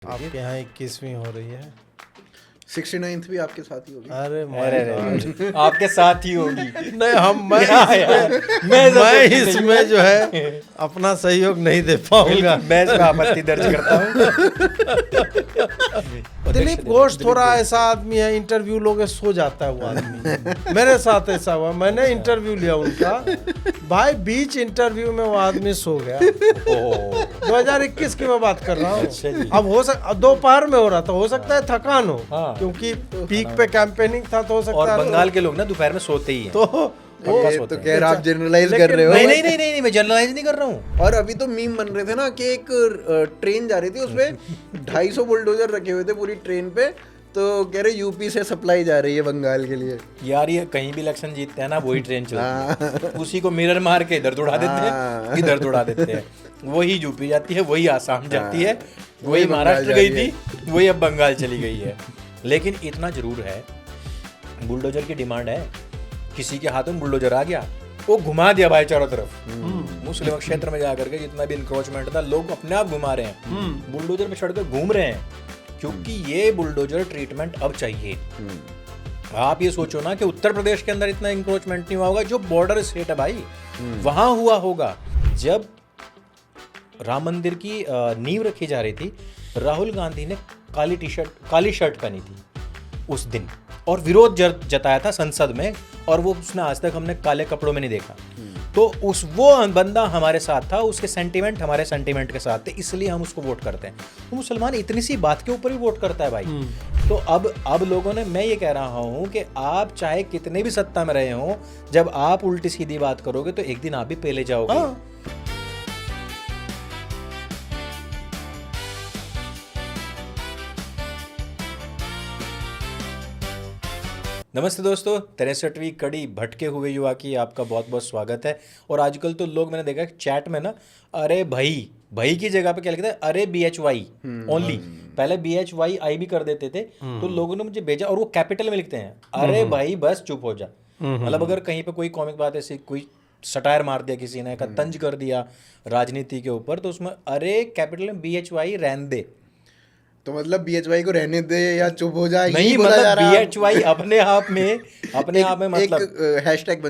आपके यहाँ 21वीं हो रही है। 69th भी आपके साथ ही होगी। अरे आपके साथ ही होगी। नहीं मैं इसमें जो है अपना सहयोग नहीं दे पाऊंगा। मैं इसमें आपत्ति दर्ज करता हूँ। दिलीप घोष थोड़ा ऐसा आदमी है, इंटरव्यू लोगे सो जाता है वो आदमी। मेरे साथ ऐसा हुआ, मैंने इंटरव्यू लिया उनका, भाई बीच इंटरव्यू में वो आदमी सो गया। 2021 की मैं बात कर रहा हूँ। अब दोपहर में हो रहा था, हो सकता है थकान हो, क्योंकि पीक पे कैंपेनिंग था, तो हो सकता है। और बंगाल के लोग ना दोपहर में सोते ही हैं। तो कह रहे आप जनरलाइज कर रहे हो। नहीं मैं जनरलाइज नहीं कर रहा हूँ। और अभी तो मीम बन रहे थे ना कि एक ट्रेन जा रही थी, उसपे 250 बुलडोजर रखे हुए थे पूरी ट्रेन पे, तो कह रहे यूपी से सप्लाई जा रही है बंगाल के लिए। यार ये कहीं भी इलेक्शन जीतते हैं ना, वही ट्रेन चलती है, उसी को मिरर मार के इधर दौड़ा देते हैं, इधर दौड़ा देते हैं। वही यूपी जाती है, वही आसाम जाती है, वही महाराष्ट्र गई थी, वही अब बंगाल चली गई है। लेकिन इतना जरूर है, बुलडोजर की डिमांड है। किसी के हाथ में बुलडोजर आ गया, वो घुमा दिया भाई चारों तरफ। मुस्लिम क्षेत्र में जाकर के जितना भी इंक्रोचमेंट था, लोग अपने आप घुमा रहे हैं, बुलडोजर पे चढ़कर घूम रहे हैं, क्योंकि ये बुलडोजर ट्रीटमेंट अब चाहिए। आप ये सोचो ना कि उत्तर प्रदेश के अंदर इतना इंक्रोचमेंट नहीं हुआ होगा, जो बॉर्डर स्टेट है भाई वहां हुआ होगा। जब राम मंदिर की नींव रखी जा रही थी, राहुल गांधी ने काली शर्ट पहनी थी उस दिन, और विरोध जताया था संसद में, और वो उसने आज तक हमने काले कपड़ों में नहीं देखा। तो वो बंदा हमारे साथ था, उसके सेंटीमेंट हमारे सेंटीमेंट के साथ थे, इसलिए हम उसको वोट करते हैं। तो मुसलमान इतनी सी बात के ऊपर ही वोट करता है भाई। तो अब लोगों ने, मैं ये कह रहा हूँ कि आप चाहे कितने भी सत्ता में रहे हो, जब आप उल्टी सीधी बात करोगे तो एक दिन आप भी पेले जाओगे। नमस्ते दोस्तों, 63वीं कड़ी भटके हुए युवा की आपका बहुत बहुत स्वागत है। और आजकल तो लोग, मैंने देखा चैट में ना, अरे भाई की जगह पे क्या लिखते हैं, अरे BHY ओनली। पहले BHYI भी कर देते थे, तो लोगों ने मुझे भेजा, और वो कैपिटल में लिखते हैं, अरे भाई बस चुप हो जा। मतलब अगर कहीं पे कोई कॉमिक बात ऐसी, कोई सटायर मार दिया किसी ने, तंज कर दिया राजनीति के ऊपर, तो उसमें अरे कैपिटल में BHY रहने दे। तो मतलब BHY को रहने दे या चुप हो जाए, नहीं, मतलब BHY अपने आप में मतलब एक हैशटैग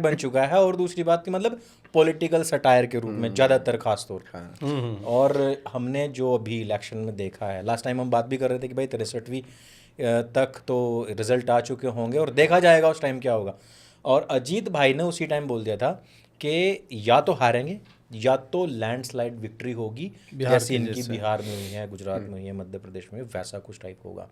बन चुका है। और दूसरी बात की मतलब पॉलिटिकल सटायर के रूप में ज्यादातर खास तौर पर। और हमने जो अभी इलेक्शन में देखा है, लास्ट टाइम हम बात भी कर रहे थे कि भाई 63वीं तक तो रिजल्ट आ चुके होंगे और देखा जाएगा उस टाइम क्या होगा। और अजीत भाई ने उसी टाइम बोल दिया था कि या तो हारेंगे या तो लैंडस्लाइड विक्ट्री होगी, जैसे इनकी बिहार में हुई है, गुजरात में हुई है, मध्य प्रदेश में, वैसा कुछ टाइप होगा।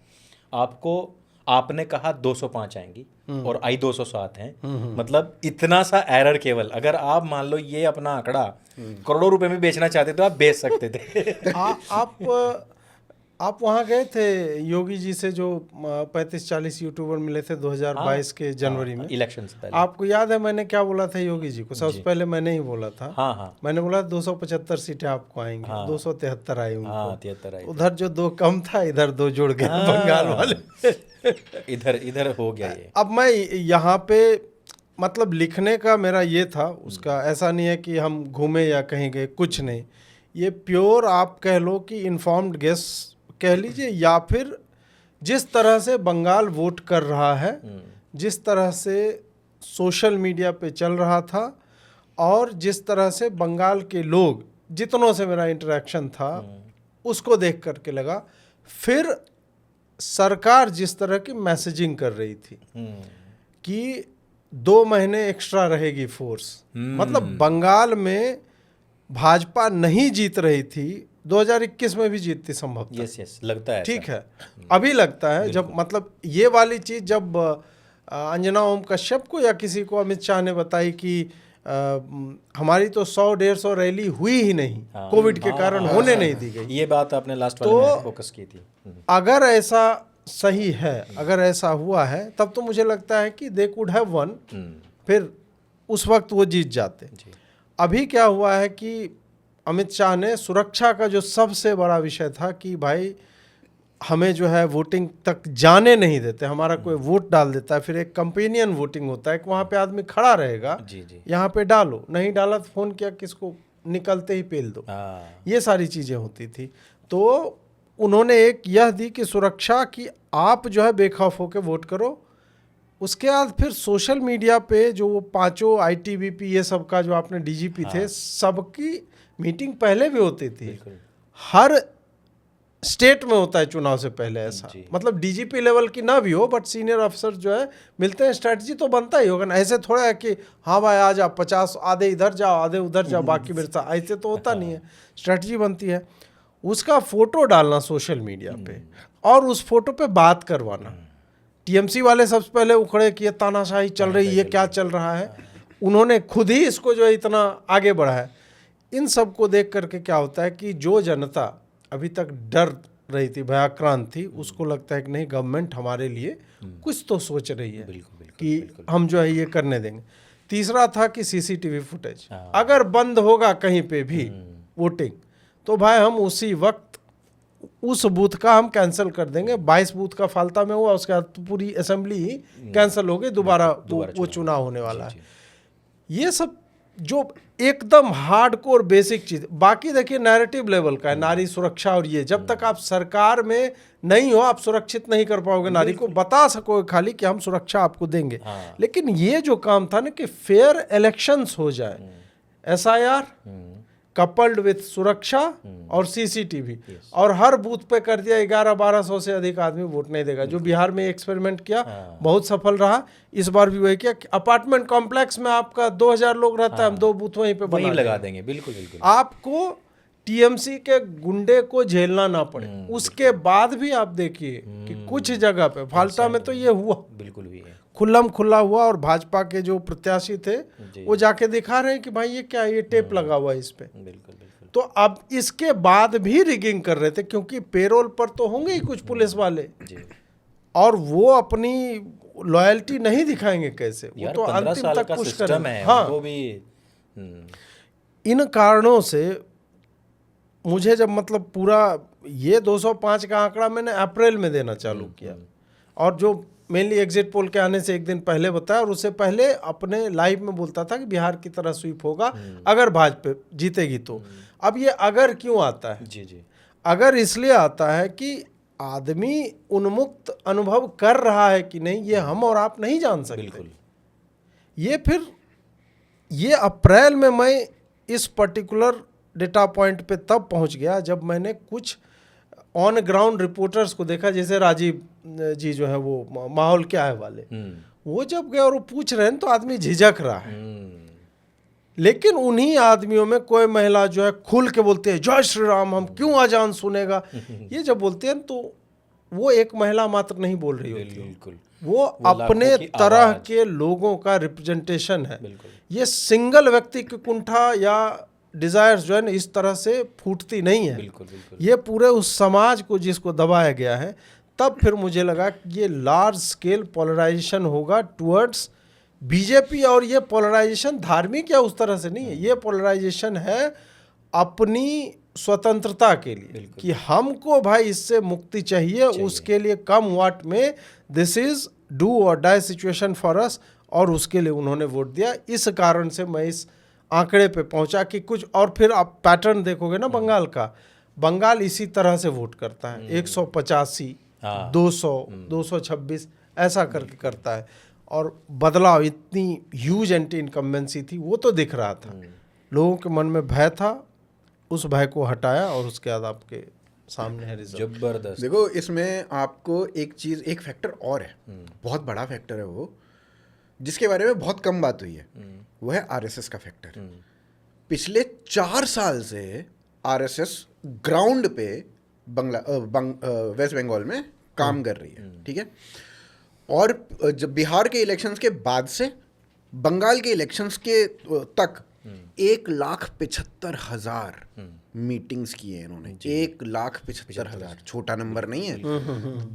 आपने कहा 205 आएंगी और आई 207 हैं। मतलब इतना सा एरर केवल, अगर आप मान लो ये अपना आंकड़ा करोड़ों रुपए में बेचना चाहते तो आप बेच सकते थे। आप वहाँ गए थे योगी जी से, जो 35-40 यूट्यूबर मिले थे 2022 के जनवरी में, इलेक्शन से पहले। आपको याद है मैंने क्या बोला था योगी जी को? सबसे पहले मैंने ही बोला था। मैंने बोला 275 सीटें आपको आएंगी। 273 आई उनको। 73 आई। उधर जो 2 कम था, इधर 2 जुड़ गए बंगाल वाले। इधर हो गया ये। अब मैं यहाँ पे मतलब लिखने का मेरा ये था, उसका ऐसा नहीं है कि हम घूमे या कहीं गए, कुछ नहीं। ये प्योर आप कह लो कि इन्फॉर्म्ड गेस कह लीजिए, या फिर जिस तरह से बंगाल वोट कर रहा है, जिस तरह से सोशल मीडिया पे चल रहा था, और जिस तरह से बंगाल के लोग, जितनों से मेरा इंटरेक्शन था, उसको देख करके लगा। फिर सरकार जिस तरह की मैसेजिंग कर रही थी कि 2 महीने एक्स्ट्रा रहेगी फोर्स, मतलब बंगाल में भाजपा नहीं जीत रही थी, 2021 में भी जीतती संभव। यस लगता है, ठीक है, अभी लगता है। जब मतलब ये वाली चीज जब अंजना ओम कश्यप को या किसी को अमित शाह ने बताई कि हमारी तो 100-150 रैली हुई ही नहीं, कोविड के कारण होने नहीं दी गई। ये बात आपने लास्ट वाले में फोकस की थी। अगर ऐसा सही है, अगर ऐसा हुआ है, तब तो मुझे लगता है कि दे कुड हैव वन, फिर उस वक्त वो जीत जाते। अभी क्या हुआ है कि अमित शाह ने सुरक्षा का जो सबसे बड़ा विषय था कि भाई हमें जो है वोटिंग तक जाने नहीं देते, हमारा कोई वोट डाल देता है, फिर एक कंपेनियन वोटिंग होता है कि वहाँ पे आदमी खड़ा रहेगा, यहाँ पे डालो, नहीं डाला तो फोन किया किसको, निकलते ही पेल दो, ये सारी चीज़ें होती थी। तो उन्होंने एक यह दी कि सुरक्षा की आप जो है बेखौफ होकर वोट करो। उसके बाद फिर सोशल मीडिया पे जो वो पांचों आईटीबीपी ये सब का जो आपने डीजीपी थे, सबकी मीटिंग पहले भी होती थी। हर स्टेट में होता है चुनाव से पहले ऐसा, मतलब डीजीपी लेवल की ना भी हो बट सीनियर अफसर जो है मिलते हैं, स्ट्रैटेजी तो बनता ही होगा ना। ऐसे थोड़ा है कि हाँ भाई आज आप 50 आधे इधर जाओ आधे उधर जाओ बाकी मेरे साथ, ऐसे तो होता नहीं है, स्ट्रैटेजी बनती है। उसका फोटो डालना सोशल मीडिया पे और उस फोटो पे बात करवाना। टीएमसी वाले सबसे पहले उखड़े कि ये तानाशाही चल रही है, क्या चल रहा है, उन्होंने खुद ही इसको जो है इतना आगे बढ़ाया। इन सब को देख करके क्या होता है कि जो जनता अभी तक डर रही थी, भयाक्रांत थी, उसको लगता है कि नहीं गवर्नमेंट हमारे लिए कुछ तो सोच रही है कि हम जो है ये करने देंगे। तीसरा था कि सीसीटीवी फुटेज अगर बंद होगा कहीं पे भी वोटिंग तो भाई हम उसी वक्त उस बूथ का हम कैंसिल कर देंगे। 22 बूथ का फालता में हुआ, उसके बाद तो पूरी असेंबली ही कैंसिल हो गई, दोबारा वो चुनाव होने वाला है। ये सब जो एकदम हार्डकोर बेसिक चीज। बाकी देखिए नैरेटिव लेवल का है, नारी सुरक्षा और ये जब तक आप सरकार में नहीं हो आप सुरक्षित नहीं कर पाओगे, नारी को बता सकोगे खाली कि हम सुरक्षा आपको देंगे। लेकिन ये जो काम था ना कि फेयर इलेक्शंस हो जाए, SIR कपल्ड विथ सुरक्षा और सीसीटीवी, और हर बूथ पे कर दिया 1100-1200 से अधिक आदमी वोट नहीं देगा। जो बिहार में एक्सपेरिमेंट किया बहुत सफल रहा, इस बार भी वही किया। अपार्टमेंट कॉम्प्लेक्स में आपका 2000 लोग रहता है, हम 2 बूथ वहीं पे बना लगा देंगे। बिल्कुल बिल्कुल आपको टीएमसी के गुंडे को झेलना ना पड़े। उसके बाद भी आप देखिए कि कुछ जगह पे फाल्टा में तो ये हुआ, बिल्कुल भी खुल्लम खुल्ला हुआ, और भाजपा के जो प्रत्याशी थे वो जाके दिखा रहे हैं कि भाई ये क्या, ये टेप लगा हुआ है इस पे। बिल्कुल। तो अब इसके बाद भी रिगिंग कर रहे थे क्योंकि पेरोल पर तो होंगे ही कुछ पुलिस वाले, और वो अपनी लॉयल्टी नहीं दिखाएंगे कैसे, वो तो अंतिम तक पुश करेंगे। हाँ, वो भी इन कारणों से मुझे जब मतलब पूरा ये 205 का आंकड़ा मैंने अप्रैल में देना चालू किया, और जो मेनली एग्जिट पोल के आने से एक दिन पहले बताया, और उससे पहले अपने लाइव में बोलता था कि बिहार की तरह स्वीप होगा अगर भाजपा जीतेगी तो। अब ये अगर क्यों आता है? जी अगर इसलिए आता है कि आदमी उन्मुक्त अनुभव कर रहा है कि नहीं, ये हम और आप नहीं जान सकते। बिल्कुल। ये फिर ये अप्रैल में मैं इस पर्टिकुलर डेटा पॉइंट पे तब पहुंच गया जब मैंने कुछ ऑन ग्राउंड रिपोर्टर्स को देखा, जैसे राजीव जी जो है वो माहौल क्या है वाले, वो जब गए और वो पूछ रहे हैं तो आदमी झिझक रहा है। लेकिन उन्हीं आदमियों में कोई महिला जो है खुल के बोलती है जय श्री राम, हम क्यों अजान सुनेगा। ये जब बोलते हैं तो वो एक महिला मात्र नहीं बोल रही होती, बिल्कुल वो अपने तरह के लोगों का रिप्रेजेंटेशन है। ये सिंगल व्यक्ति की कुंठा या डिजायर्स जो है ना इस तरह से फूटती नहीं है। बिल्कुल। ये पूरे उस समाज को जिसको दबाया गया है। तब फिर मुझे लगा कि ये लार्ज स्केल पोलराइजेशन होगा टुवर्ड्स बीजेपी, और ये पोलराइजेशन धार्मिक या उस तरह से नहीं है, ये पोलराइजेशन है अपनी स्वतंत्रता के लिए कि हमको भाई इससे मुक्ति चाहिए। उसके लिए कम वाट में दिस इज डू और डाई सिचुएशन फॉर अस, और उसके लिए उन्होंने वोट दिया। इस कारण से मैं इस आंकड़े पे पहुंचा कि कुछ, और फिर आप पैटर्न देखोगे ना बंगाल का, बंगाल इसी तरह से वोट करता है, 185, 200, 226 ऐसा करके करता है। और बदलाव इतनी ह्यूज एंटी इनकम्बेंसी थी, वो तो दिख रहा था। लोगों के मन में भय था, उस भय को हटाया, और उसके बाद आपके सामने है रिजल्ट। जबरदस्त। देखो इसमें आपको एक चीज़, एक फैक्टर और है, बहुत बड़ा फैक्टर है वो, जिसके बारे में बहुत कम बात हुई है, वो है आरएसएस का फैक्टर। पिछले 4 साल से आरएसएस ग्राउंड पे वेस्ट बंगाल में काम कर रही है, ठीक है। और जब बिहार के इलेक्शंस के बाद से बंगाल के इलेक्शंस के तक 1,75,000 मीटिंग्स किए इन्होंने। 1,75,000 छोटा नंबर नहीं है।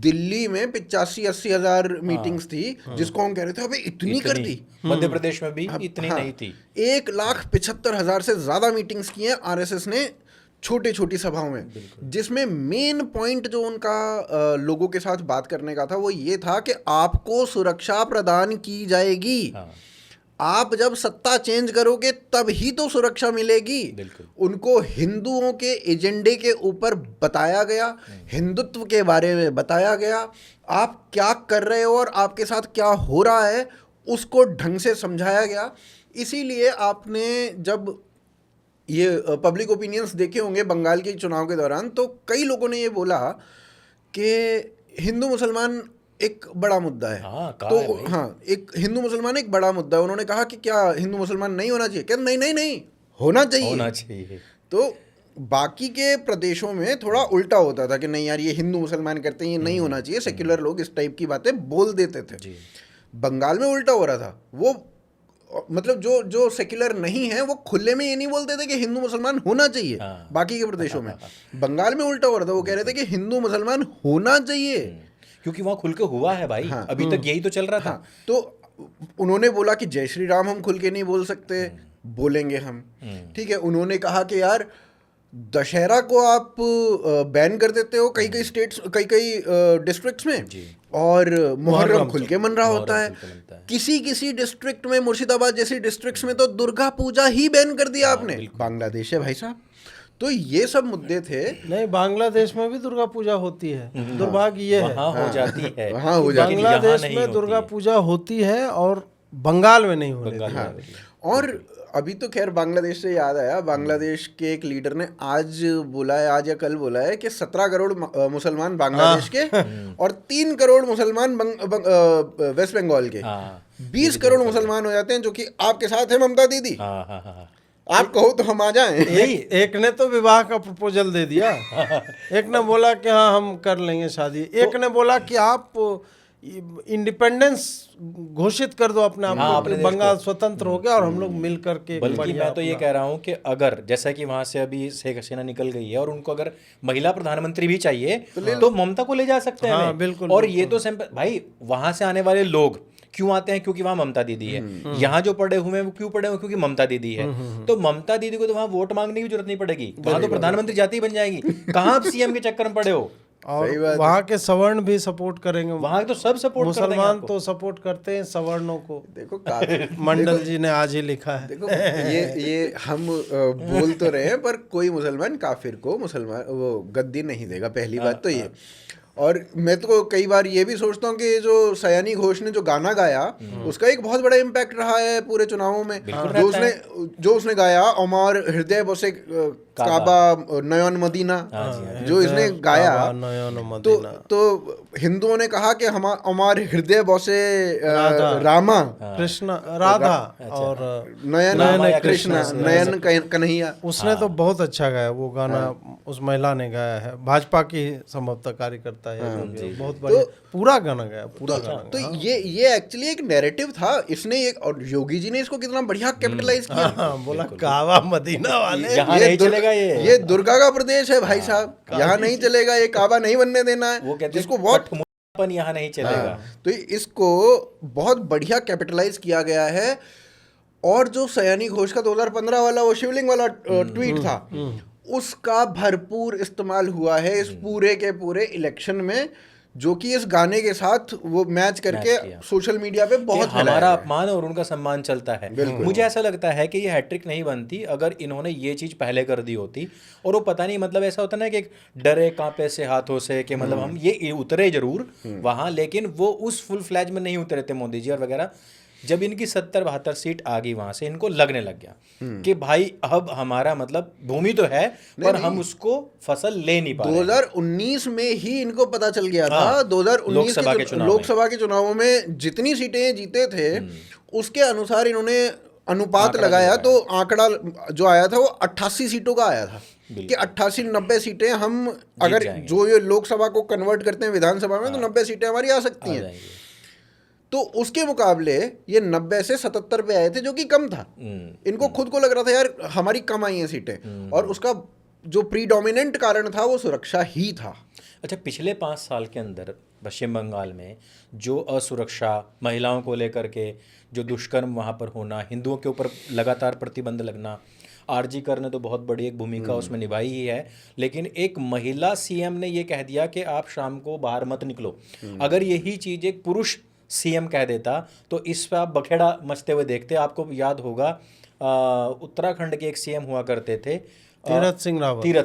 दिल्ली में 85-80 हजार मीटिंग्स थी, जिसको हम कह रहे थे अबे इतनी कर दी। मध्य प्रदेश में भी इतनी नहीं थी। 1,75,000 से ज्यादा मीटिंग्स की हैं आरएसएस ने छोटी छोटी सभाओं में, जिसमें मेन पॉइंट जो उनका लोगों के साथ बात करने का था वो ये था कि आपको सुरक्षा प्रदान की जाएगी। आप जब सत्ता चेंज करोगे तब ही तो सुरक्षा मिलेगी। बिल्कुल। उनको हिंदुओं के एजेंडे के ऊपर बताया गया, हिंदुत्व के बारे में बताया गया, आप क्या कर रहे हो और आपके साथ क्या हो रहा है उसको ढंग से समझाया गया। इसीलिए आपने जब ये पब्लिक ओपिनियंस देखे होंगे बंगाल के चुनाव के दौरान, तो कई लोगों ने ये बोला कि हिंदू मुसलमान एक बड़ा मुद्दा है। हाँ, कहा तो है भाई। हाँ, एक हिंदू मुसलमान एक बड़ा मुद्दा है। उन्होंने कहा कि क्या हिंदू मुसलमान नहीं होना चाहिए? क्या नहीं नहीं नहीं, होना चाहिए। होना चाहिए। तो बाकी के प्रदेशों में थोड़ा उल्टा होता था कि नहीं यार ये हिंदू मुसलमान करते हैं, ये नहीं होना चाहिए, सेक्युलर लोग इस टाइप की बातें बोल देते थे। जी। बंगाल में उल्टा हो रहा था। वो मतलब जो सेक्युलर नहीं है वो खुले में ये नहीं बोलते थे कि हिंदू मुसलमान होना चाहिए। हाँ। बाकी के प्रदेशों में, बंगाल में उल्टा हो रहा था। वो कह रहे थे कि हिंदू मुसलमान होना चाहिए। क्योंकि वहाँ खुल के हुआ है भाई। हाँ। अभी तक यही तो चल रहा था। हाँ, तो उन्होंने बोला कि जय श्री राम हम खुल के नहीं बोल सकते, बोलेंगे हम। ठीक है। उन्होंने कहा कि यार दशहरा को आप बैन कर देते हो कई कई स्टेट्स, कई कई डिस्ट्रिक्ट्स में, जी। और मुहर्रम खुल के मन रहा मुहर्रम होता है। खुल के मनता है। किसी किसी डिस्ट्रिक्ट में, मुर्शिदाबाद जैसी डिस्ट्रिक्ट्स में तो दुर्गा पूजा ही बैन कर दिया आपने। बांग्लादेश है भाई साहब। तो ये सब मुद्दे थे। नहीं, बांग्लादेश में भी दुर्गा पूजा होती है। दुर्भाग्य ये है, वहाँ हो जाती है। वहाँ हो जाती है। बांग्लादेश यहाँ नहीं में होती दुर्गा है। पूजा होती है और बंगाल में नहीं हो रही। बंगाल में हाँ। होती है। और अभी तो खैर बांग्लादेश से याद आया, बांग्लादेश के एक लीडर ने आज बोला है, आज या कल बोला है कि 17 करोड़ मुसलमान बांग्लादेश के और 3 करोड़ मुसलमान वेस्ट बंगाल के, हाँ। 20 करोड़ मुसलमान हो जाते हैं, जो कि आपके साथ है ममता दीदी। हाँ हाँ हाँ। आप कहो तो हम आ जाएं। एक ने तो विवाह का प्रपोजल दे दिया, एक ने बोला कि हाँ हम कर लेंगे शादी, एक ने बोला कि आप इंडिपेंडेंस घोषित कर दो अपने आप हाँ, को, अपने कि देश बंगाल स्वतंत्र हो गया और हम लोग मिल करके बल्कि बढ़िया मैं तो ये अपना- कह रहा हूँ कि अगर जैसा कि वहां से अभी शेख हसीना निकल गई है और उनको अगर महिला प्रधानमंत्री भी चाहिए तो ममता को ले जा सकते हैं हाँ, हमें। बिल्कुल, और ये तो भाई वहां से आने वाले लोग क्यों आते हैं? क्योंकि वहां ममता दीदी है। यहाँ जो पड़े हुए हैं वो क्यों पड़े हुए हैं? क्योंकि ममता दीदी है। तो ममता दीदी को तो वहां वोट मांगने की जरूरत नहीं पड़ेगी, वहां तो प्रधानमंत्री जाती ही बन जाएगी। कहाँ आप सीएम के चक्कर में पड़े हो? और वहाँ के सवर्ण भी सपोर्ट करेंगे, वहां तो सब सपोर्ट कर देंगे मुसलमान आपको। तो सपोर्ट करते हैं सवर्णों को। देखो काफी मंडल जी ने आज ही लिखा है। देखो ये हम बोल तो रहे हैं, पर कोई मुसलमान काफिर को मुसलमान वो गद्दी नहीं देगा, पहली बात तो ये। और मैं तो कई बार ये भी सोचता हूँ कि जो सयानी घोष ने जो गाना गाया उसका एक बहुत बड़ा इम्पैक्ट रहा है पूरे चुनावों में। जो उसने गाया, अमर हृदय बसे काबा नयन मदीना, जो इसने गाया, नयन तो मदीना। हिंदुओं ने कहा कि हम हमारे हृदय बसे रामा कृष्ण राधा और नयन कृष्ण नयन कन्हैया। उसने तो बहुत अच्छा गाया वो गाना, उस महिला ने गाया है, भाजपा की संभवतः कार्यकर्ता है, बहुत बढ़िया पूरा गाना गाया, पूरा गाना तो ये एक्चुअली एक नैरेटिव था। इसने एक, और योगी जी ने इसको कितना बढ़िया कैपिटलाइज किया। हाँ, बोला काबा मदीना वाले यहाँ नहीं चलेगा ये दुर्गा का प्रदेश है भाई साहब, यहाँ नहीं चलेगा, ये काबा नहीं बनने देना है। वो कहते जिसको बहुत यहाँ नहीं चलेगा। तो इसको बहुत बढ़िया कैपिटलाइज किया गया है। और जो सयानी घोष का 2015 वाला वो शिवलिंग वाला ट्वीट था, उसका भरपूर इस्तेमाल हुआ है इस पूरे के पूरे इलेक्शन में, जो कि इस गाने के साथ वो मैच करके सोशल मीडिया पे बहुत हमारा अपमान और उनका सम्मान चलता है। मुझे ऐसा लगता है कि ये हैट्रिक नहीं बनती अगर इन्होंने ये चीज पहले कर दी होती। और वो पता नहीं, मतलब ऐसा होता ना कि एक डरे कांपे से हाथों से कि मतलब हम ये उतरे जरूर वहां, लेकिन वो उस फुल फ्लैज में नहीं उतरे थे मोदी जी और वगैरह। जब इनकी 70-72 सीट आ गई वहां से इनको लगने लग गया कि भाई अब हमारा मतलब भूमि तो है पर हम उसको फसल ले नहीं पा रहे। 2019 में ही इनको पता चल गया था। 2019 लोकसभा के चुनावों में जितनी सीटें जीते थे उसके अनुसार इन्होंने अनुपात लगाया, तो आंकड़ा जो आया था वो 88 सीटों का आया था कि 88-90 सीटें हम अगर जो ये लोकसभा को कन्वर्ट करते हैं विधानसभा में, तो 90 सीटें हमारी आ सकती हैं। तो उसके मुकाबले ये 90 से 77 पे आए थे, जो कि कम था। इनको खुद को लग रहा था यार हमारी कम आई हैं सीटें, और उसका जो प्रीडोमिनेंट कारण था वो सुरक्षा ही था। अच्छा, पिछले 5 साल के अंदर पश्चिम बंगाल में जो असुरक्षा, महिलाओं को लेकर के जो दुष्कर्म वहाँ पर होना, हिंदुओं के ऊपर लगातार प्रतिबंध लगना, आरजी कर ने तो बहुत बड़ी एक भूमिका उसमें निभाई ही है। लेकिन एक महिला सीएम ने ये कह दिया कि आप शाम को बाहर मत निकलो। अगर यही चीज़ एक पुरुष सीएम कह देता तो इस पे आप बखेड़ा मचते हुए देखते। आपको याद होगा उत्तराखंड के एक सीएम हुआ करते थे तीरथ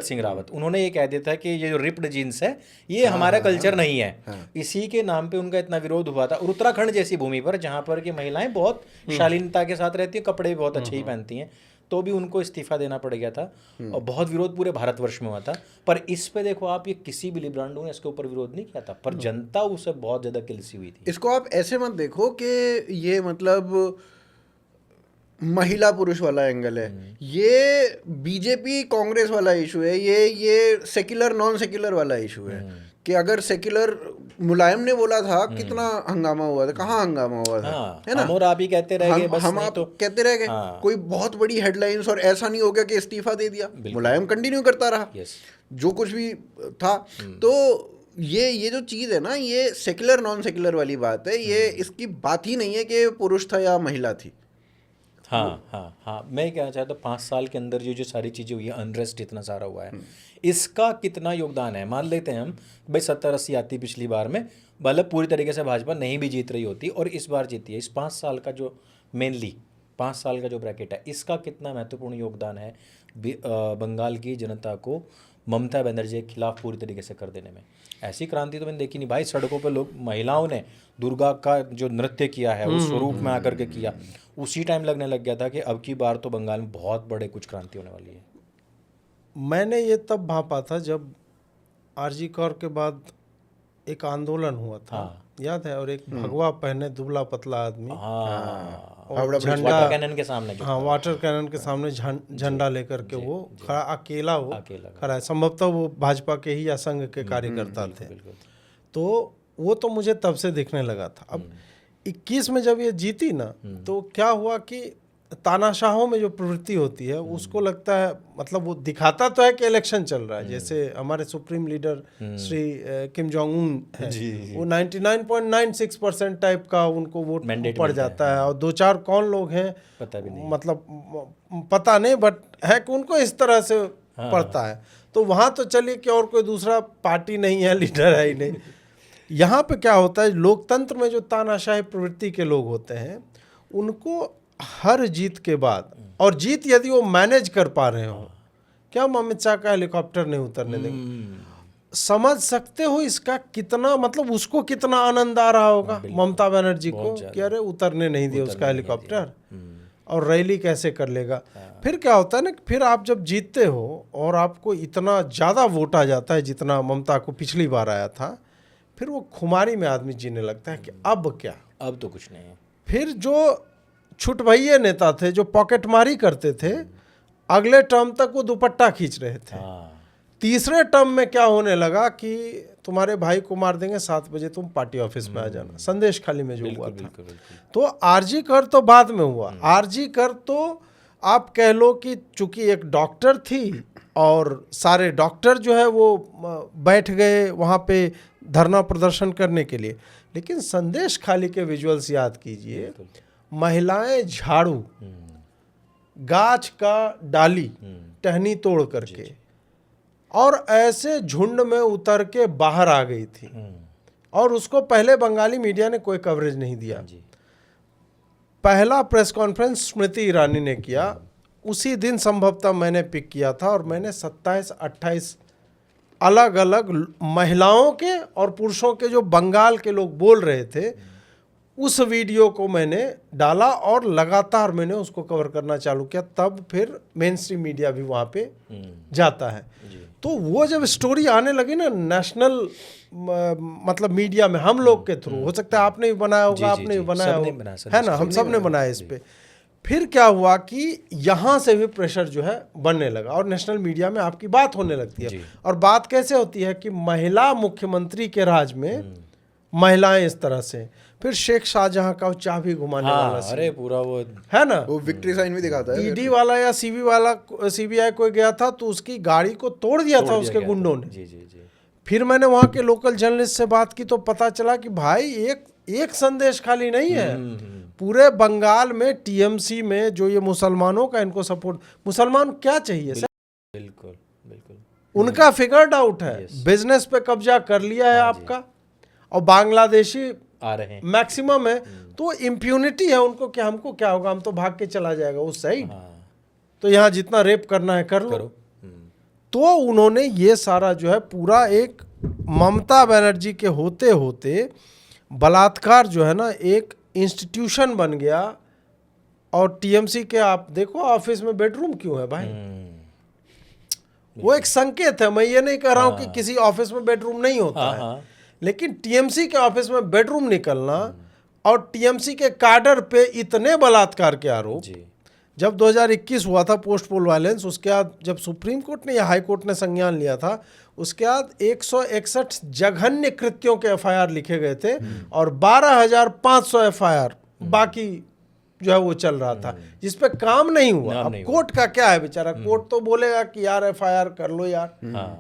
सिंह रावत। उन्होंने ये कह दिया था कि ये जो रिप्ड जीन्स है ये हमारा कल्चर नहीं है। इसी के नाम पे उनका इतना विरोध हुआ था। और उत्तराखंड जैसी भूमि पर जहाँ पर कि महिलाएं बहुत शालीनता के साथ रहती हैं, कपड़े भी बहुत अच्छे ही पहनती हैं, तो भी उनको इस्तीफा देना पड़ गया था और बहुत विरोध पूरे भारतवर्ष में हुआ था। पर इस पे देखो आप, ये किसी भी लिब्रांडो ने इसके ऊपर विरोध नहीं किया था, पर जनता उसे बहुत ज़्यादा किलसी हुई थी। इसको आप ऐसे मत देखो कि ये मतलब महिला पुरुष वाला एंगल है, ये बीजेपी कांग्रेस वाला इशू है, ये सेक्युलर नॉन सेक्युलर वाला इशू है। कि अगर सेक्युलर मुलायम ने बोला था कितना हंगामा हुआ था, कहाँ हंगामा हुआ था, है ना। हम और आप ही कहते रह गए, बस हम नहीं आप तो कहते रह गए, कोई बहुत बड़ी हेडलाइंस, और ऐसा नहीं हो गया कि इस्तीफा दे दिया, मुलायम कंटिन्यू करता रहा जो कुछ भी था। तो ये जो चीज़ है ना, ये सेक्युलर नॉन सेक्युलर वाली बात है, ये इसकी बात ही नहीं है कि पुरुष था या महिला थी। हाँ, मैं कहना चाहता हूँ 5 साल के अंदर जो सारी चीज़ें हुई है, अनरेस्ट इतना सारा हुआ है, इसका कितना योगदान है। मान लेते हैं हम भाई 70-80 आती पिछली बार में, मतलब पूरी तरीके से भाजपा नहीं भी जीत रही होती और इस बार जीती है। इस 5 साल का जो मेनली 5 साल का जो ब्रैकेट है, इसका कितना महत्वपूर्ण योगदान है बंगाल की जनता को ममता बनर्जी के खिलाफ पूरी तरीके से कर देने में। ऐसी क्रांति तो मैंने देखी नहीं भाई। सड़कों पर लोग, महिलाओं ने दुर्गा का जो नृत्य किया है उस स्वरूप में आकर के किया, उसी टाइम लगने लग गया था कि अब की बार तो बंगाल में बहुत बड़े कुछ क्रांति होने वाली है। मैंने ये तब भांपा था जब आरजी कौर के बाद एक आंदोलन हुआ था, याद है, और एक भगवा पहने दुबला पतला आदमी झंडा वाटर कैनन के सामने, वाटर कैनन के सामने झंडा लेकर के वो खड़ा, अकेला खड़ा है। संभवतः वो भाजपा के ही या संघ के कार्यकर्ता थे। तो वो तो मुझे तब से दिखने लगा था। अब 21 में जब ये जीती ना, तो क्या हुआ कि तानाशाहों में जो प्रवृत्ति होती है उसको लगता है, मतलब वो दिखाता तो है कि इलेक्शन चल रहा है, जैसे हमारे supreme leader Shri Kim Jong Un है, वो 99.96% टाइप का उनको वोट पड़ जाता है, और 2-4 कौन लोग हैं पता भी नहीं, मतलब पता नहीं, बट है कि उनको इस तरह से पड़ता है। तो वहाँ तो चलिए कि और कोई दूसरा पार्टी नहीं है, लीडर है ही नहीं। यहाँ पे क्या होता है, लोकतंत्र में जो तानाशाही प्रवृत्ति के लोग होते हैं उनको हर जीत के बाद, और जीत यदि वो मैनेज कर पा रहे हो, क्या हम अमित शाह का हेलीकॉप्टर नहीं उतरने देंगे, समझ सकते हो इसका कितना, मतलब उसको कितना आनंद आ रहा होगा ममता बनर्जी को कि अरे उतरने नहीं दिया उसका हेलीकॉप्टर, और रैली कैसे कर लेगा। फिर क्या होता है ना, फिर आप जब जीतते हो और आपको इतना ज़्यादा वोट आ जाता है जितना ममता को पिछली बार आया था, फिर वो खुमारी में आदमी जीने लगता है कि अब क्या, अब तो कुछ नहीं है। फिर जो छुटभइये नेता थे जो पॉकेटमारी करते थे, अगले टर्म तक वो दुपट्टा खींच रहे थे। तीसरे टर्म में क्या होने लगा कि तुम्हारे भाई को मार देंगे, 7 बजे तुम पार्टी ऑफिस में आ जाना, संदेश खाली में जो हुआ था। तो आरजी कर तो बाद में हुआ। आरजी कर तो आप कह लो कि चूंकि एक डॉक्टर थी और सारे डॉक्टर जो है वो बैठ गए वहाँ पे धरना प्रदर्शन करने के लिए, लेकिन संदेश खाली के विजुअल्स याद कीजिए, महिलाएं झाड़ू, गाछ का डाली टहनी तोड़ करके और ऐसे झुंड में उतर के बाहर आ गई थी, और उसको पहले बंगाली मीडिया ने कोई कवरेज नहीं दिया। पहला प्रेस कॉन्फ्रेंस स्मृति ईरानी ने किया, उसी दिन संभवतः मैंने पिक किया था, और मैंने 27-28 अलग अलग महिलाओं के और पुरुषों के जो बंगाल के लोग बोल रहे थे उस वीडियो को मैंने डाला, और लगातार मैंने उसको कवर करना चालू किया। तब फिर मेन स्ट्रीम मीडिया भी वहाँ पे जाता है। तो वो जब स्टोरी आने लगी ना नेशनल मतलब मीडिया में, हम लोग के थ्रू, हो सकता है आपने भी बनाया होगा, आपने भी बनाया होगा, है ना, हम सब ने बनाया इस पे। फिर क्या हुआ कि यहाँ से भी प्रेशर जो है बनने लगा, और नेशनल मीडिया में आपकी बात होने लगती है। और बात कैसे होती है कि महिला मुख्यमंत्री के राज में महिलाएं इस तरह से, फिर शेख शाहजहां का चाबी घुमाने वाला, अरे पूरा वो है ना, वो विक्ट्री साइन भी दिखाता है। ईडी वाला या सीबीआई कोई गया था तो उसकी गाड़ी को तोड़ दिया था उसके गुंडों ने। फिर मैंने वहाँ के लोकल जर्नलिस्ट से बात की तो पता चला कि भाई एक संदेश खाली नहीं है, पूरे बंगाल में टीएमसी में जो ये मुसलमानों का इनको सपोर्ट, मुसलमान क्या चाहिए सर, बिल्कुल बिल्कुल उनका फिगर्ड आउट है, बिजनेस पे कब्जा कर लिया है आपका, और बांग्लादेशी आ रहे हैं। मैक्सिमम है, तो इम्प्यूनिटी है उनको कि हमको क्या होगा, हम तो भाग के चला जाएगा उस साइड, तो यहाँ जितना रेप करना है कर लो। करो। तो उन्होंने ये सारा जो है पूरा एक ममता बनर्जी के होते होते बलात्कार जो है ना एक इंस्टीट्यूशन बन गया। और टीएमसी के आप देखो ऑफिस में बेडरूम क्यों है भाई, वो एक संकेत है। मैं ये नहीं कह रहा हूँ कि किसी ऑफिस में बेडरूम नहीं होता है, लेकिन टीएमसी के ऑफिस में बेडरूम निकलना और टीएमसी के कैडर पे इतने बलात्कार के आरोप। जब 2021 हुआ था पोस्ट पोल वायलेंस, उसके बाद जब सुप्रीम कोर्ट ने या हाई कोर्ट ने संज्ञान लिया था, उसके बाद 161 जघन्य कृत्यों के एफआईआर लिखे गए थे और 12,500 एफआईआर बाकी जो है वो चल रहा था, जिस पे काम नहीं हुआ। अब कोर्ट का क्या है बेचारा, कोर्ट तो बोलेगा कि यार एफआईआर कर लो यार,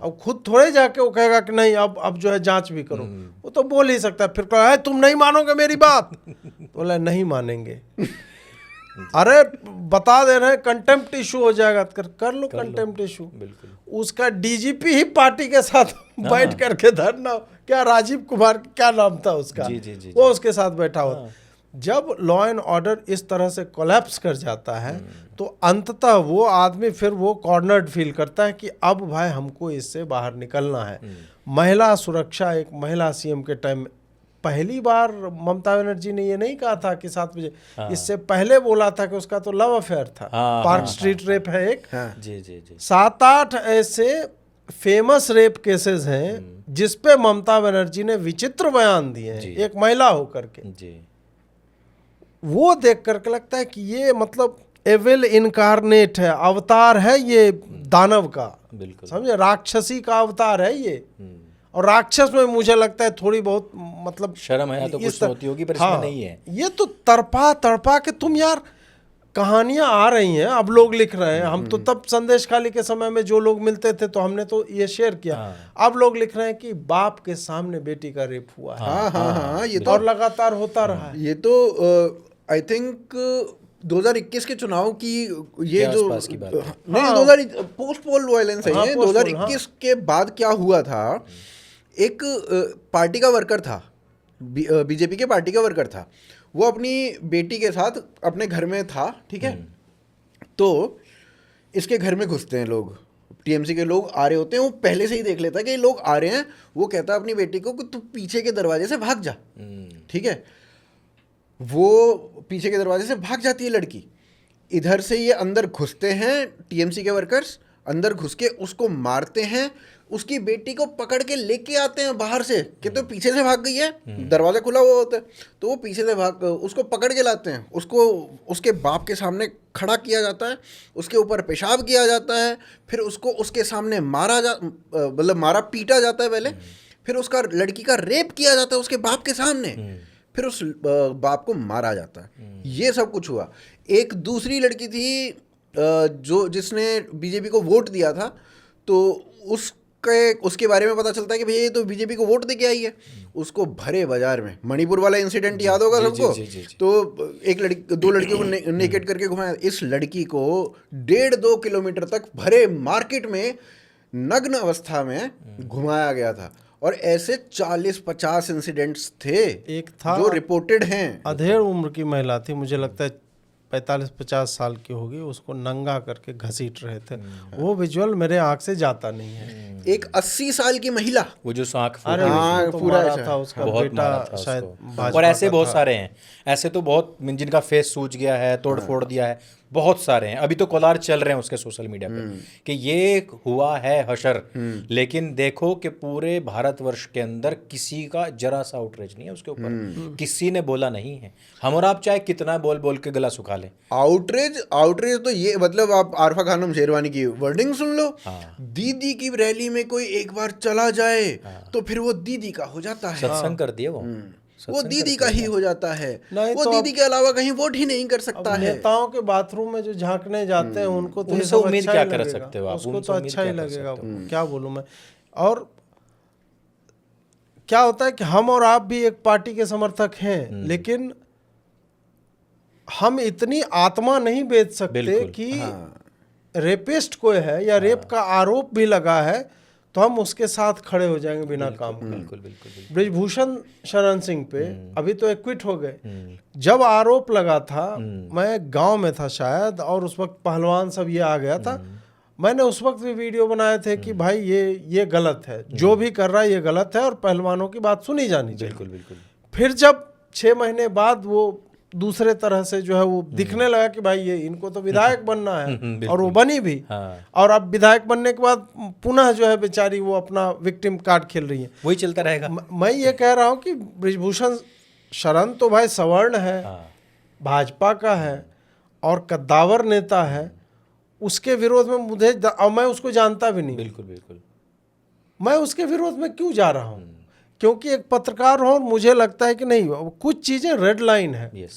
अब खुद थोड़े जाके वो कहेगा कि नहीं अब जो है जांच भी करो, वो तो बोल ही सकता है। फिर कहा है तुम नहीं मानोगे मेरी बात, तो बोला नहीं मानेंगे। अरे बता दे रहे हैं कंटेम्प्ट इशू हो जाएगा, कर लो कंटेम्प्ट इशू। बिल्कुल। उसका डीजीपी ही पार्टी के साथ बैठ करके धरना, क्या राजीव कुमार क्या नाम था उसका, वो उसके साथ बैठा हुआ। जब लॉ एंड ऑर्डर इस तरह से कोलैप्स कर जाता है तो अंततः वो आदमी फिर वो कॉर्नर्ड फील करता है कि अब भाई हमको इससे बाहर निकलना है। महिला सुरक्षा, एक महिला सीएम के टाइम पहली बार ममता बनर्जी ने ये नहीं कहा था कि 7 बजे, इससे पहले बोला था कि उसका तो लव अफेयर था। पार्क स्ट्रीट रेप है एक, 7-8 ऐसे फेमस रेप केसेस हैं जिसपे ममता बनर्जी ने विचित्र बयान दिए हैं एक महिला होकर के। वो देख करके लगता है कि ये मतलब एविल इनकारनेट है, अवतार है ये दानव का, समझे, राक्षसी का अवतार है ये। और राक्षस में मुझे लगता है थोड़ी बहुत मतलब शर्म है तो कुछ होती होगी, पर इसमें नहीं है। ये तो तड़पा तड़पा के तुम यार, कहानियां आ रही हैं, अब लोग लिख रहे हैं। हम तो तब संदेश खाली के समय में जो लोग मिलते थे तो हमने तो ये शेयर किया। अब लोग लिख रहे हैं कि बाप के सामने बेटी का रेप हुआ है। ये तो और लगातार होता रहा है। ये तो आई थिंक 2021 के चुनाव की ये जो नहीं 2000 पोस्ट पोल वायलेंस है ये 2021 के बाद क्या हुआ था। एक पार्टी का वर्कर था, बीजेपी के पार्टी का वर्कर था, वो अपनी बेटी के साथ अपने घर में था, ठीक है। तो इसके घर में घुसते हैं लोग, टीएमसी के लोग आ रहे होते हैं, वो पहले से ही देख लेता है कि ये लोग आ रहे हैं। वो कहता है अपनी बेटी को कि तू पीछे के दरवाजे से भाग जा, ठीक है। वो पीछे के दरवाजे से भाग जाती है लड़की, इधर से ये अंदर घुसते हैं टीएमसी के वर्कर्स, अंदर घुस के उसको मारते हैं, उसकी बेटी को पकड़ के लेके आते हैं बाहर से कि तो पीछे से भाग गई है, दरवाजा खुला हुआ होता है तो वो पीछे से भाग उसको पकड़ के लाते हैं, उसको उसके बाप के सामने खड़ा किया जाता है, उसके ऊपर पेशाब किया जाता है, फिर उसको उसके सामने मतलब मारा पीटा जाता है पहले, फिर उसका लड़की का रेप किया जाता है उसके बाप के सामने, फिर उस बाप को मारा जाता है। ये सब कुछ हुआ। एक दूसरी लड़की थी जो जिसने बीजेपी को वोट दिया था, तो उसके बारे में पता चलता है कि भैया ये तो बीजेपी को वोट दे के आई है। उसको भरे बाजार में, मणिपुर वाला इंसिडेंट याद होगा सबको, तो एक लड़की 2 लड़कियों को नेकेट करके घुमाया। इस लड़की को 1.5-2 किलोमीटर तक भरे मार्केट में नग्न अवस्था में घुमाया गया था। और ऐसे 40-50 इंसिडेंट्स थे। एक था जो रिपोर्टेड हैं। अधेड़ उम्र की महिला थी, मुझे लगता है 45-50 साल की होगी, उसको नंगा करके घसीट रहे थे। वो विजुअल मेरे आंख से जाता नहीं है। एक 80 साल की महिला, वो जो सांख पूरा था उसका बेटा शायद। और ऐसे बहुत सारे हैं, ऐसे तो बहुत जिनका फेस सूज गया है, तोड़ फोड़ दिया है, बहुत सारे हैं। अभी तो कोलार चल रहे हैं उसके सोशल मीडिया पे कि ये हुआ है हशर, लेकिन देखो कि पूरे भारतवर्ष के अंदर किसी का जरा सा आउटरीच नहीं है उसके ऊपर, किसी ने बोला नहीं है। हम और आप चाहे कितना बोल बोल के गला सुखा लें, आउटरीच तो ये मतलब आप आरफा खानम शेरवानी की वर्डिंग सुन लो। दीदी की रैली में कोई एक बार चला जाए तो फिर वो दीदी का हो जाता है। सत्संग कर दिया वो दीदी का ही हो जाता है, वो तो दीदी के अलावा कहीं वोट ही नहीं कर सकता है। नेताओं के बाथरूम में जो झांकने जाते हैं उनको तो उनसे उम्मीद क्या कर सकते हो आप, उसको तो अच्छा ही लगेगा, क्या बोलूं मैं। और क्या होता है कि हम और आप भी एक पार्टी के समर्थक हैं, लेकिन हम इतनी आत्मा नहीं बेच सकते कि रेपिस्ट कोई है या रेप का आरोप भी लगा है तो हम उसके साथ खड़े हो जाएंगे बिना काम के। बिल्कुल बिल्कुल बिल्कुल। ब्रिजभूषण शरण सिंह पे अभी तो एक्विट हो गए, जब आरोप लगा था मैं गांव में था शायद, और उस वक्त पहलवान सब ये आ गया था, मैंने उस वक्त भी वीडियो बनाए थे कि भाई ये गलत है, जो भी कर रहा है ये गलत है और पहलवानों की बात सुनी जानी चाहिए। बिल्कुल बिल्कुल। फिर जब 6 महीने बाद वो दूसरे तरह से जो है वो दिखने लगा कि भाई ये इनको तो विधायक बनना है, और वो बनी भी। और अब विधायक बनने के बाद पुनः जो है बेचारी वो अपना विक्टिम कार्ड खेल रही है। वही चलता रहेगा। मैं ये कह रहा हूँ कि ब्रिजभूषण शरण तो भाई सवर्ण है, भाजपा का है और कद्दावर नेता है, उसके विरोध में मुझे, और मैं उसको जानता भी नहीं, बिल्कुल बिल्कुल, मैं उसके विरोध में क्यों जा रहा हूँ? क्योंकि एक पत्रकार हो, मुझे लगता है कि नहीं, कुछ चीज़ें रेड लाइन है।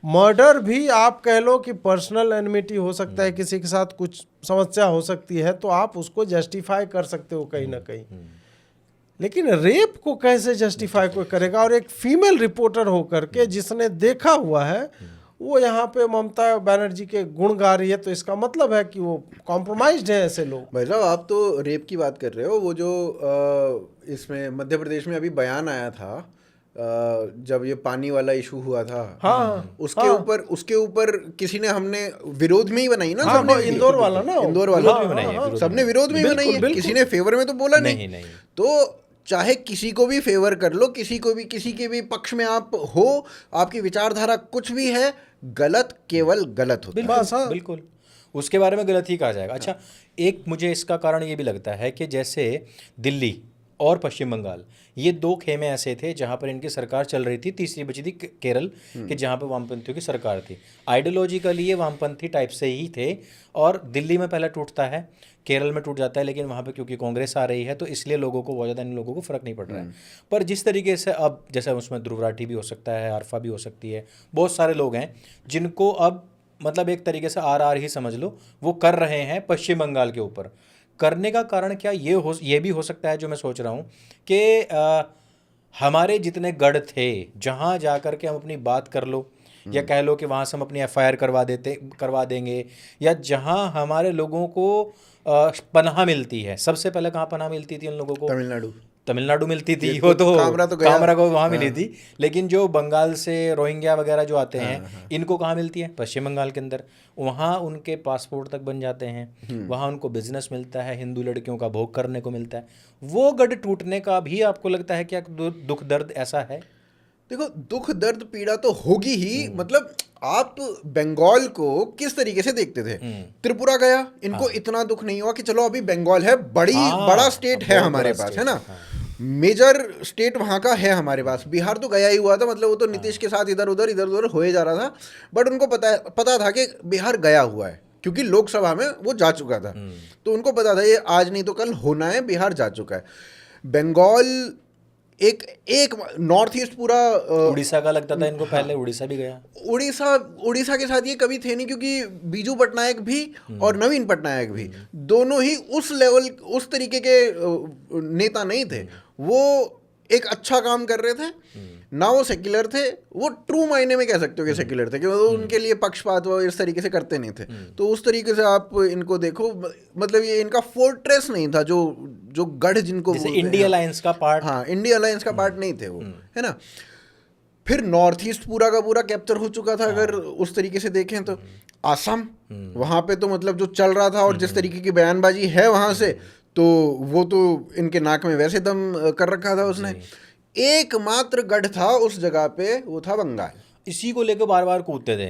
मर्डर भी आप कह लो कि पर्सनल एनिमिटी हो सकता है, किसी के साथ कुछ समस्या हो सकती है, तो आप उसको जस्टिफाई कर सकते हो कहीं ना कहीं, लेकिन रेप को कैसे जस्टिफाई कोई करेगा? और एक फीमेल रिपोर्टर होकर के जिसने देखा हुआ है, वो यहाँ पे ममता बनर्जी के गुण गा रही है, तो इसका मतलब है कि वो कॉम्प्रोमाइज्ड है ऐसे लोग। भाई साहब, आप तो रेप की बात कर रहे हो, वो जो इसमें मध्य प्रदेश में अभी बयान आया था, जब ये पानी वाला इशू हुआ था, हाँ, उसके ऊपर किसी ने, हमने विरोध में ही बनाई ना, हाँ, सबने, इंदौर वाला ना, इंदौर वाला, सबने विरोध में ही बनाई है, किसी ने फेवर में तो बोला नहीं। तो चाहे किसी को भी फेवर कर लो, किसी के भी पक्ष में आप हो, आपकी विचारधारा कुछ भी है, गलत केवल गलत होता है। बिल्कुल, उसके बारे में गलत ही कहा जाएगा। अच्छा, एक मुझे इसका कारण ये भी लगता है कि जैसे दिल्ली और पश्चिम बंगाल, ये 2 खेमे ऐसे थे जहाँ पर इनकी सरकार चल रही थी, तीसरी बची थी केरल कि जहाँ पर वामपंथियों की सरकार थी। आइडियोलॉजिकली ये वामपंथी टाइप से ही थे, और दिल्ली में पहले टूटता है, केरल में टूट जाता है, लेकिन वहाँ पे क्योंकि कांग्रेस आ रही है तो इसलिए लोगों को, बहुत ज़्यादा इन लोगों को फ़र्क नहीं पड़ रहा है। पर जिस तरीके से अब, जैसे उसमें ध्रुव राठी भी हो सकता है, आरफा भी हो सकती है, बहुत सारे लोग हैं जिनको अब मतलब एक तरीके से आर ही समझ लो, वो कर रहे हैं पश्चिम बंगाल के ऊपर। करने का कारण क्या ये भी हो सकता है, जो मैं सोच रहा हूँ कि हमारे जितने गढ़ थे जहाँ जा कर के हम अपनी बात कर लो, या कह लो कि वहाँ से हम अपनी FIR करवा देंगे, या जहाँ हमारे लोगों को पनाह मिलती है। सबसे पहले कहाँ पनाह मिलती थी उन लोगों को? तमिलनाडु मिलती थी, वो तो कामरा को वहाँ मिली थी, लेकिन जो बंगाल से रोहिंग्या वगैरह जो आते हैं, इनको कहाँ मिलती है? पश्चिम बंगाल के अंदर। वहाँ उनके पासपोर्ट तक बन जाते हैं, वहाँ उनको बिजनेस मिलता है, हिंदू लड़कियों का भोग करने को मिलता है। वो गढ़ टूटने का भी आपको लगता है क्या दुख दर्द ऐसा है? देखो, दुख दर्द पीड़ा तो होगी ही। मतलब आप बंगाल को किस तरीके से देखते थे? त्रिपुरा गया, इनको इतना दुख नहीं हुआ कि चलो अभी बंगाल है, बड़ा स्टेट है हमारे पास, है ना, मेजर स्टेट वहाँ का है हमारे पास। बिहार तो गया ही हुआ था, मतलब वो तो नीतीश के साथ इधर उधर हो जा रहा था, बट उनको पता था कि बिहार गया हुआ है, क्योंकि लोकसभा में वो जा चुका था, तो उनको पता था ये आज नहीं तो कल होना है, बिहार जा चुका है। बंगाल एक नॉर्थ ईस्ट पूरा, उड़ीसा का लगता था इनको, पहले उड़ीसा भी गया। उड़ीसा के साथ ये कभी थे नहीं, क्योंकि बीजू पटनायक भी और नवीन पटनायक भी दोनों ही उस लेवल, उस तरीके के नेता नहीं थे। वो एक अच्छा काम कर रहे थे ना, वो सेक्युलर थे, वो ट्रू मायने में कह सकते हो कि सेक्युलर थे, क्योंकि उनके लिए पक्षपात वो इस तरीके से करते नहीं थे। तो उस तरीके से आप इनको देखो, मतलब ये इनका फोर्ट्रेस नहीं था, जो गढ़ जिनको इंडिया अलायंस का पार्ट, हाँ, इंडिया अलायंस का पार्ट नहीं थे वो, है ना। फिर नॉर्थ ईस्ट पूरा का पूरा कैप्चर हो चुका था, अगर उस तरीके से देखें तो। आसाम, वहाँ पे तो मतलब जो चल रहा था और जिस तरीके की बयानबाजी है वहाँ से, तो वो तो इनके नाक में वैसे दम कर रखा था उसने। एकमात्र गढ़ था उस जगह पे, वो था बंगाल। इसी को लेकर बार बार कूदते थे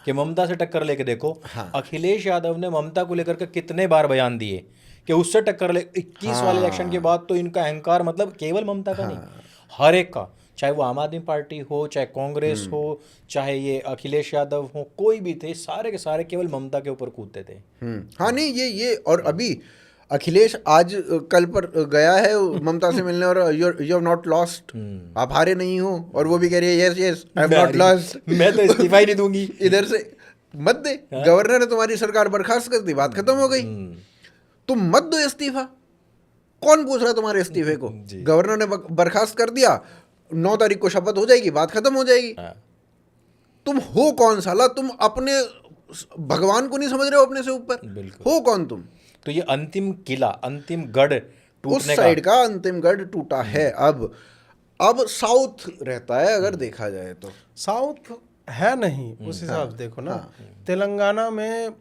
कि ममता से टक्कर लेके देखो। अखिलेश यादव ने ममता को लेकर के कितने बार बयान दिए कि उससे टक्कर ले। 21 वाले इलेक्शन के बाद तो इनका अहंकार, मतलब केवल ममता का नहीं, हर एक का, चाहे वो आम आदमी पार्टी हो, चाहे कांग्रेस हो, चाहे ये अखिलेश यादव हो, कोई भी थे, सारे के सारे केवल ममता के ऊपर कूदते थे। हाँ, नहीं, ये और अभी अखिलेश आज कल पर गया है ममता से मिलने, और यू हैव नॉट लॉस्ट, आप हारे नहीं हो, और वो भी कह रही है yes I have not lost, मैं तो इस्तीफा ही नहीं दूंगी। इधर से मत दे, गवर्नर ने तुम्हारी सरकार बर्खास्त कर दी, बात खत्म हो गई, तुम मत दो इस्तीफा। कौन पूछ रहा तुम्हारे इस्तीफे को? गवर्नर ने बर्खास्त कर दिया, 9 तारीख को शपथ हो जाएगी, बात खत्म हो जाएगी। तुम हो कौन साला? तुम अपने भगवान को नहीं समझ रहे हो अपने से ऊपर? हो कौन तुम? तो ये अंतिम किला, अंतिम गढ़ टूटने साइड का अंतिम गढ़ टूटा है। अब साउथ रहता है अगर देखा जाए तो। साउथ है नहीं उस हिसाब से देखो ना। तेलंगाना में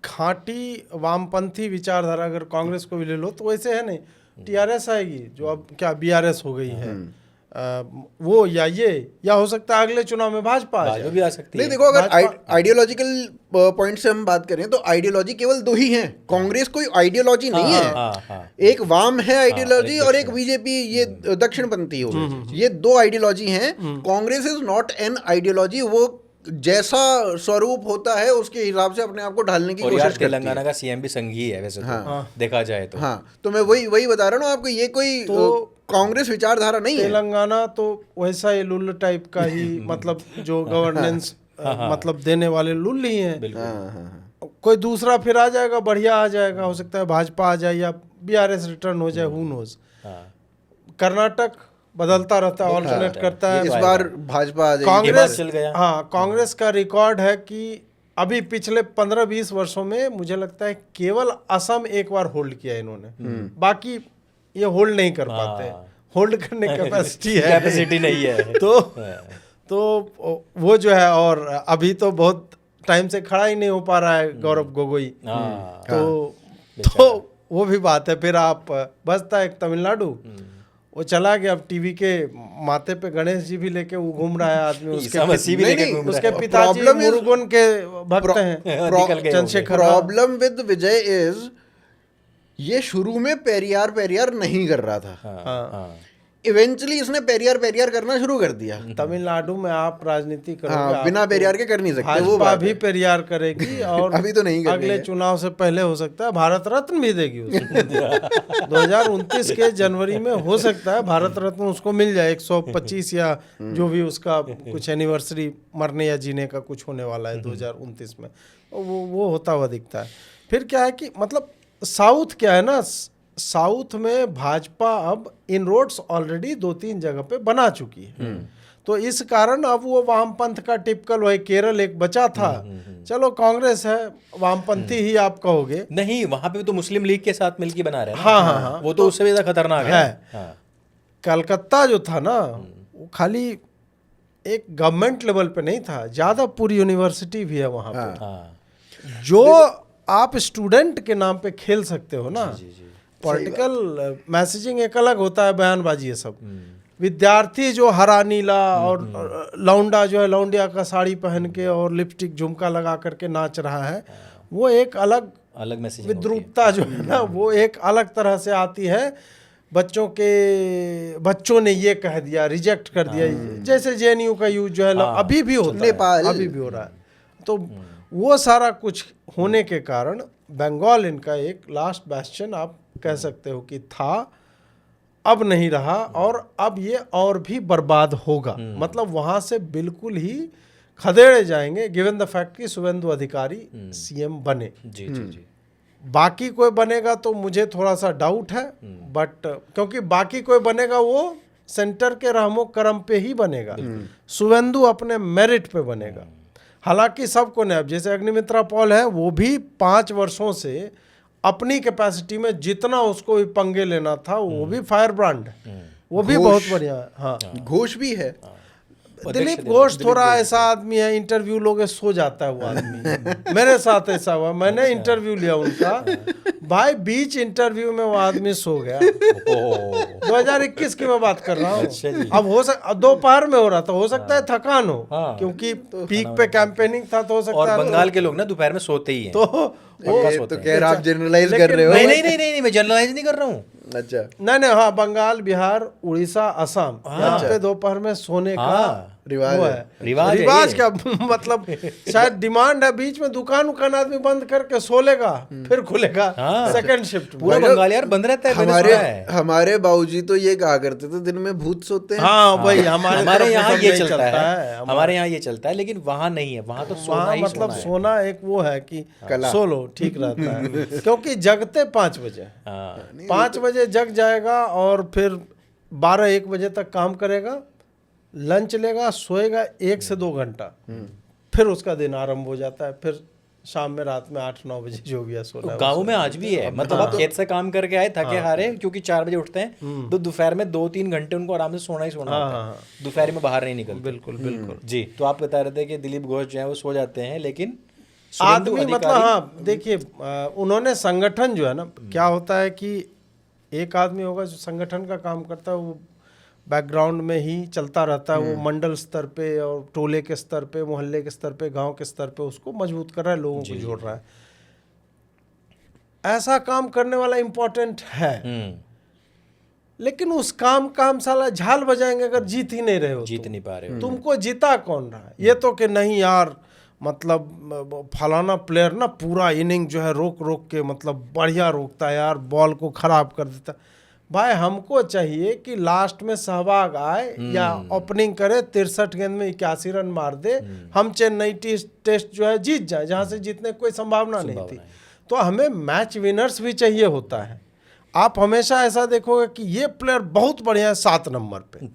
खांटी वामपंथी विचारधारा अगर कांग्रेस को भी ले लो तो वैसे है नहीं। टीआरएस आएगी जो अब क्या बीआरएस हो गई है, वो या हो सकता है अगले चुनाव में भाजपा आ जाए। भी आ सकती नहीं है। देखो, अगर आइडियोलॉजिकल पॉइंट से हम बात करें तो आइडियोलॉजी केवल दो ही हैं। कांग्रेस कोई आइडियोलॉजी नहीं है। एक वाम है आइडियोलॉजी और एक बीजेपी ये दक्षिणपंथी हो, ये दो आइडियोलॉजी हैं। Congress is not an ideology, वो जैसा स्वरूप होता है उसके हिसाब से अपने आप को ढालने की कोशिश करती है। तेलंगाना का सीएम भी संघी है वैसे तो देखा जाए तो। हाँ, तो मैं वही बता रहा हूँ आपको, ये कोई कांग्रेस विचारधारा नहीं है। तेलंगाना तो वैसा ही लुल्ल टाइप का ही मतलब जो गवर्नेंस मतलब देने वाले लुल्ल ही हैं। कोई दूसरा फिर आ जाएगा, बढ़िया आ जाएगा, हो सकता है भाजपा आ जाए या बीआरएस रिटर्न हो जाए, हु नोज। कर्नाटक बदलता रहता है, ऑल्टरनेट करता है। इस बार भाजपा आ जाएगी। कांग्रेस, हाँ, कांग्रेस का रिकॉर्ड है कि अभी पिछले 15-20 वर्षों में मुझे लगता है केवल असम एक बार होल्ड किया इन्होंने, बाकी ये होल्ड नहीं कर पाते। होल्ड करने कैपेसिटी है, कैपेसिटी नहीं है। तो वो जो है, और अभी तो बहुत टाइम से खड़ा ही नहीं हो पा रहा है गौरव गोगोई, तो वो भी बात है। फिर आप बसता एक तमिलनाडु, वो चला गया, अब टीवी के माथे पे गणेश जी भी लेके वो घूम रहा है आदमी। उसके पिताजी मुरुगन के भक्त हैं, Chandrashekhar. Problem with Vijay is ये शुरू में पेरियार नहीं कर रहा था। इवेंचुअली इसने पेरियार करना शुरू कर दिया। तमिलनाडु में आप राजनीति करोगे, बिना पेरियार के कर नहीं सकते। वो भाजपा भी पेरियार करेगी और अभी तो नहीं, अगले चुनाव से पहले हो सकता है भारत रत्न भी देगी उसको। 2029 के जनवरी में हो सकता है भारत रत्न उसको मिल जाए, 125 या जो भी उसका कुछ एनिवर्सरी मरने या जीने का कुछ होने वाला है 2029 में, वो होता हुआ दिखता है। फिर क्या है कि मतलब साउथ क्या है ना, साउथ में भाजपा अब इनरोड्स ऑलरेडी 2-3 जगह पे बना चुकी है। तो इस कारण अब वो वामपंथ का टिपिकल, वही केरल एक बचा था, चलो कांग्रेस है वामपंथी ही आप कहोगे, नहीं वहां पे तो मुस्लिम लीग के साथ मिलकर बना रहे हैं। हाँ, वो तो उससे भी ज्यादा खतरनाक है। कलकत्ता जो था ना, वो खाली एक गवर्नमेंट लेवल पे नहीं था, जादवपुर यूनिवर्सिटी भी है वहां पे, जो आप स्टूडेंट के नाम पे खेल सकते हो ना। पॉलिटिकल मैसेजिंग एक अलग होता है, बयानबाजी है सब। विद्यार्थी जो हरा नीला और लौंडा जो है लौंडिया का साड़ी पहन के और लिपस्टिक झुमका लगा करके नाच रहा है, वो एक अलग मैसेजिंग, विद्रूपता जो है ना, वो एक अलग तरह से आती है। बच्चों ने ये कह दिया, रिजेक्ट कर दिया, जैसे जेएनयू का यूज जो है अभी भी होता है, अभी भी हो रहा है। तो वो सारा कुछ होने के कारण बंगाल इनका एक लास्ट बैस्टियन आप कह सकते हो कि था, अब नहीं रहा, और अब ये और भी बर्बाद होगा। मतलब वहां से बिल्कुल ही खदेड़े जाएंगे, गिवन द फैक्ट कि शुभेंदु अधिकारी सीएम बने। जी। बाकी कोई बनेगा तो मुझे थोड़ा सा डाउट है, बट क्योंकि बाकी कोई बनेगा वो सेंटर के रहमो करम पे ही बनेगा, शुभेंदु अपने मेरिट पे बनेगा। हालांकि सबको ने, अब जैसे अग्निमित्रा पॉल है, वो भी 5 वर्षों से अपनी कैपेसिटी में जितना उसको भी पंगे लेना था, वो भी फायर ब्रांड है, वो भी बहुत बढ़िया है। हाँ, घोष भी है। दिलीप घोष थोड़ा ऐसा आदमी है, इंटरव्यू लोगे सो जाता है वो आदमी। मेरे साथ ऐसा हुआ, मैंने इंटरव्यू लिया उनका, भाई बीच इंटरव्यू में वो आदमी सो गया। 2021 की मैं बात कर रहा हूँ। अब दोपहर में हो रहा था, हो सकता है थकान हो, क्योंकि पीक पे कैंपेनिंग था, तो हो सकता है। और बंगाल के लोग ना दोपहर में सोते ही हैं। तो कह रहा आप जनरलाइज कर रहे हो। नहीं, मैं जनरलाइज नहीं कर रहा हूँ। अच्छा, नहीं, हाँ, बंगाल, बिहार, उड़ीसा, असम, यहाँ पे दोपहर में सोने का रिवाज क्या मतलब शायद डिमांड है। बीच में दुकान आदमी बंद करके सो लेगा, फिर खुलेगा सेकंड शिफ्ट। पूरा बंगाल यार बंद रहता है। हमारे बाबूजी तो ये कहा करते थे, दिन में भूत सोते हैं। हाँ, वही हमारे यहाँ ये चलता है, हमारे यहाँ ये चलता है, लेकिन वहाँ नहीं है। वहाँ तो सोना ही मतलब सोना एक वो है कि सो लो, ठीक रहता है। क्योंकि जगते 5 बजे, 5 बजे जग जाएगा और फिर 12-1 बजे तक काम करेगा, लंच लेगा, सोएगा 1 से 2 घंटा, फिर उसका दिन आरंभ हो जाता है, फिर शाम में रात में 8-9 बजे जो भी है सोना है। गाँव में आज भी है, मतलब आप खेत से काम करके आए थके हारे, क्योंकि 4 बजे उठते हैं, तो दोपहर में 2-3 घंटे उनको आराम से सोना ही सोना होता है, दोपहर में बाहर नहीं निकलते। बिल्कुल बिल्कुल जी। तो आप बता रहे थे कि दिलीप घोष जो है वो सो जाते हैं, लेकिन आदमी मतलब हाँ देखिए उन्होंने संगठन जो है ना, क्या होता है कि एक आदमी होगा जो संगठन का काम करता है, वो बैकग्राउंड में ही चलता रहता है, वो मंडल स्तर पे और टोले के स्तर पे, मोहल्ले के स्तर पे, गांव के स्तर पे उसको मजबूत कर रहा है, लोगों को जोड़ रहा है। ऐसा काम करने वाला इम्पोर्टेंट है, लेकिन उस काम का हम साला झाल बजाएंगे अगर जीत ही नहीं रहे हो, जीत नहीं पा रहे हो, तुमको जीता कौन रहा है? ये तो कि नहीं यार मतलब फलाना प्लेयर ना पूरा इनिंग जो है रोक रोक के मतलब बढ़िया रोकता है यार, बॉल को खराब कर देता। भाई हमको चाहिए कि लास्ट में सहवाग आए या ओपनिंग करे, 63 गेंद में 81 रन मार दे, हम चेन्नई टेस्ट जो है जीत जाए, जहां से जीतने की कोई संभावना नहीं थी। तो हमें मैच विनर्स भी चाहिए होता है। आप हमेशा ऐसा देखोगे कि ये प्लेयर बहुत बढ़िया है 7 नंबर पे,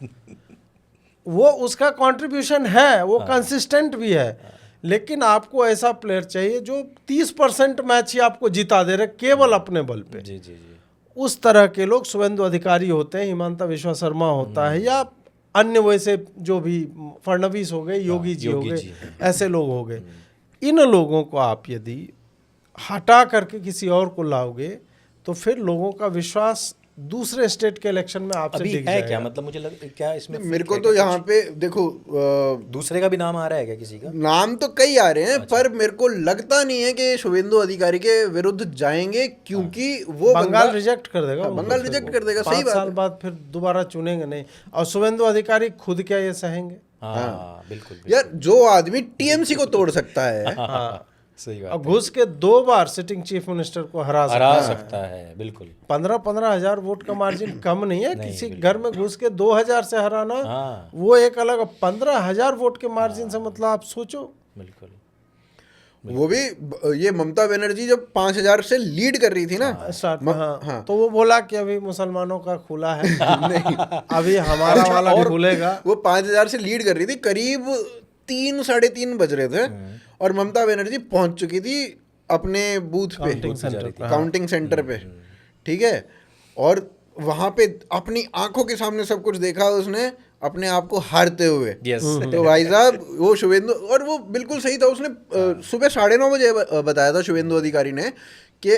वो उसका कंट्रीब्यूशन है, वो कंसिस्टेंट भी है, लेकिन आपको ऐसा प्लेयर चाहिए जो 30% मैच ही आपको जिता दे रहे केवल अपने बल पे। जी जी जी। उस तरह के लोग शुभेंदु अधिकारी होते हैं, हिमांता विश्वा शर्मा होता है, या अन्य वैसे जो भी फडणवीस हो गए, योगी जी हो गए, ऐसे लोग हो गए। इन लोगों को आप यदि हटा करके किसी और को लाओगे तो फिर लोगों का विश्वास दूसरे स्टेट के इलेक्शन में आपसे अभी दिख है जाएगा। क्या मतलब मुझे क्या इसमें मेरे को तो यहाँ पे देखो दूसरे का भी नाम आ रहा है क्या किसी का? नाम तो कई आ रहे हैं, पर मेरे को लगता नहीं है कि शुभेंदु अधिकारी के विरुद्ध जाएंगे, क्योंकि वो बंगाल रिजेक्ट कर देगा, उनको बंगाल फिर रिजेक्ट वो कर देगा। सही 5 बात साल है। बाद फिर दोबारा चुनेंगे नहीं, और शुभेंदु अधिकारी खुद क्या ये सहेंगे? हाँ बिल्कुल यार जो आदमी टीएमसी को तोड़ सकता है, हाँ सही बात, और घुस के 2 बार सिटिंग चीफ मिनिस्टर को हरा सकता है बिल्कुल। 15-15 हजार वोट का मार्जिन कम नहीं है। किसी घर में घुस के 2000 से हराना हाँ वो एक अलग, 15,000 वोट के मार्जिन से मतलब आप सोचो। बिल्कुल। वो भी ये ममता बनर्जी जब 5,000 से लीड कर रही थी ना स्टार्ट में, हाँ, तो वो बोला कि अभी मुसलमानों का खुला है नहीं, अभी हमारा वाला भी खुलेगा। वो 5,000 से लीड कर रही थी, करीब 3-3:30 बज रहे थे, और ममता बनर्जी पहुंच चुकी थी अपने बूथ पे, काउंटिंग सेंटर पे, ठीक है। और वहां पे अपनी आंखों के सामने सब कुछ देखा उसने, अपने आप को हारते हुए। तो भाई साहब वो शुभेंदु, और वो बिल्कुल सही था, उसने सुबह 9:30 बजे बताया था शुभेंदु अधिकारी ने कि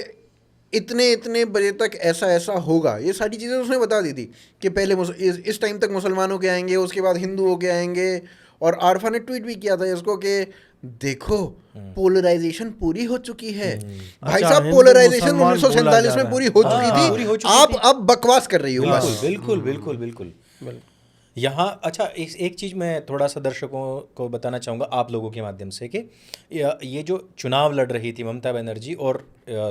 इतने बजे तक ऐसा ऐसा होगा। ये सारी चीज़ें उसने बता दी थी कि पहले इस टाइम तक मुसलमानों के आएंगे, उसके बाद हिंदुओं के आएंगे। और आरफा ने ट्वीट भी किया था इसको कि देखो पोलराइजेशन पूरी हो चुकी है। भाई साहब पोलराइजेशन 1947 में पूरी हो चुकी थी, आप अब बकवास कर रही हो। बिल्कुल बिल्कुल बिल्कुल। यहाँ अच्छा एक चीज़ मैं थोड़ा सा दर्शकों को बताना चाहूँगा आप लोगों के माध्यम से कि ये जो चुनाव लड़ रही थी ममता बनर्जी और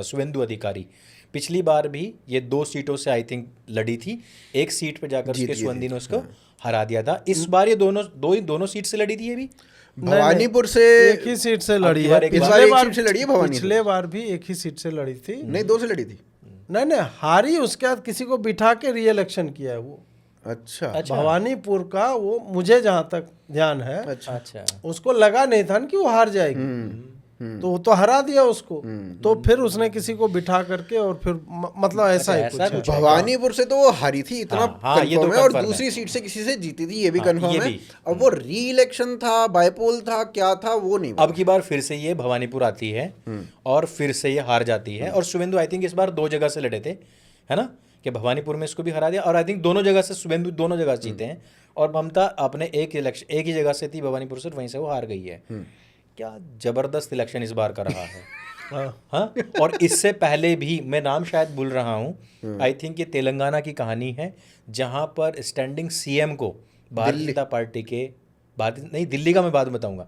शुभेंदु अधिकारी, पिछली बार भी ये 2 सीटों से आई थिंक लड़ी थी, एक सीट पे जाकर उसके सुवंदी ने उसको हरा दिया था। इस बार ये दोनों सीट से लड़ी थी, ये भी भवानीपुर से एक ही सीट से लड़ी है। पिछले बार भी एक ही सीट से लड़ी थी, नहीं 2 से लड़ी थी, नहीं हारी, उसके बाद किसी को बिठा के री इलेक्शन किया है वो। अच्छा भवानीपुर का वो मुझे जहाँ तक ध्यान है, अच्छा उसको लगा नहीं था कि वो हार जाएगी, तो वो तो हरा दिया उसको, तो फिर उसने किसी को बिठा करके और फिर मतलब ऐसा ही कुछ है। भवानीपुर से तो वो हारी थी, इतना कंफर्म है, और दूसरी सीट से किसी से जीती थी, ये भी कंफर्म है। अब वो री इलेक्शन था, बायपोल था, क्या था वो नहीं। अब की बार फिर से ये भवानीपुर आती है और फिर से ये हार जाती है। और शुभेंदु आई थिंक इस बार 2 जगह से लड़े थे, है ना, कि भवानीपुर में इसको भी हरा दिया, और आई थिंक दोनों जगह से शुभेंदु दोनों जगह जीते हैं, और ममता अपने एक ही जगह से थी भवानीपुर से, वहीं से वो हार गई है। क्या जबरदस्त इलेक्शन इस बार का रहा है। हाँ, और इससे पहले भी मैं नाम शायद भूल रहा हूँ, आई थिंक ये तेलंगाना की कहानी है, जहाँ पर स्टैंडिंग सीएम को भारतीय जनता पार्टी के नहीं, दिल्ली का मैं बाद में बताऊँगा,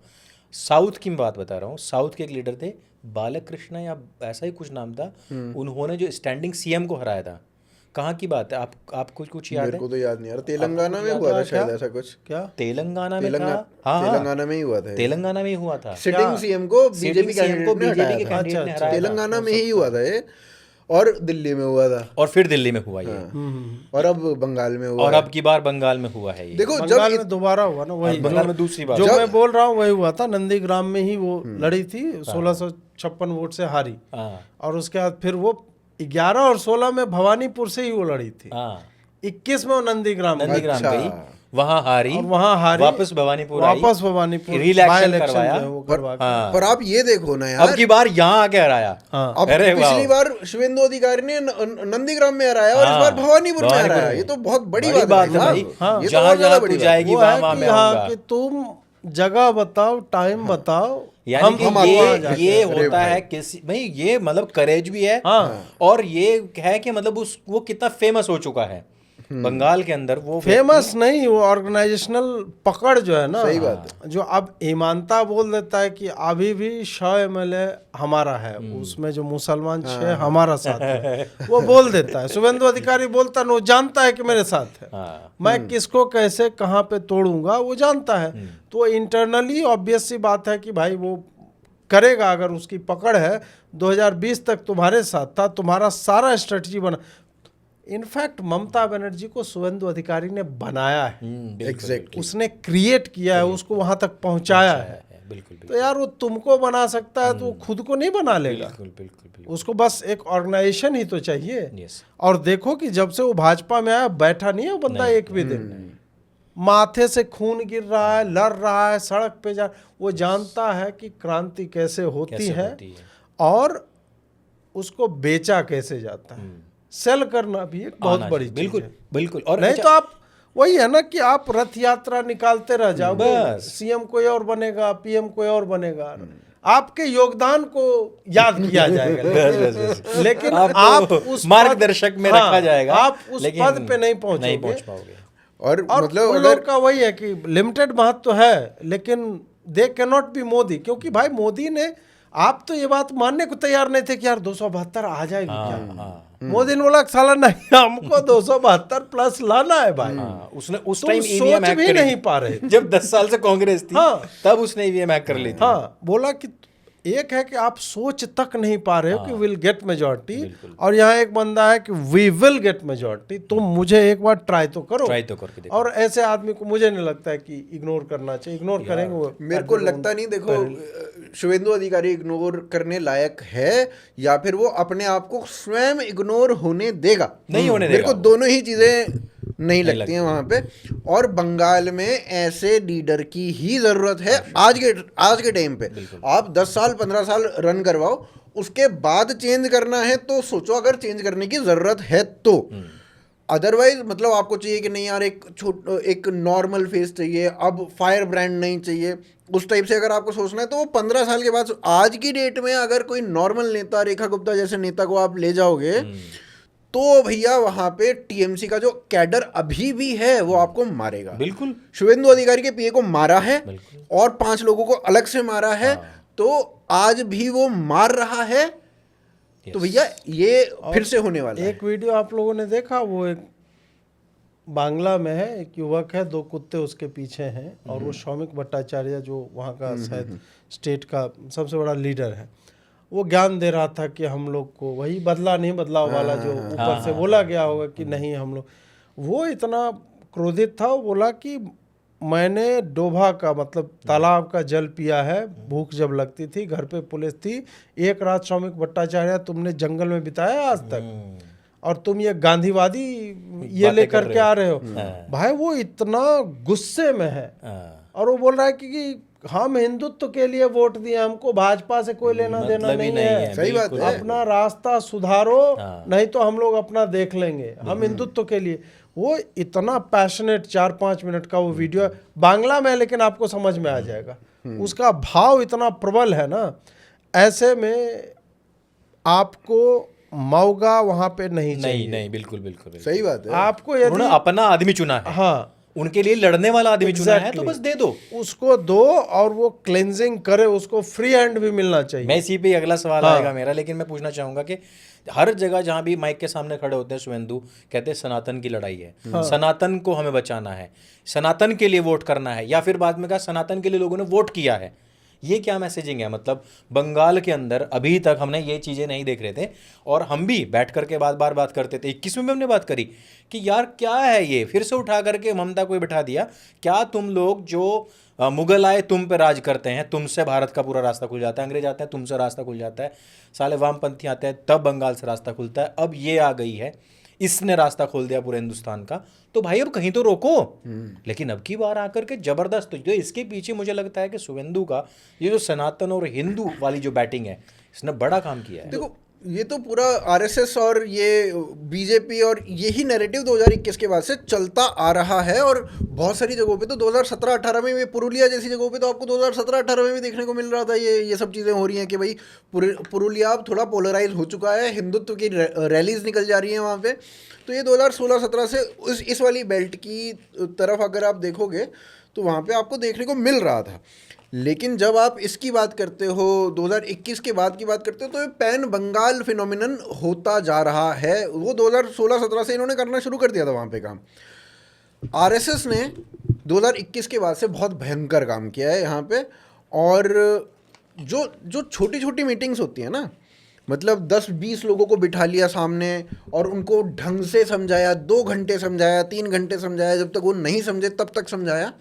साउथ की मैं बात बता रहा हूँ। साउथ के एक लीडर थे बालकृष्ण या ऐसा ही कुछ नाम था, उन्होंने जो स्टैंडिंग सीएम को हराया था। कहाँ की बात है, आपको कुछ याद है? मेरे को तो याद नहीं आ रहा। तेलंगाना में हुआ था शायद ऐसा कुछ। क्या तेलंगाना में था? हाँ, तेलंगाना में ही हुआ था। तेलंगाना में ही हुआ था। सिटिंग सीएम को बीजेपी कैंडिडेट ने हटाया था। तेलंगाना में ही हुआ था ये, और दिल्ली में हुआ था, और फिर दिल्ली में हुआ ये, और अब बंगाल में हुआ, और अब की बार बंगाल में हुआ है ये। देखो बंगाल में दोबारा हुआ ना, वही बंगाल में दूसरी बार जो मैं बोल रहा हूँ वही हुआ था। नंदीग्राम में ही वो लड़ी थी 1600 56 वोट से हारी, हाँ और उसके बाद फिर वो 11 और 16 में भवानीपुर से ही वो लड़ी थी, हाँ 21 में वो नंदीग्राम गई, नंदीग्राम अच्छा। गई, वहाँ हारी, और वहाँ हारी, वापस भवानीपुर आई, वापस भवानीपुर री-इलेक्शन बाय इलेक्शन करवाया। जो है वो करवा के। हाँ पर आप ये देखो ना यार, अब की बार यहाँ आके हराया। हाँ अब अरे वाह। पिछली बार शुभेंदु अधिकारी ने नंदीग्राम में हराया और इस बार भवानीपुर में भवानीपुर हराया। में। ये तो बहुत बड़ी बड़ी बात बात है है भाई भाई। साहब। ये तो जहाँ और ज्यादा जहाँ बड़ी तू बात जाएगी वो वहाँ है वहाँ कि मैं हाँ आऊंगा। कि तुम जगह बताओ, टाइम बताओ, यानी कि हम वहाँ जाके ये अरे होता भाई। है किसी भाई, ये मतलब करेज भी है, हाँ। और ये है कि मतलब उस वो कितना फेमस हो चुका है बंगाल के अंदर वो फेमस नहीं, वो ऑर्गेनाइजेशनल पकड़ जो है ना, सही बात जो अब ईमानता बोल देता है कि अभी भी 100 MLA हमारा है, उसमें जो मुसलमान 6 हमारा साथ है, वो बोल देता है। शुभेंदु अधिकारी बोलता है, वो जानता है कि मेरे साथ है, हाँ मैं किसको कैसे कहाँ पे तोड़ूंगा वो जानता है। तो इंटरनली ऑब्वियस सी बात है कि भाई वो करेगा, अगर उसकी पकड़ है। 2020 तक तुम्हारे साथ था, तुम्हारा सारा स्ट्रेटजी बना। इनफैक्ट ममता बनर्जी को शुभेंदु अधिकारी ने बनाया है, बिल्कुल एग्जैक्टली। उसने क्रिएट किया है, उसको वहां तक पहुंचाया है। बिल्कुल तो यार वो तुमको बना सकता है तो वो खुद को नहीं बना लेगा, बिल्कुल बिल्कुल बिल्कुल उसको बस एक ऑर्गेनाइजेशन ही तो चाहिए। यस और देखो कि जब से वो भाजपा में आया, बैठा नहीं है वो बंदा एक भी दिन, माथे से खून गिर रहा है, लड़ रहा है, सड़क पे जा, वो जानता है कि क्रांति कैसे होती कैसे है होती है। और उसको बेचा कैसे जाता है। सेल करना भी एक बहुत आना बड़ी चाहिए, चीज बिल्कुल है। बिल्कुल। और नहीं अच्छा, तो आप वही है ना कि आप रथ यात्रा निकालते रह जाओगे, बस। सीएम कोई और बनेगा, पीएम कोई और बनेगा, आपके योगदान को याद किया जाएगा, बस। लेकिन आपको आप उस मार्गदर्शक में रखा जाएगा, आप उस लेकिन पद पे नहीं नहीं पहुंच पहुंचोगे। पाओगे। और और मतलब उन अगर लोग का वही है कि लिमिटेड महत्व है, लेकिन they can not be Modi, क्योंकि भाई मोदी ने, आप तो ये बात मानने को तैयार नहीं थे कि यार 272 आ जाएगी क्या। हाँ मोदी ने बोला साला नहीं, हमको 272 प्लस लाना है भाई। हाँ, उसने उस तुम टाइम ईवीएम सोच हैक भी करी नहीं थी। पा रहे। जब 10 साल से कांग्रेस थी, हाँ। तब उसने ईवीएम हैक कर ली थी। हाँ, बोला कि एक है कि आप सोच तक नहीं पा रहे हो कि विल गेट मेजॉरिटी, बिल्कुल। और यहाँ एक बंदा है कि वी विल गेट मेजॉरिटी, तुम मुझे एक बार ट्राई तो करो। ट्राई तो करके देखो। और ऐसे आदमी को मुझे नहीं लगता है कि इग्नोर करना चाहिए, इग्नोर करेंगे वो मेरे को लगता नहीं, देखो शुभेंदु अधिकारी इग्नोर करने लायक है या फिर वो अपने आप को स्वयं इग्नोर होने देगा, नहीं होने मेरे देगा को वो। दोनों ही चीजें नहीं लगती हैं वहां पे। और बंगाल में ऐसे लीडर की ही जरूरत है आज के टाइम पे। आप 10 साल 15 साल रन करवाओ, उसके बाद चेंज करना है तो सोचो, अगर चेंज करने की जरूरत है तो। अदरवाइज मतलब आपको चाहिए कि नहीं यार एक नॉर्मल फेस चाहिए, अब फायर ब्रांड नहीं चाहिए, उस टाइप से अगर आपको सोचना है तो वो 15 साल के बाद, आज की डेट में अगर कोई नॉर्मल नेता, रेखा गुप्ता जैसे नेता को आप ले जाओगे तो भैया वहां पे टीएमसी का जो कैडर अभी भी है वो आपको मारेगा। बिल्कुल शुभेंदु अधिकारी के पीए को मारा है और 5 लोगों को अलग से मारा है, तो आज भी वो मार रहा है। तो भैया ये फिर से होने वाला है। एक वीडियो आप लोगों ने देखा, वो एक बांग्ला में है, एक युवक है, 2 कुत्ते उसके पीछे हैं, और वो शौमिक भट्टाचार्य जो वहाँ का शायद स्टेट का सबसे बड़ा लीडर है, वो ज्ञान दे रहा था कि हम लोग को वही बदला नहीं बदलाव वाला जो ऊपर से बोला गया होगा कि नहीं हम लोग। वो इतना क्रोधित था, वो बोला कि मैंने डोभा का मतलब तालाब का जल पिया है, भूख जब लगती थी, घर पे पुलिस थी, एक रात शौमिक भट्टाचार्य तुमने जंगल में बिताया आज तक, और तुम ये गांधीवादी ये लेकर के आ रहे हो। भाई वो इतना गुस्से में है, और वो बोल रहा है कि हम हिंदुत्व के लिए वोट दिए, हमको भाजपा से कोई लेना देना नहीं है। सही बात है। अपना रास्ता सुधारो, नहीं तो हम लोग अपना देख लेंगे, हम हिंदुत्व के लिए। वो इतना पैशनेट 4-5 मिनट का वो वीडियो है, बांग्ला में है, लेकिन आपको समझ में आ जाएगा। उसका भाव इतना प्रबल है ना, ऐसे में आपको मौका वहां पे नहीं चाहिए। नहीं बिल्कुल बिल्कुल सही बात है। आपको यदि उन्होंने अपना आदमी चुना है, हाँ उनके लिए लड़ने वाला आदमी चुना है, तो बस दे दो उसको दो, और वो क्लेंजिंग करे, उसको फ्री हैंड भी मिलना चाहिए। मैं इसी पे अगला सवाल आएगा मेरा, लेकिन मैं पूछना चाहूंगा कि हर जगह जहां भी माइक के सामने खड़े होते हैं शुभेंदु, कहते हैं सनातन की लड़ाई है, सनातन को हमें बचाना है, सनातन के लिए वोट करना है, या फिर बाद में कहा सनातन के लिए लोगों ने वोट किया है। ये क्या मैसेजिंग है? मतलब बंगाल के अंदर अभी तक हमने ये चीज़ें नहीं देख रहे थे, और हम भी बैठ करके बार बात करते थे। 21 में हमने बात करी कि यार क्या है ये, फिर से उठा करके ममता को बिठा दिया, क्या तुम लोग जो मुगल आए तुम पे राज करते हैं, तुमसे भारत का पूरा रास्ता खुल जाता है, अंग्रेज आते हैं तुमसे रास्ता खुल जाता है, साले वामपंथी आते हैं तब बंगाल से रास्ता खुलता है, अब ये आ गई है, इसने रास्ता खोल दिया पूरे हिंदुस्तान का, तो भाई अब कहीं तो रोको। लेकिन अब की बार आकर के जबरदस्त, जो इसके पीछे मुझे लगता है कि शुभेंदु का ये जो सनातन और हिंदू वाली जो बैटिंग है, इसने बड़ा काम किया है। देखो ये तो पूरा आरएसएस और ये बीजेपी और यही नैरेटिव 2021 के बाद से चलता आ रहा है, और बहुत सारी जगहों पे तो 2017-18 में, ये पुरुलिया जैसी जगहों पे तो आपको 2017-18 में भी देखने को मिल रहा था ये सब चीज़ें हो रही हैं कि भाई पुरुलिया अब थोड़ा पोलराइज हो चुका है, हिंदुत्व की रैलीज निकल जा रही हैं वहाँ पे। तो ये 2016-17 से इस वाली बेल्ट की तरफ अगर आप देखोगे तो वहाँ पे आपको देखने को मिल रहा था। लेकिन जब आप इसकी बात करते हो, 2021 के बाद की बात करते हो, तो ये पैन बंगाल फिनोमिनन होता जा रहा है। वो 2016-17 से इन्होंने करना शुरू कर दिया था वहाँ पे काम। आरएसएस ने 2021 के बाद से बहुत भयंकर काम किया है यहाँ पे। और जो छोटी छोटी मीटिंग्स होती हैं ना, मतलब 10-20 लोगों को बिठा लिया सामने और उनको ढंग से समझाया, 2 घंटे समझाया, 3 घंटे समझाया, जब तक वो नहीं समझे तब तक समझाया,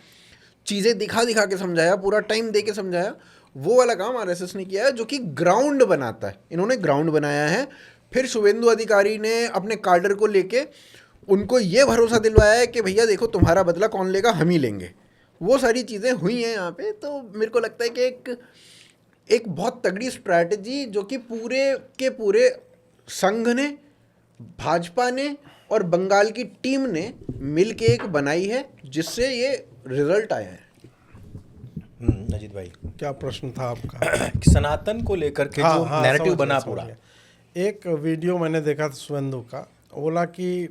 चीज़ें दिखा के समझाया, पूरा टाइम दे के समझाया, वो वाला काम आरएसएस ने किया है, जो कि ग्राउंड बनाता है। इन्होंने ग्राउंड बनाया है। फिर शुभेंदु अधिकारी ने अपने काडर को लेके उनको ये भरोसा दिलवाया है कि भैया देखो तुम्हारा बदला कौन लेगा, हम ही लेंगे। वो सारी चीज़ें हुई हैं यहाँ पे। तो मेरे को लगता है कि एक बहुत तगड़ी स्ट्रैटेजी जो कि पूरे के पूरे संघ ने, भाजपा ने और बंगाल की टीम ने मिल के एक बनाई है, जिससे ये रिजल्ट आया है। अजीत भाई क्या प्रश्न था आपका? कि सनातन को लेकर के जो नैरेटिव बना पूरा। एक वीडियो मैंने देखा था शुभेंदु का, बोला कि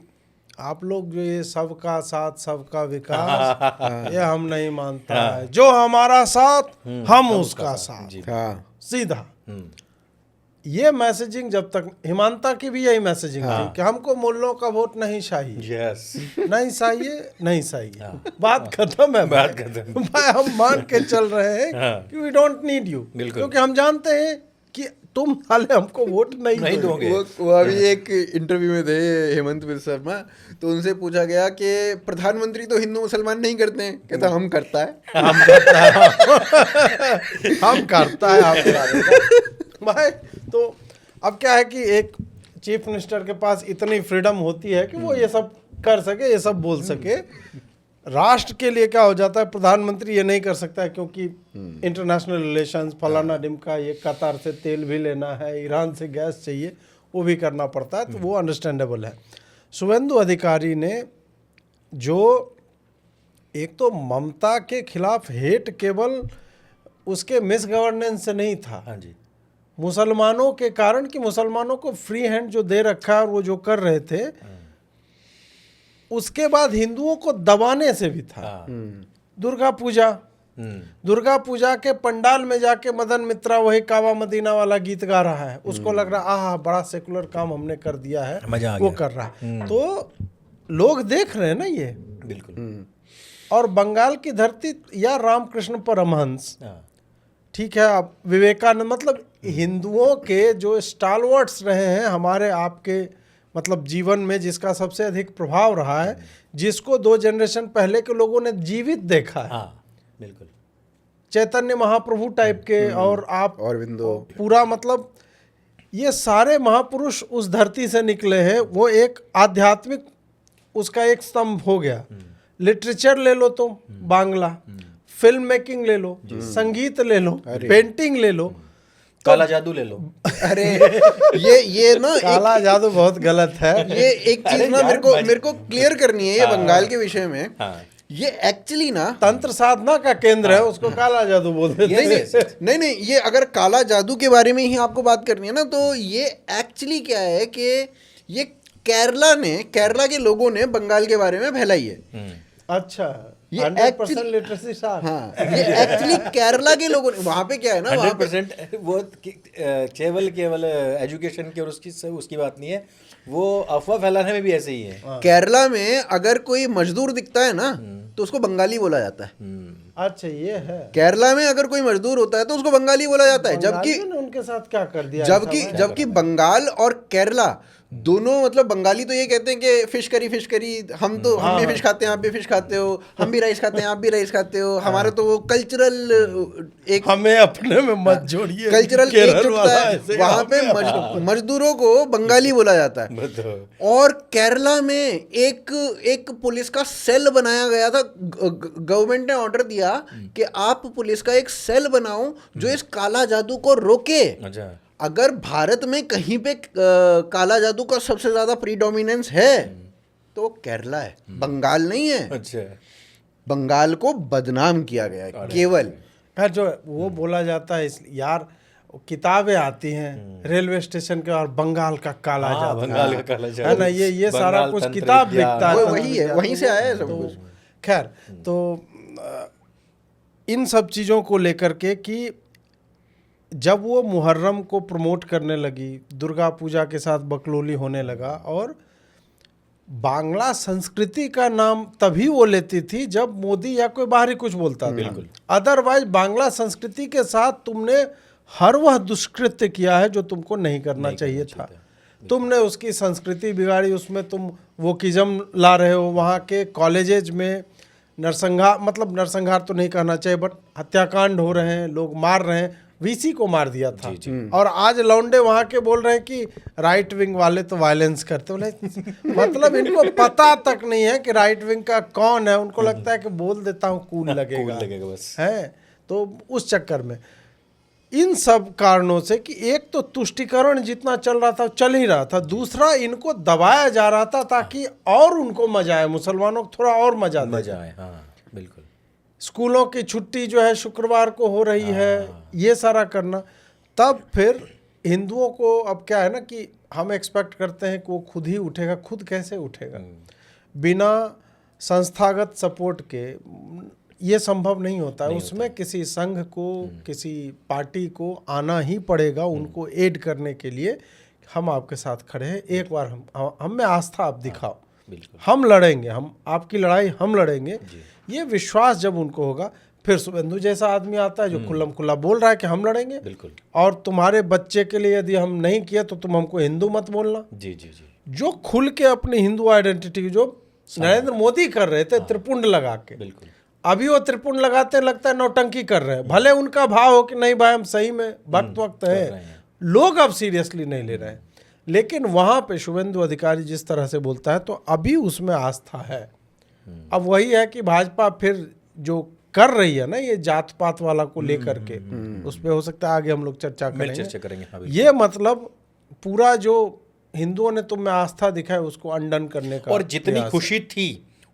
आप लोग जो ये सबका साथ सबका विकास ये हम नहीं मानता है, जो हमारा साथ हम उसका साथ, सीधा। ये मैसेजिंग जब तक, हिमांता की भी यही मैसेजिंग थी कि हमको मुल्लों का वोट नहीं चाहिए, नहीं चाहिए, नहीं चाहिए, बात खत्म है, बात खत्म भाई। हम मान के चल रहे हैं कि वी डोंट नीड यू, क्योंकि हम जानते हैं कि तुम साले हमको वोट नहीं दोगे। वो अभी एक इंटरव्यू में थे हेमंत बिस्वा शर्मा, तो उनसे पूछा गया कि प्रधानमंत्री तो हिंदू मुसलमान नहीं करते हैं, कहता हम करता है, हम करता है भाई। तो अब क्या है कि एक चीफ मिनिस्टर के पास इतनी फ्रीडम होती है कि वो ये सब कर सके, ये सब बोल सके। राष्ट्र के लिए क्या हो जाता है, प्रधानमंत्री ये नहीं कर सकता है, क्योंकि इंटरनेशनल रिलेशंस, फलाना डिमका, ये कतार से तेल भी लेना है, ईरान से गैस चाहिए, वो भी करना पड़ता है, तो वो अंडरस्टैंडेबल है। शुभेंदु अधिकारी ने जो एक तो ममता के खिलाफ हेट केवल उसके मिस गवर्नेंस से नहीं था, हाँ जी, मुसलमानों के कारण, कि मुसलमानों को फ्री हैंड जो दे रखा है और वो जो कर रहे थे, उसके बाद हिंदुओं को दबाने से भी था। दुर्गा पूजा के पंडाल में जाके मदन मित्रा वही काबा मदीना वाला गीत गा रहा है, उसको लग रहा आहा बड़ा सेकुलर काम हमने कर दिया है, वो कर रहा है। तो लोग देख रहे हैं ना ये, बिल्कुल। और बंगाल की धरती या रामकृष्ण परमहंस, ठीक है, अब विवेकानंद, मतलब हिंदुओं के जो स्टालवर्ट्स रहे हैं हमारे आपके मतलब जीवन में, जिसका सबसे अधिक प्रभाव रहा है, जिसको 2 जनरेशन पहले के लोगों ने जीवित देखा है, बिल्कुल, चैतन्य महाप्रभु टाइप के, और आप औरबिंदो, पूरा मतलब ये सारे महापुरुष उस धरती से निकले हैं। वो एक आध्यात्मिक उसका एक स्तंभ हो गया। लिटरेचर ले लो तो बांग्ला, फिल्म मेकिंग ले लो, संगीत ले लो, पेंटिंग ले लो, काला जादू ले लो। अरे ये ना काला जादू बहुत गलत है। ये एक चीज ना मेरे को क्लियर करनी है ये बंगाल के विषय में। ये एक्चुअली ना तंत्र साधना का केंद्र है, उसको काला जादू बोलते हैं। नहीं, ये अगर काला जादू के बारे में ही आपको बात करनी है ना, तो ये एक्चुअली क्या है कि ये केरला के लोगों ने बंगाल के बारे में फैलाई है। अच्छा, ये 100% लिटरेसी साथ। हाँ, ये एक्चुअली केरला के लोगों ने, वहाँ पे क्या है ना, वहाँ पे 100% वो केवल एजुकेशन की और उसकी बात नहीं है, वो अफवाह फैलाने में भी ऐसे ही है। केरला में अगर कोई मजदूर दिखता है ना तो उसको बंगाली बोला जाता है। अच्छा ये है, केरला में अगर कोई मजदूर होता है तो उसको बंगाली बोला जाता है, जबकि बंगालियों ने उनके साथ क्या कर दिया? जबकि बंगाल और केरला दोनों, मतलब बंगाली तो ये कहते हैं कि फिश करी हम भी फिश खाते हैं, आप भी फिश खाते हो, हम भी राइस खाते हैं, आप भी राइस खाते हो, हमारा तो वो कल्चरल एक, हमें अपने में मत जोड़िए, कल्चरल केरल एकजुटता वाला है, ऐसे वहाँ पे मजदूरों को बंगाली बोला जाता है। और केरला में एक पुलिस का सेल बनाया गया था, गवर्नमेंट ने ऑर्डर दिया कि आप पुलिस का एक सेल बनाओ जो इस काला जादू को रोके। अच्छा, अगर भारत में कहीं पे काला जादू का सबसे ज्यादा प्रीडोमिनेंस है तो केरला है, बंगाल नहीं है। अच्छा, बंगाल को बदनाम किया गया है केवल। खैर जो वो बोला जाता है यार, किताबें आती हैं रेलवे स्टेशन के, और बंगाल का काला हाँ, जादू, बंगाल का काला जादू है ना, ये सारा बंगाल कुछ तंत्र किताब विद्या, बिकता है, वही है, वहीं से आया है सब कुछ। खैर तो इन सब चीज़ों को लेकर के कि जब वो मुहर्रम को प्रमोट करने लगी, दुर्गा पूजा के साथ बकलोली होने लगा, और बांग्ला संस्कृति का नाम तभी वो लेती थी जब मोदी या कोई बाहरी कुछ बोलता था। बिल्कुल। अदरवाइज बांग्ला संस्कृति के साथ तुमने हर वह दुष्कृत्य किया है जो तुमको नहीं करना चाहिए था। तुमने उसकी संस्कृति बिगाड़ी, उसमें तुम वोकिज्म ला रहे हो। वहाँ के कॉलेजेज में नरसंहार, मतलब नरसंहार तो नहीं कहना चाहिए, बट हत्याकांड हो रहे हैं, लोग मार रहे हैं, वीसी को मार दिया था। और आज लौंडे वहाँ के बोल रहे हैं कि राइट विंग वाले तो वायलेंस करते, बोले मतलब इनको पता तक नहीं है कि राइट विंग का कौन है, उनको लगता है कि बोल देता हूँ कूल लगेगा बस है। तो उस चक्कर में इन सब कारणों से कि एक तो तुष्टिकरण जितना चल रहा था चल ही रहा था, दूसरा इनको दबाया जा रहा था ताकि और उनको मजा आए, मुसलमानों को थोड़ा और मजा आए। हाँ बिल्कुल। स्कूलों की छुट्टी जो है शुक्रवार को हो रही है, ये सारा करना। तब फिर हिंदुओं को अब क्या है ना कि हम एक्सपेक्ट करते हैं कि वो खुद ही उठेगा। खुद कैसे उठेगा? बिना संस्थागत सपोर्ट के ये संभव नहीं होता है। उसमें किसी संघ को, किसी पार्टी को आना ही पड़ेगा उनको एड करने के लिए। हम आपके साथ खड़े हैं, एक बार हम में आस्था आप दिखाओ, हम लड़ेंगे, हम आपकी लड़ाई हम लड़ेंगे। ये विश्वास जब उनको होगा, फिर शुभेंदु जैसा आदमी आता है जो खुल्लम खुल्ला बोल रहा है कि हम लड़ेंगे। बिल्कुल। और तुम्हारे बच्चे के लिए यदि हम नहीं किए तो तुम हमको हिंदू मत बोलना। जी जी जी। जो खुल के अपनी हिंदू आइडेंटिटी, जो नरेंद्र मोदी कर रहे थे त्रिपुंड लगा के, बिल्कुल। अभी वो त्रिपुंड लगाते लगता है नौटंकी कर रहे हैं। भले उनका भाव हो कि नहीं भाई हम सही में वक्त है, लोग अब सीरियसली नहीं ले रहे हैं, लेकिन वहाँ पे शुभेंदु अधिकारी जिस तरह से बोलता है तो अभी उसमें आस्था है। अब वही है कि भाजपा फिर जो कर रही है ना ये जात पात वाला को लेकर के, उस पर हो सकता है आगे हम लोग चर्चा करेंगे। हाँ, ये मतलब पूरा जो हिंदुओं ने तुम में आस्था दिखाई उसको अंडन करने का, और जितनी खुशी थी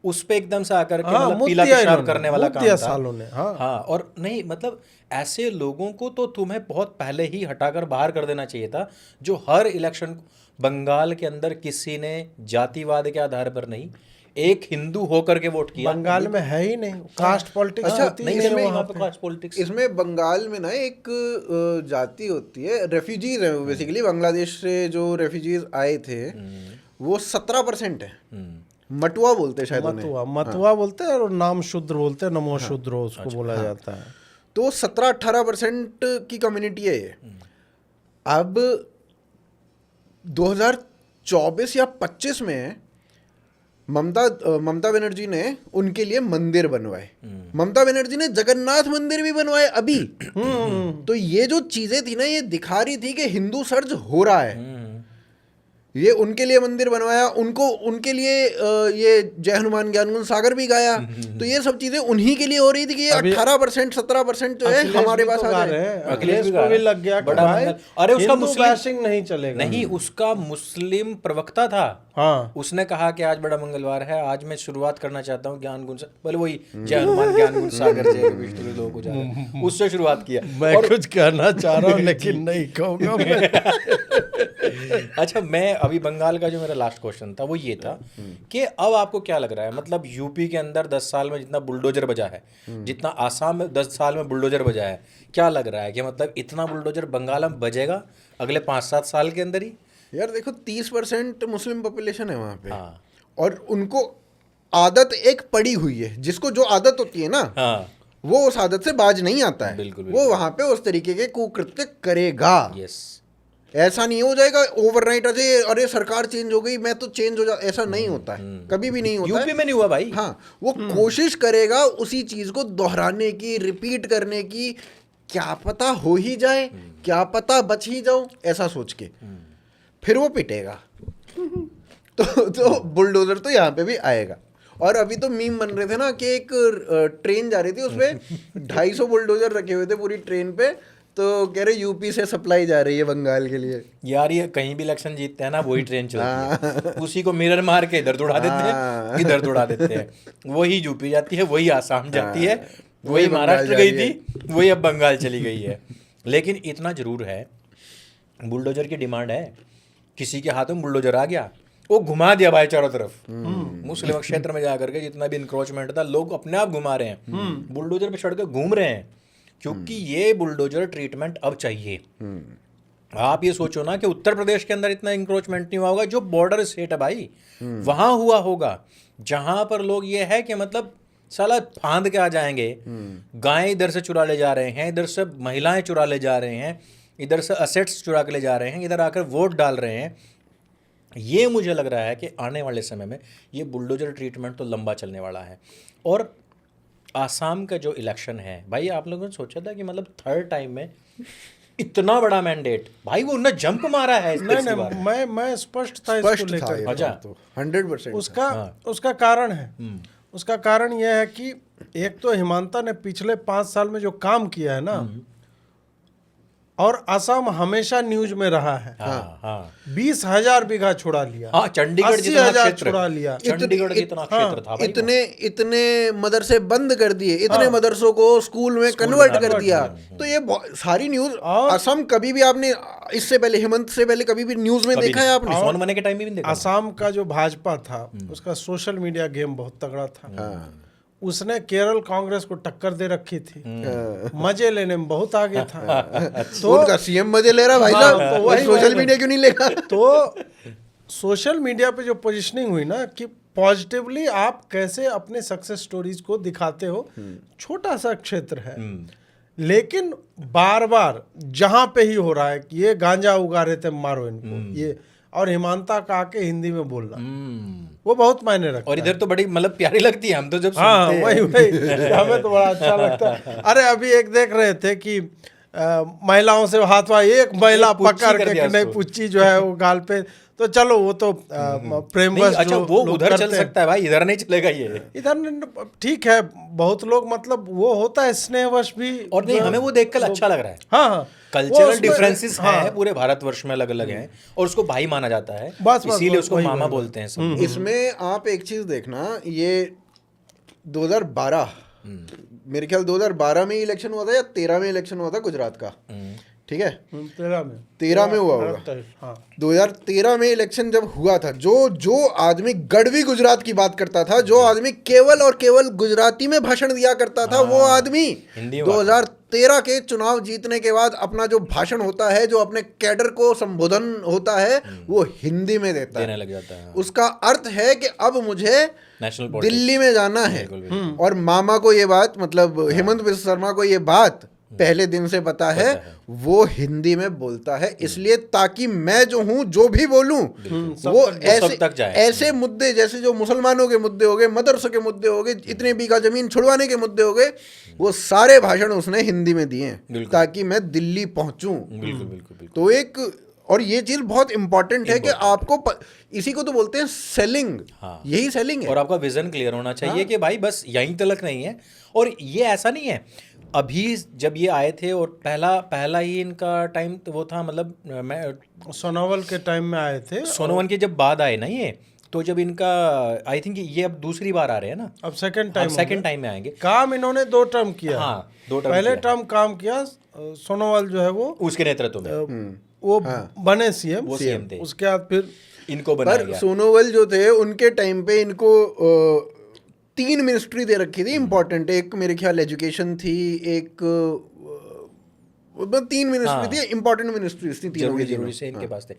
उस पे एकदम से आकर के हाँ, मतलब पीला पेशाब करने वाला काम था सालों ने। हाँ, और नहीं मतलब ऐसे लोगों को तो तुम्हें बहुत पहले ही हटाकर बाहर कर देना चाहिए था, जो हर इलेक्शन बंगाल के अंदर किसी ने जातिवाद के आधार पर नहीं, एक हिंदू होकर के वोट किया। बंगाल में है ही नहीं कास्ट पॉलिटिक्स। अच्छा, होती नहीं, है इसमें वहाँ पे कास्ट पॉलिटिक्स। इसमें बंगाल में ना एक जाति होती है, रेफ्यूजीज है बेसिकली, बांग्लादेश से जो रेफ्यूजीज आए थे वो 17% है। मटुआ बोलते हैं शायद उन्हें। मटुआ बोलते हैं, और नाम शूद्र बोलते हैं, नमो शूद्र उसको बोला जाता है। तो 17-18% की कम्युनिटी है ये। अब 2024 या 25 में ममता बनर्जी ने उनके लिए मंदिर बनवाए। ममता बनर्जी ने जगन्नाथ मंदिर भी बनवाए अभी। तो ये जो चीजें थी ना, ये दिखा रही थी कि हिंदू सर्ज हो रहा है। ये उनके लिए मंदिर बनवाया, उनके लिए ये जय हनुमान ज्ञान गुण सागर भी गाया। तो ये सब चीजें उन्हीं के लिए हो रही थी कि ये 18% 17% जो है हमारे पास आ जाए। अखिलेश को भी लग गया कि भाई अरे उसका मुस्लिम नहीं चलेगा। नहीं, उसका मुस्लिम प्रवक्ता था। हाँ, उसने कहा कि आज बड़ा मंगलवार है, आज मैं शुरुआत करना चाहता हूँ ज्ञान गुण, बोले वही जय हनुमान ज्ञान गुण सागर जय विष्णु लोगों को जाना, उससे शुरुआत किया। मैं कुछ कहना चाह रहा हूँ लेकिन नहीं कहूँगा मैं। अच्छा, मैं अभी बंगाल का जो मेरा लास्ट क्वेश्चन था वो ये था कि अब आपको क्या लग रहा है, मतलब यूपी के अंदर 10 साल में जितना बुलडोजर बजा है, जितना आसाम में 10 साल में बुलडोजर बजा है, क्या लग रहा है कि मतलब इतना बुलडोजर बंगाल में बजेगा अगले 5-7 साल के अंदर ही? यार देखो 30% मुस्लिम पॉपुलेशन है वहाँ पे, हाँ। और उनको आदत एक पड़ी हुई है, जिसको जो आदत होती है ना, हाँ, वो उस आदत से बाज नहीं आता है। बिल्कुल, वो वहाँ पे उस तरीके के कुकृत्य करेगा। यस। ऐसा नहीं हो जाएगा ओवरनाइट, अरे सरकार चेंज हो गई मैं तो चेंज हो जा, ऐसा नहीं होता है, कभी भी नहीं होता यूपी है। में नहीं हुआ भाई। हाँ, वो कोशिश करेगा उसी चीज को दोहराने की, रिपीट करने की, क्या पता हो ही जाए, क्या पता बच ही जाओ, ऐसा सोच के फिर वो पिटेगा। तो बुलडोजर तो यहाँ पे भी आएगा। और अभी तो मीम बन रहे थे ना कि एक ट्रेन जा रही थी, उसपे 250 बुलडोजर रखे हुए थे पूरी ट्रेन पे, तो कह रहे यूपी से सप्लाई जा रही है बंगाल के लिए। यार ये कहीं भी इलेक्शन जीतते हैं ना वही ट्रेन चलती है, उसी को मिरर मार के इधर दौड़ा देते हैं, इधर दौड़ा देते हैं, वही यूपी जाती है, वही आसाम जाती है, वही महाराष्ट्र गई थी, वही अब बंगाल चली गई है। लेकिन इतना जरूर है, बुलडोजर की डिमांड है, किसी के हाथों में बुलडोजर आ गया, वो घुमा दिया भाई चारों तरफ। मुस्लिम क्षेत्र में जाकर के जितना भी इंक्रोचमेंट था, लोग अपने आप घुमा रहे हैं, बुलडोजर पे चढ़ के घूम रहे हैं, क्योंकि ये बुलडोजर ट्रीटमेंट अब चाहिए। आप ये सोचो ना कि उत्तर प्रदेश के अंदर इतना इंक्रोचमेंट नहीं हुआ होगा, जो बॉर्डर स्टेट है भाई वहां हुआ होगा, जहां पर लोग ये है कि मतलब साला फांद के आ जाएंगे, गायें इधर से चुरा ले जा रहे हैं, इधर से महिलाएं चुरा ले जा रहे हैं, इधर से असेट्स चुरा के ले जा रहे हैं, इधर आकर वोट डाल रहे हैं। ये मुझे लग रहा है कि आने वाले समय में ये बुलडोजर ट्रीटमेंट तो लंबा चलने वाला है। और आसाम का जो इलेक्शन है भाई, आप लोगों ने सोचा था कि मतलब 3rd टाइम में इतना बड़ा मैंडेट, भाई वो उन्होंने जंप मारा है इस नहीं नहीं, मैं स्पष्ट था इसको लेकर। अच्छा, तो 100% उसका कारण है, उसका कारण यह है कि एक तो हिमांता ने पिछले 5 साल में जो काम किया है ना, और असम हमेशा न्यूज में रहा है। हाँ, हाँ। 20,000 बीघा छुड़ा लिया, हाँ, चंडीगढ़ 80,000 छुड़ा लिया, चंडीगढ़ जितना क्षेत्र था भाई, इतने मदरसे बंद कर दिए, इतने मदरसों को स्कूल में कन्वर्ट कर दिया। तो ये सारी न्यूज असम, कभी भी आपने इससे पहले, हेमंत से पहले कभी भी न्यूज में देखा है आपने? सोनमने के टाइम में भी देखा। असम का जो भाजपा था उसका सोशल मीडिया गेम बहुत तगड़ा था। उसने केरल कांग्रेस को टक्कर दे रखी थी, मजे लेने में बहुत आगे था। तो उनका सीएम मजे ले रहा भाई साहब, तो वही सोशल मीडिया क्यों नहीं लेगा? तो सोशल मीडिया पे जो पोजीशनिंग हुई ना कि पॉजिटिवली आप कैसे अपने सक्सेस स्टोरीज को दिखाते हो, छोटा सा क्षेत्र है लेकिन बार बार जहां पे ही हो रहा है कि ये गांजा उगा रहे थे, मारो इनको, ये, और हिमांता का आके हिंदी में बोलना, वो बहुत मायने रखता है। और इधर तो बड़ी मतलब प्यारी लगती है, हम तो जब हाँ सुनते वही हमें तो बड़ा अच्छा लगता है। अरे अभी एक देख रहे थे कि महिलाओं से हाथवा, एक महिला पकड़ के, नहीं पुच्ची जो है वो गाल पे, तो चलो वो तो प्रेमवश। अच्छा, वो उधर चल सकता है भाई, इधर नहीं चलेगा ये। इधर ठीक है, बहुत लोग मतलब वो होता है स्नेहवश भी। और नहीं, हमें वो देखकर अच्छा लग रहा है। हाँ, कल्चरल डिफरेंसेस हैं पूरे भारतवर्ष में, अलग अलग हैं, और उसको भाई माना जाता है, इसीलिए उसको मामा बोलते हैं सब। इसमें आप एक चीज देखना, ये 2012 मेरे ख्याल 2012 में इलेक्शन हुआ था या 13 में इलेक्शन हुआ था गुजरात का, ठीक है? 13 में हुआ होगा। हाँ। 2013 में इलेक्शन जब हुआ था, जो आदमी गढ़वी गुजरात की बात करता था, जो आदमी केवल और केवल गुजराती में भाषण दिया करता था, वो आदमी 2013 के चुनाव जीतने के बाद अपना जो भाषण होता है, जो अपने कैडर को संबोधन होता है, वो हिंदी में देता देने लग जाता है। उसका अर्थ है कि अब मुझे दिल्ली में जाना है। और मामा को ये बात, मतलब हेमंत बिस्वा शर्मा को ये बात पहले दिन से पता है, वो हिंदी में बोलता है, इसलिए ताकि मैं जो हूं, जो भी बोलूं, वो ऐसे मुद्दे, जैसे जो मुसलमानों के मुद्दे हो गए, मदरसों के मुद्दे हो गए, इतने बीघा जमीन छुड़वाने के मुद्दे हो गए, वो सारे भाषण उसने हिंदी में दिए हैं ताकि मैं दिल्ली पहुंचूं। तो एक, और ये चीज बहुत इंपॉर्टेंट है कि आपको इसी को तो बोलते हैं सेलिंग। हाँ। यही सेलिंग है। और आपका विजन क्लियर होना चाहिए कि भाई बस यहीं तक नहीं है। और ये ऐसा नहीं है, अभी जब ये आए थे और पहला ही इनका टाइम तो वो था, मतलब मैं सोनोवाल के टाइम में आए थे, सोनोवाल के जब बाद आए ना ये, तो जब इनका आई थिंक ये अब दूसरी बार आ रहे हैं ना, अब सेकंड टाइम में आएंगे। काम इन्होंने 2 टर्म किया। हाँ, 2 टर्म। पहले टर्म काम किया सोनोवाल जो है वो उसके नेतृत्व में, वो बने सीएम, वो सीएम थे, उसके बाद फिर इनको बनाया पर गया। सोनोवाल जो थे उनके टाइम पे इनको 3 मिनिस्ट्री दे रखी थी इंपॉर्टेंट। एक मेरे ख्याल एजुकेशन थी, एक 3 मिनिस्ट्री थी इंपॉर्टेंट मिनिस्ट्रीज थी तीनों जरूरी की से इनके पास थे।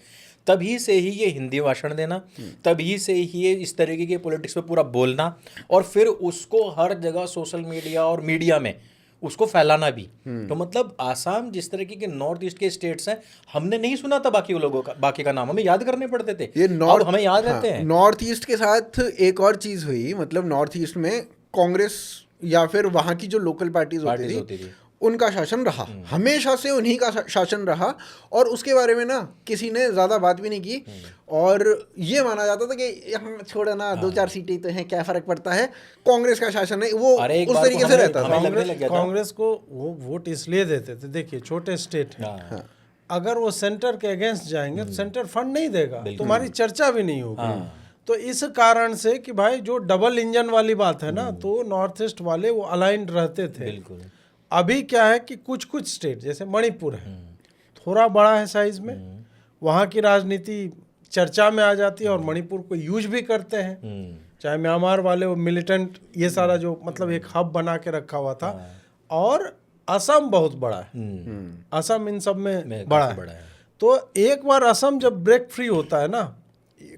तभी से ही ये हिंदी भाषण देना, तभी से ही ये इस तरीके के पॉलिटिक्स पे पूरा बोलना, और फिर उसको हर जगह सोशल मीडिया और मीडिया में उसको फैलाना भी। तो मतलब आसाम जिस तरीके के नॉर्थ ईस्ट के स्टेट्स हैं, हमने नहीं सुना था बाकी लोगों का, बाकी का नाम हमें याद करने पड़ते थे, ये अब हमें याद रहते हैं। नॉर्थ ईस्ट के साथ एक और चीज हुई, मतलब नॉर्थ ईस्ट में कांग्रेस या फिर वहाँ की जो लोकल पार्टीज होती थी उनका शासन रहा, हमेशा से उन्हीं का शासन रहा, और उसके बारे में ना किसी ने ज़्यादा बात भी नहीं की, और ये माना जाता था कि यहाँ छोड़ो ना, 2-4 सीटें तो हैं, क्या फ़र्क पड़ता है, कांग्रेस का शासन है वो, उस तरीके से रहता था। कांग्रेस को वो वोट इसलिए देते थे, देखिए छोटे स्टेट है, अगर वो सेंटर के अगेंस्ट जाएंगे तो सेंटर फंड नहीं देगा, तुम्हारी चर्चा भी नहीं होगी। तो इस कारण से कि भाई जो डबल इंजन वाली बात है ना, तो नॉर्थ ईस्ट वाले वो अलाइंड रहते थे। अभी क्या है कि कुछ कुछ स्टेट जैसे मणिपुर है, थोड़ा बड़ा है साइज में, वहाँ की राजनीति चर्चा में आ जाती है और मणिपुर को यूज भी करते हैं। चाहे म्यांमार वाले वो मिलिटेंट ये सारा जो मतलब एक हब बना के रखा हुआ था। और असम बहुत बड़ा है, असम इन सब में बड़ा है। तो एक बार असम जब ब्रेक फ्री होता है ना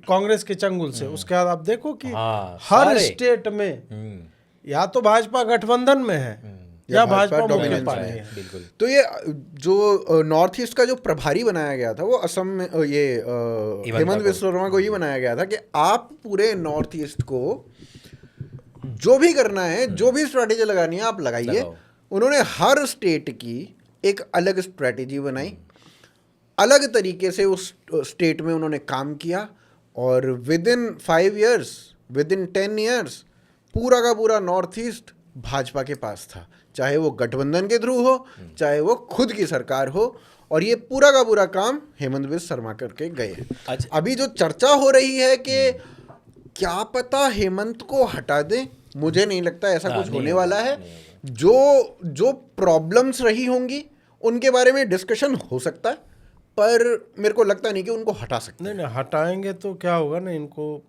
कांग्रेस के चंगुल से, उसके बाद आप देखो कि हर स्टेट में या तो भाजपा गठबंधन में है या भाजपा मुख्य पार्टी है। बिल्कुल। तो ये जो नॉर्थ ईस्ट का जो प्रभारी बनाया गया था वो असम में ये हेमंत बिस्वा शर्मा को ही बनाया गया था कि आप पूरे नॉर्थ ईस्ट को जो भी करना है, जो भी स्ट्रैटेजी लगानी है आप लगाइए। उन्होंने हर स्टेट की एक अलग स्ट्रैटेजी बनाई, अलग तरीके से उस स्टेट में उन्होंने काम किया, और with in 5 years, with in 10 years पूरा का पूरा नॉर्थ ईस्ट भाजपा के पास था, चाहे वो गठबंधन के थ्रू हो, चाहे वो खुद की सरकार हो, और ये पूरा का पूरा काम हेमंत बिस्वा शर्मा करके गए। अभी जो चर्चा हो रही है कि क्या पता हेमंत को हटा दें, मुझे नहीं लगता ऐसा कुछ होने वाला है। जो प्रॉब्लम्स रही होंगी उनके बारे में डिस्कशन हो सकता है, पर मेरे को लगता नहीं कि उनको हटा सकते। नहीं, हटाएंगे तो क्या होगा ना, इनको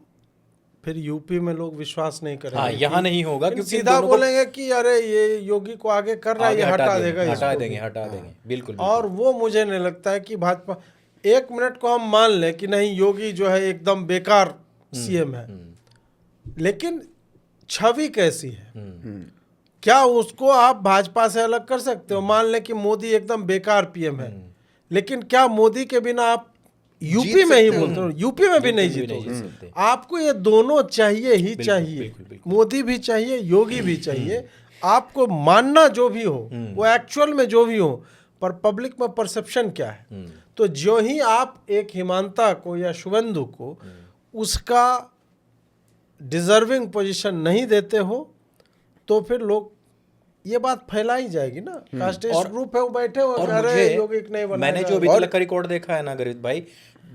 फिर यूपी में लोग विश्वास नहीं करेंगे। हाँ, यहाँ नहीं होगा क्योंकि सीधा बोलेंगे कि अरे ये योगी को आगे कर रहा है, ये हटा देगा, हटा देंगे। बिल्कुल। और वो मुझे नहीं लगता है कि भाजपा, 1 मिनट को हम मान लें कि नहीं योगी जो है एकदम बेकार सीएम है, लेकिन छवि कैसी है, क्या उसको आप भाजपा से अलग कर सकते हो? मान लें कि मोदी एकदम बेकार पीएम है, लेकिन क्या मोदी के बिना आप यूपी में ही बोलते हो, यूपी में भी नहीं जीतोगे। आपको ये दोनों चाहिए ही चाहिए, मोदी भी चाहिए, योगी भी चाहिए। आपको मानना जो भी हो वो एक्चुअल में जो भी हो, पर पब्लिक में परसेप्शन क्या है। तो जो ही आप एक हिमांता को या शुभेंदु को उसका डिजर्विंग पोजीशन नहीं देते हो, तो फिर लोग ये बात फैलाई जाएगी ना, कास्टेस्ट ग्रुप है वो बैठे हो, योगी नहीं बना। मैंने जो अभी तक का रिकॉर्ड देखा है ना गरीब भाई,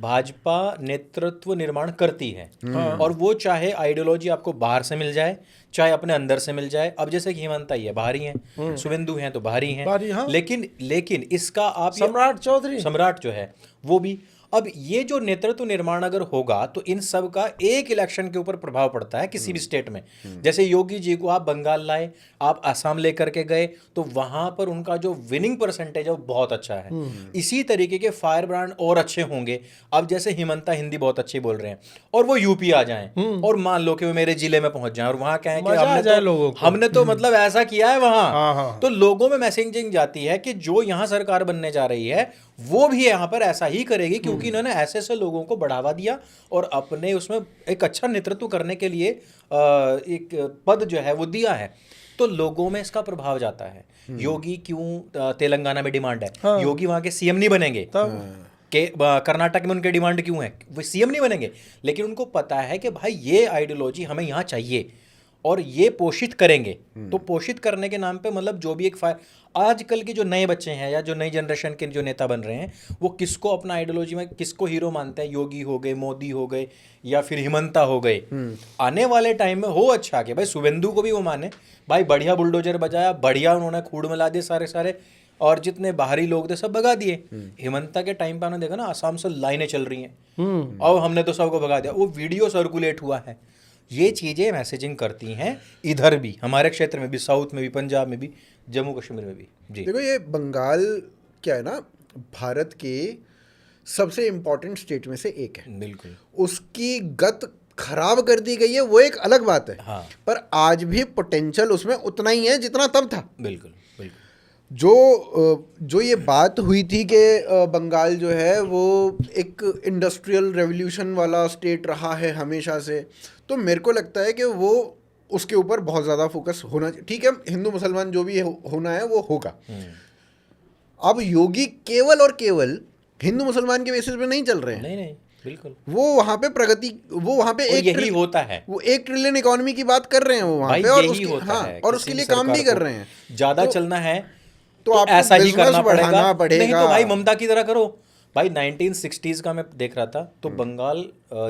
भाजपा नेतृत्व निर्माण करती है, और वो चाहे आइडियोलॉजी आपको बाहर से मिल जाए, चाहे अपने अंदर से मिल जाए। अब जैसे कि हेमंत ही है, बाहरी हैं, शुभेंदु हैं तो बाहरी हैं, हाँ। लेकिन इसका आप सम्राट जो है वो भी, अब ये जो नेतृत्व निर्माण अगर होगा तो इन सब का एक इलेक्शन के ऊपर प्रभाव पड़ता है किसी भी स्टेट में। जैसे योगी जी को आप बंगाल लाए, आप असम लेकर के गए, तो वहां पर उनका जो विनिंग परसेंटेज है वो बहुत अच्छा है। इसी तरीके के फायर ब्रांड और अच्छे होंगे। अब जैसे हिमंता हिंदी बहुत अच्छी बोल रहे हैं और वो यूपी आ जाएं और मान लो कि वो मेरे जिले में पहुंच जाएं और वहां कहें कि हमने तो मतलब ऐसा किया है वहां, तो लोगों में मैसेजिंग जाती है कि जो यहाँ सरकार बनने जा रही है वो भी यहाँ पर ऐसा ही करेगी, क्योंकि इन्होंने ऐसे ऐसे लोगों को बढ़ावा दिया और अपने उसमें एक अच्छा नेतृत्व करने के लिए एक पद जो है वो दिया है, तो लोगों में इसका प्रभाव जाता है। योगी क्यों तेलंगाना में डिमांड है, योगी वहाँ के सीएम नहीं बनेंगे, के कर्नाटक में उनके डिमांड क्यों है, वो सीएम नहीं बनेंगे, लेकिन उनको पता है कि भाई ये आइडियोलॉजी हमें यहाँ चाहिए और ये पोषित करेंगे। तो पोषित करने के नाम पे मतलब जो भी एक आजकल के जो नए बच्चे हैं या जो नई जनरेशन के जो नेता बन रहे हैं, वो किसको अपना आइडियोलॉजी में किसको हीरो मानते हैं, योगी हो गए, मोदी हो गए, या फिर हिमंता हो गए। आने वाले टाइम में हो अच्छा कि भाई शुभेंदु को भी वो माने, भाई बढ़िया बुलडोजर बजाया, बढ़िया उन्होंने खूड़ मिला दिए सारे और जितने बाहरी लोग थे सब भगा दिए। हेमंता के टाइम पे हमने देखा ना, आसाम से लाइनें चल रही हैं और हमने तो सबको भगा दिया, वो वीडियो सर्कुलेट हुआ है। ये चीज़ें मैसेजिंग करती हैं इधर भी, हमारे क्षेत्र में भी, साउथ में भी, पंजाब में भी, जम्मू कश्मीर में भी। जी देखो ये बंगाल क्या है ना, भारत के सबसे इम्पोर्टेंट स्टेट में से एक है। बिल्कुल। उसकी गत खराब कर दी गई है, वो एक अलग बात है। हाँ। पर आज भी पोटेंशियल उसमें उतना ही है जितना तब था। बिल्कुल बिल्कुल। जो ये बात हुई थी कि बंगाल जो है वो एक इंडस्ट्रियल रेवोल्यूशन वाला स्टेट रहा है हमेशा से, तो मेरे को लगता है कि वो उसके ऊपर बहुत ज़्यादा फोकस होना चाहिए। ठीक है, हिंदू मुसलमान जो भी होना है वो होगा। अब योगी केवल और केवल हिंदू मुसलमान के बेसिस पे नहीं चल रहे हैं। नहीं नहीं बिल्कुल, वो वहाँ पे प्रगति, वो वहाँ पे और यही होता है। वो 1 ट्रिलियन इकोनॉमी की बात कर रहे हैं वो वहाँ भाई पे, और यही उसके होता हाँ, है। और किसी उसके लिए भी काम भी सरकार कर को रहे हैं। ज्यादा तो- चलना है तो तो आपको ऐसा ही business करना बढ़ाना पड़ेगा। नहीं तो भाई पड़ेगा। ममता की तरह करो। भाई 1960s का मैं देख रहा था तो बंगाल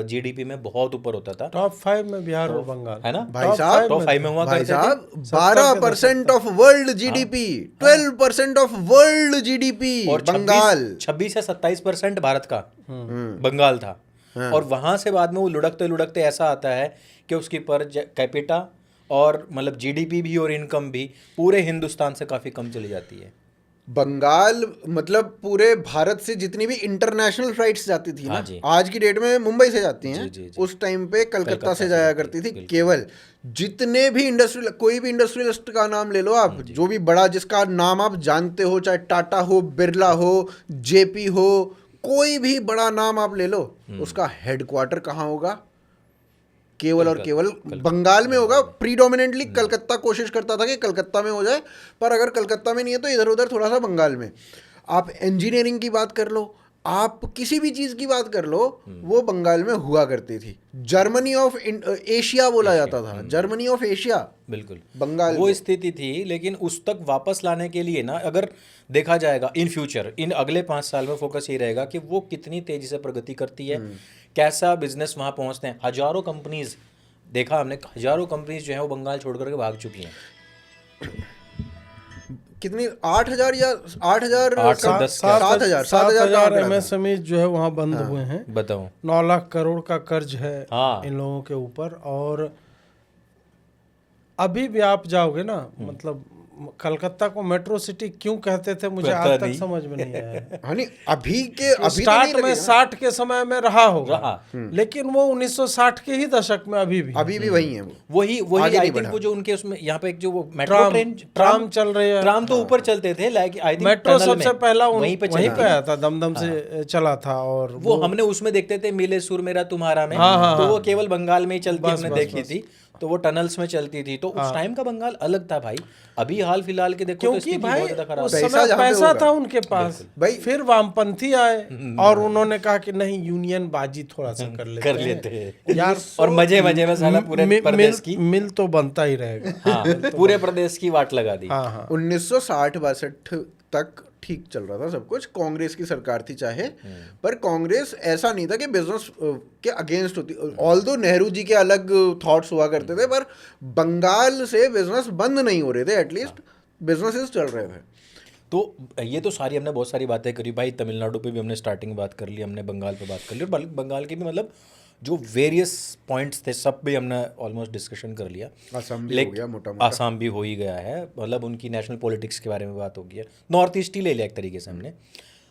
जीडीपी में बहुत ऊपर होता था, टॉप 5 में बिहार और बंगाल, है ना? भाई टॉप साहब, 5 टॉप 5 में हुआ भाई करते थे। साहब 70% 12% of world GDP, 12% of world GDP और बंगाल। 26 से 27% भारत का बंगाल था। और वहां से बाद में वो लुढ़कते लुढ़कते ऐसा आता है कि उसकी पर कैपिटा और मतलब जीडीपी भी और इनकम भी पूरे हिंदुस्तान से काफी कम चली जाती है। बंगाल मतलब पूरे भारत से जितनी भी इंटरनेशनल फ्लाइट्स जाती थी हाँ ना, जी। आज की डेट में मुंबई से जाती हैं, जी, जी, जी। उस टाइम पे कलकत्ता कलकत्ता से से जाया जाती करती थी, थी। बिल्कुल। केवल जितने भी इंडस्ट्रियल, कोई भी इंडस्ट्रियलिस्ट का नाम ले लो आप, जो भी बड़ा जिसका नाम आप जानते हो, चाहे टाटा हो, बिरला हो, जेपी हो, कोई भी बड़ा नाम आप ले लो, उसका हेडक्वार्टर कहाँ होगा? केवल और केवल बंगाल में होगा। प्रीडोमिनेंटली कलकत्ता कोशिश करता था कि कलकत्ता में हो जाए, पर अगर कलकत्ता में नहीं है तो इधर उधर थोड़ा सा बंगाल में। आप इंजीनियरिंग की बात कर लो, आप किसी भी चीज़ की बात कर लो, वो बंगाल में हुआ करती थी। जर्मनी ऑफ एशिया बोला जाता था, जर्मनी ऑफ एशिया बिल्कुल बंगाल वो को। स्थिति थी। लेकिन उस तक वापस लाने के लिए ना, अगर देखा जाएगा इन फ्यूचर, इन अगले 5 साल में फोकस ये रहेगा कि वो कितनी तेजी से प्रगति करती है, कैसा बिजनेस वहाँ पहुँचते हैं। हजारों कंपनीज देखा हमने, हजारों कंपनीज जो है वो बंगाल छोड़ करके भाग चुकी हैं। कितनी 8,000 या 8,000 8 से 10 क्या? 7,000 7,000 का MSME जो है वहाँ बंद हुए हैं। बताओ। 9 लाख करोड़ का कर्ज है हाँ। इन लोगों के ऊपर। और अभी भी आप जाओगे ना, मतलब कलकत्ता को मेट्रो सिटी क्यों कहते थे मुझे पता आज तक नहीं। समझ में नहीं आया। हाँ नहीं, अभी तो स्टार्ट नहीं में लगेगा। 60 के समय में रहा होगा, रहा। लेकिन वो 1960 के ही दशक में अभी भी वही है वो। वही आगे आई नहीं थिंक बढ़ा। वो जो उनके उसमें यहाँ पे एक जो वो मेट्रो ट्राम ट्रेन ट्राम चल रही है। ट्राम तो ऊपर चलते थे, लाइक आई थिंक मेट्रो सबसे पहला वहीं पे वहीं चलती पे थी। आया था, दमदम से चला था। और वो हमने उसमें देखते थे मिले सुर मेरा तुम्हारा में, हाँ, तो वो हाँ। केवल बंगाल में ही चलती बस, हमने बस, देखी बस। थी, तो वो टनल्स में चलती थी। तो उस टाइम का बंगाल अलग था भाई। अभी हाल फिलहाल के देखो तो क्योंकि स्थिति भाई बहुत ज्यादा खराब उस है। पैसा समय जहाँ पे पैसा होगा। था उनके पास। भाई फिर वामपंथी आए और उन्होंने कहा कि नहीं, यूनियन बाजी थोड़ा सा कर लेते कर हैं। लेते हैं यार और मजे मजे में साला पूरे प्रदेश की, मिल तो बनता ही रहेगा। हाँ पूरे प्रदेश की वाट लगा दी। हाँ हाँ 1960-62 तक ठीक चल रहा था सब कुछ, कांग्रेस की सरकार थी चाहे, पर कांग्रेस ऐसा नहीं था कि बिजनेस के अगेंस्ट होती। ऑल्दो नेहरू जी के अलग थॉट्स हुआ करते थे, पर बंगाल से बिजनेस बंद नहीं हो रहे थे, एटलीस्ट बिजनेसेस चल रहे थे। तो ये तो सारी हमने बहुत सारी बातें करी भाई। तमिलनाडु पे भी हमने स्टार्टिंग बात कर ली, हमने बंगाल पे बात कर ली, और बंगाल के भी मतलब जो वेरियस पॉइंट्स थे सब भी हमने ऑलमोस्ट डिस्कशन कर लिया। असम भी हो गया मोटा मोटा। आसाम भी हो ही गया है, मतलब उनकी नेशनल पॉलिटिक्स के बारे में बात हो गई है। नॉर्थ ईस्ट ही ले लिया एक तरीके से हमने।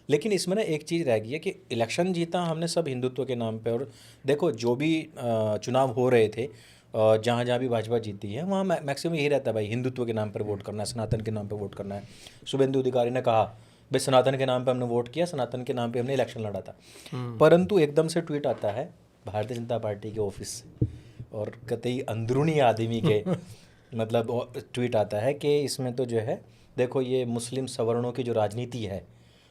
लेकिन इसमें ना एक चीज़ रह गई है कि इलेक्शन जीता हमने सब हिंदुत्व के नाम पे। और देखो जो भी चुनाव हो रहे थे, जहाँ जहाँ भी भाजपा जीती है वहाँ मैक्सिमम यही रहता है भाई, हिंदुत्व के नाम पर वोट करना है, सनातन के नाम पर वोट करना है। शुभेंदु अधिकारी ने कहा भाई सनातन के नाम पे हमने वोट किया, सनातन के नाम पे हमने इलेक्शन लड़ा था। परंतु एकदम से ट्वीट आता है भारतीय जनता पार्टी के ऑफिस और कतई अंदरूनी आदमी के मतलब ट्वीट आता है कि इसमें तो जो है देखो ये मुस्लिम सवर्णों की जो राजनीति है,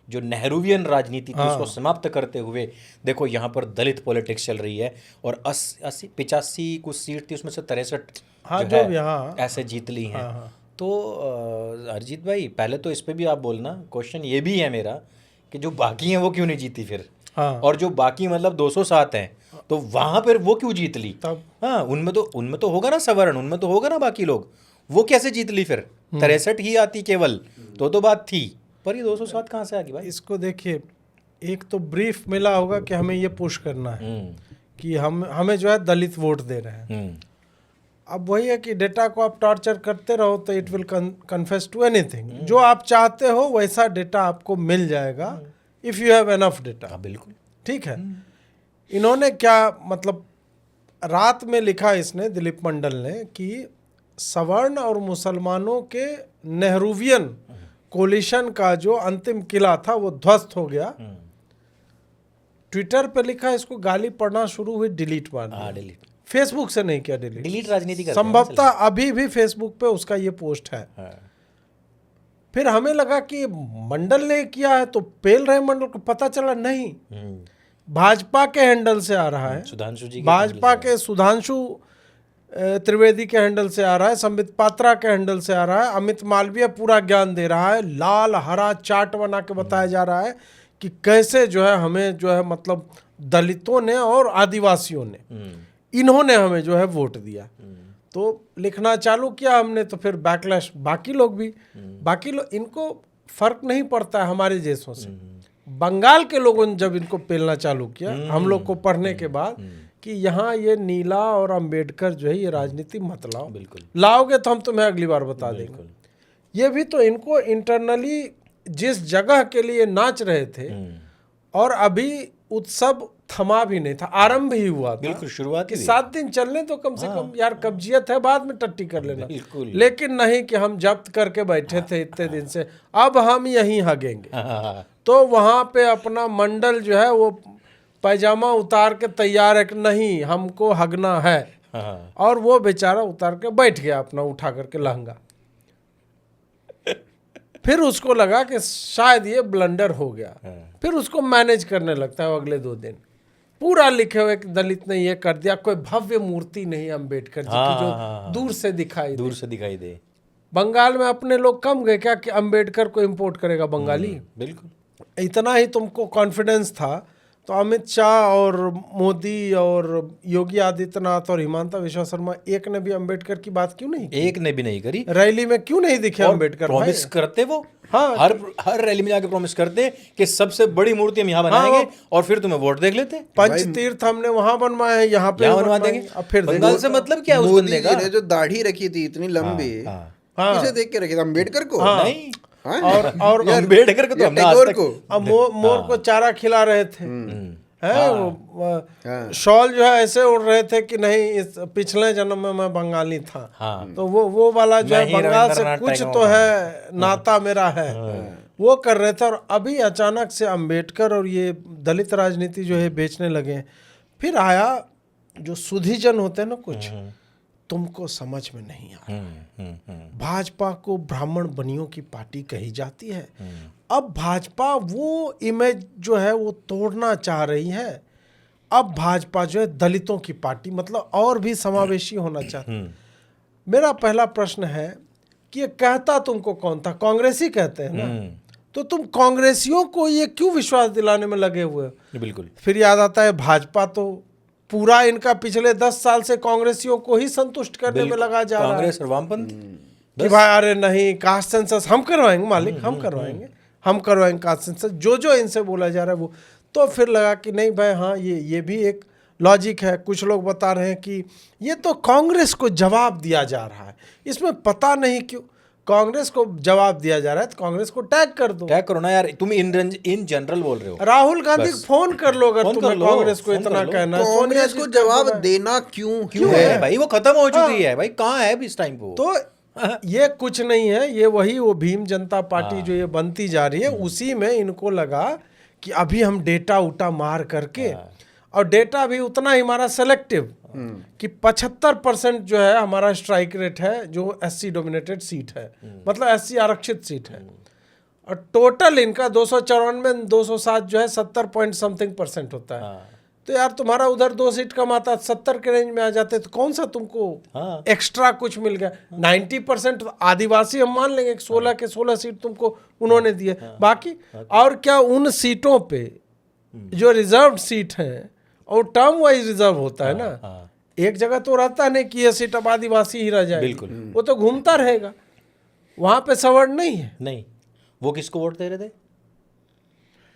जो नेहरूवियन राजनीति थी, उसको समाप्त करते हुए देखो यहाँ पर दलित पॉलिटिक्स चल रही है। और 85 कुछ सीट थी, उसमें से 63 हाँ, जो जो है भी, हाँ। ऐसे जीत ली हैं। तो अरिजीत भाई पहले तो इस पे भी आप बोलना, क्वेश्चन ये भी है मेरा कि जो बाकी हैं वो क्यों नहीं जीती फिर। हाँ। और जो बाकी मतलब 207 हैं तो वहां पर वो क्यों जीत ली तब हाँ, उनमें तो होगा ना सवर्ण, उनमें तो होगा ना बाकी लोग, वो कैसे जीत ली फिर। 63 ही आती केवल तो बात थी, पर ये 207 कहाँ से आ गई भाई? इसको देखिए, एक तो ब्रीफ मिला होगा कि हमें ये पुश करना है कि हमें जो है दलित वोट दे रहे हैं। अब वही है कि डेटा को आप टॉर्चर करते रहो तो it will confess to anything. जो आप चाहते हो वैसा डेटा आपको मिल जाएगा if you have enough data. बिल्कुल ठीक है। इन्होंने क्या मतलब रात में लिखा इसने, दिलीप मंडल ने, कि सवर्ण और मुसलमानों के नेहरूवियन कोलिशन का जो अंतिम किला था वो ध्वस्त हो गया। ट्विटर पे लिखा, इसको गाली पढ़ना शुरू हुई, डिलीट मार दिया। डिलीट, फेसबुक से नहीं किया डिलीट। डिलीट राजनीति करते हैं संभवतः अभी भी फेसबुक पे उसका ये पोस्ट है। फिर हमें लगा कि मंडल ने किया है तो पेल रहे मंडल को, पता चला नहीं, भाजपा के हैंडल से आ रहा है, सुधांशु जी, भाजपा के सुधांशु त्रिवेदी के हैंडल से आ रहा है, संबित पात्रा के हैंडल से आ रहा है, अमित मालवीय पूरा ज्ञान दे रहा है, लाल हरा चार्ट बना के बताया जा रहा है कि कैसे जो है हमें जो है मतलब दलितों ने और आदिवासियों ने इन्होंने हमें जो है वोट दिया। तो लिखना चालू किया हमने, तो फिर बैकलैश बाकी लोग इनको फर्क नहीं पड़ता है हमारे जैसों से। बंगाल के लोगों ने जब इनको पेलना चालू किया हम लोग को पढ़ने के बाद कि यहाँ ये नीला और अंबेडकर जो है ये राजनीति मत लाओ, बिल्कुल लाओगे तो हम तुम्हें अगली बार बता देंगे। ये भी तो इनको इंटरनली जिस जगह के लिए नाच रहे थे और अभी उत्सव थमा भी नहीं था, आरंभ ही हुआ था। बिल्कुल, शुरुआत कि 7 दिन चलने तो कम से कम यार, कब्जियत है बाद में टट्टी कर लेना। लेकिन नहीं कि हम जब्त करके बैठे थे इतने दिन से, अब हम यहीं हगेंगे। तो वहाँ पे अपना मंडल जो है वो पैजामा उतार के तैयार है कि नहीं हमको हगना है, और वो बेचारा उतार के बैठ गया अपना उठा करके लहंगा। फिर उसको लगा कि शायद ये ब्लंडर हो गया, फिर उसको मैनेज करने लगता है। अगले 2 दिन पूरा लिखे हुए कि दलित ने ये कर दिया, कोई भव्य मूर्ति नहीं अम्बेडकर जी की जो दूर से दिखाई दे। बंगाल में अपने लोग कम गए क्या कि अम्बेडकर को इंपोर्ट करेगा बंगाली? बिल्कुल। इतना ही तुमको कॉन्फिडेंस था तो अमित शाह और मोदी और योगी आदित्यनाथ और हिमांता विश्वा शर्मा एक ने भी अम्बेडकर की बात क्यों नहीं की? एक ने भी नहीं करी। रैली में क्यों नहीं दिखे अम्बेडकर? प्रॉमिस करते वो, हाँ, हर रैली में जाके प्रॉमिस करते कि सबसे बड़ी मूर्ति हम यहाँ बनाएंगे और फिर तुम्हें वोट देख लेते। पंचतीर्थ हमने वहां बनवाए हैं, यहाँ पे बनवा देंगे। अब फिर बंगाल से मतलब क्या उस बंदे का? जो दाढ़ी रखी थी इतनी लंबी, किसे देख के रखी थी? अम्बेडकर को? नहीं, और अम्बेडकर को तो हमने आज तक अब मोर को चारा खिला रहे थे हैं, शॉल जो है ऐसे उड़ रहे थे कि नहीं इस पिछले जन्म में मैं बंगाली था। तो वो वाला जो है बंगाल से कुछ तो है नाता मेरा है, वो कर रहे थे। और अभी अचानक से अंबेडकर और ये दलित राजनीति जो है बेचने लगे। फिर आया जो सुधीजन होते हैं ना, कुछ तुमको समझ में नहीं आ रहा। भाजपा को ब्राह्मण बनियों की पार्टी कही जाती है। अब भाजपा वो इमेज जो है वो तोड़ना चाह रही है। अब भाजपा जो है दलितों की पार्टी, मतलब और भी समावेशी होना चाहती है। मेरा पहला प्रश्न है कि ये कहता तुमको कौन था? कांग्रेसी कहते हैं ना, तो तुम कांग्रेसियों को ये क्यों विश्वास दिलाने में लगे हुए हो? बिल्कुल। फिर याद आता है भाजपा तो पूरा इनका पिछले 10 साल से कांग्रेसियों को ही संतुष्ट करने में लगा जा रहा है। कांग्रेस और वामपंथ कि भाई अरे नहीं कास्ट सेंसस हम करवाएंगे मालिक, हम करवाएंगे कास्ट सेंसस, जो इनसे बोला जा रहा है वो। तो फिर लगा कि नहीं भाई हाँ ये भी एक लॉजिक है। कुछ लोग बता रहे हैं कि ये तो कांग्रेस को जवाब दिया जा रहा है, इसमें पता नहीं क्यों कांग्रेस को जवाब दिया जा रहा है, तो कांग्रेस को टैग कर दो। टैग करो ना यार, तुम इन जनरल बोल रहे हो। राहुल गांधी फोन कर लो अगर तुम्हें कांग्रेस को इतना कहना है। कांग्रेस को जवाब देना क्यों है भाई? वो खत्म हो चुकी है भाई, कहाँ है इस टाइम को? तो ये कुछ नहीं है, ये वो भीम जनता पार्टी जो ये बनती जा रही है, उसी में इनको लगा कि अभी हम डेटा उटा मार करके, और डेटा भी उतना ही हमारा सेलेक्टिव कि 75% जो है हमारा स्ट्राइक रेट है जो SC डोमिनेटेड सीट है, मतलब SC आरक्षित सीट है। और टोटल इनका 294 207 जो है 70 पॉइंट समथिंग % होता है। तो यार तुम्हारा उधर 2 सीट कम आता, 70 के रेंज में आ जाते, तो कौन सा तुमको एक्स्ट्रा कुछ मिल गया? 90% आदिवासी हम मान लेंगे, 16 के 16 सीट तुमको उन्होंने दिए। बाकी और क्या उन सीटों पे जो रिजर्व सीट हैं, और टर्म वाइज रिजर्व होता है ना, एक जगह तो रहता नहीं कि ये सीट अब आदिवासी ही रह जाए, वो तो घूमता रहेगा। वहां पे सवर्ण नहीं है। नहीं, वो किसको वोट दे रहे थे?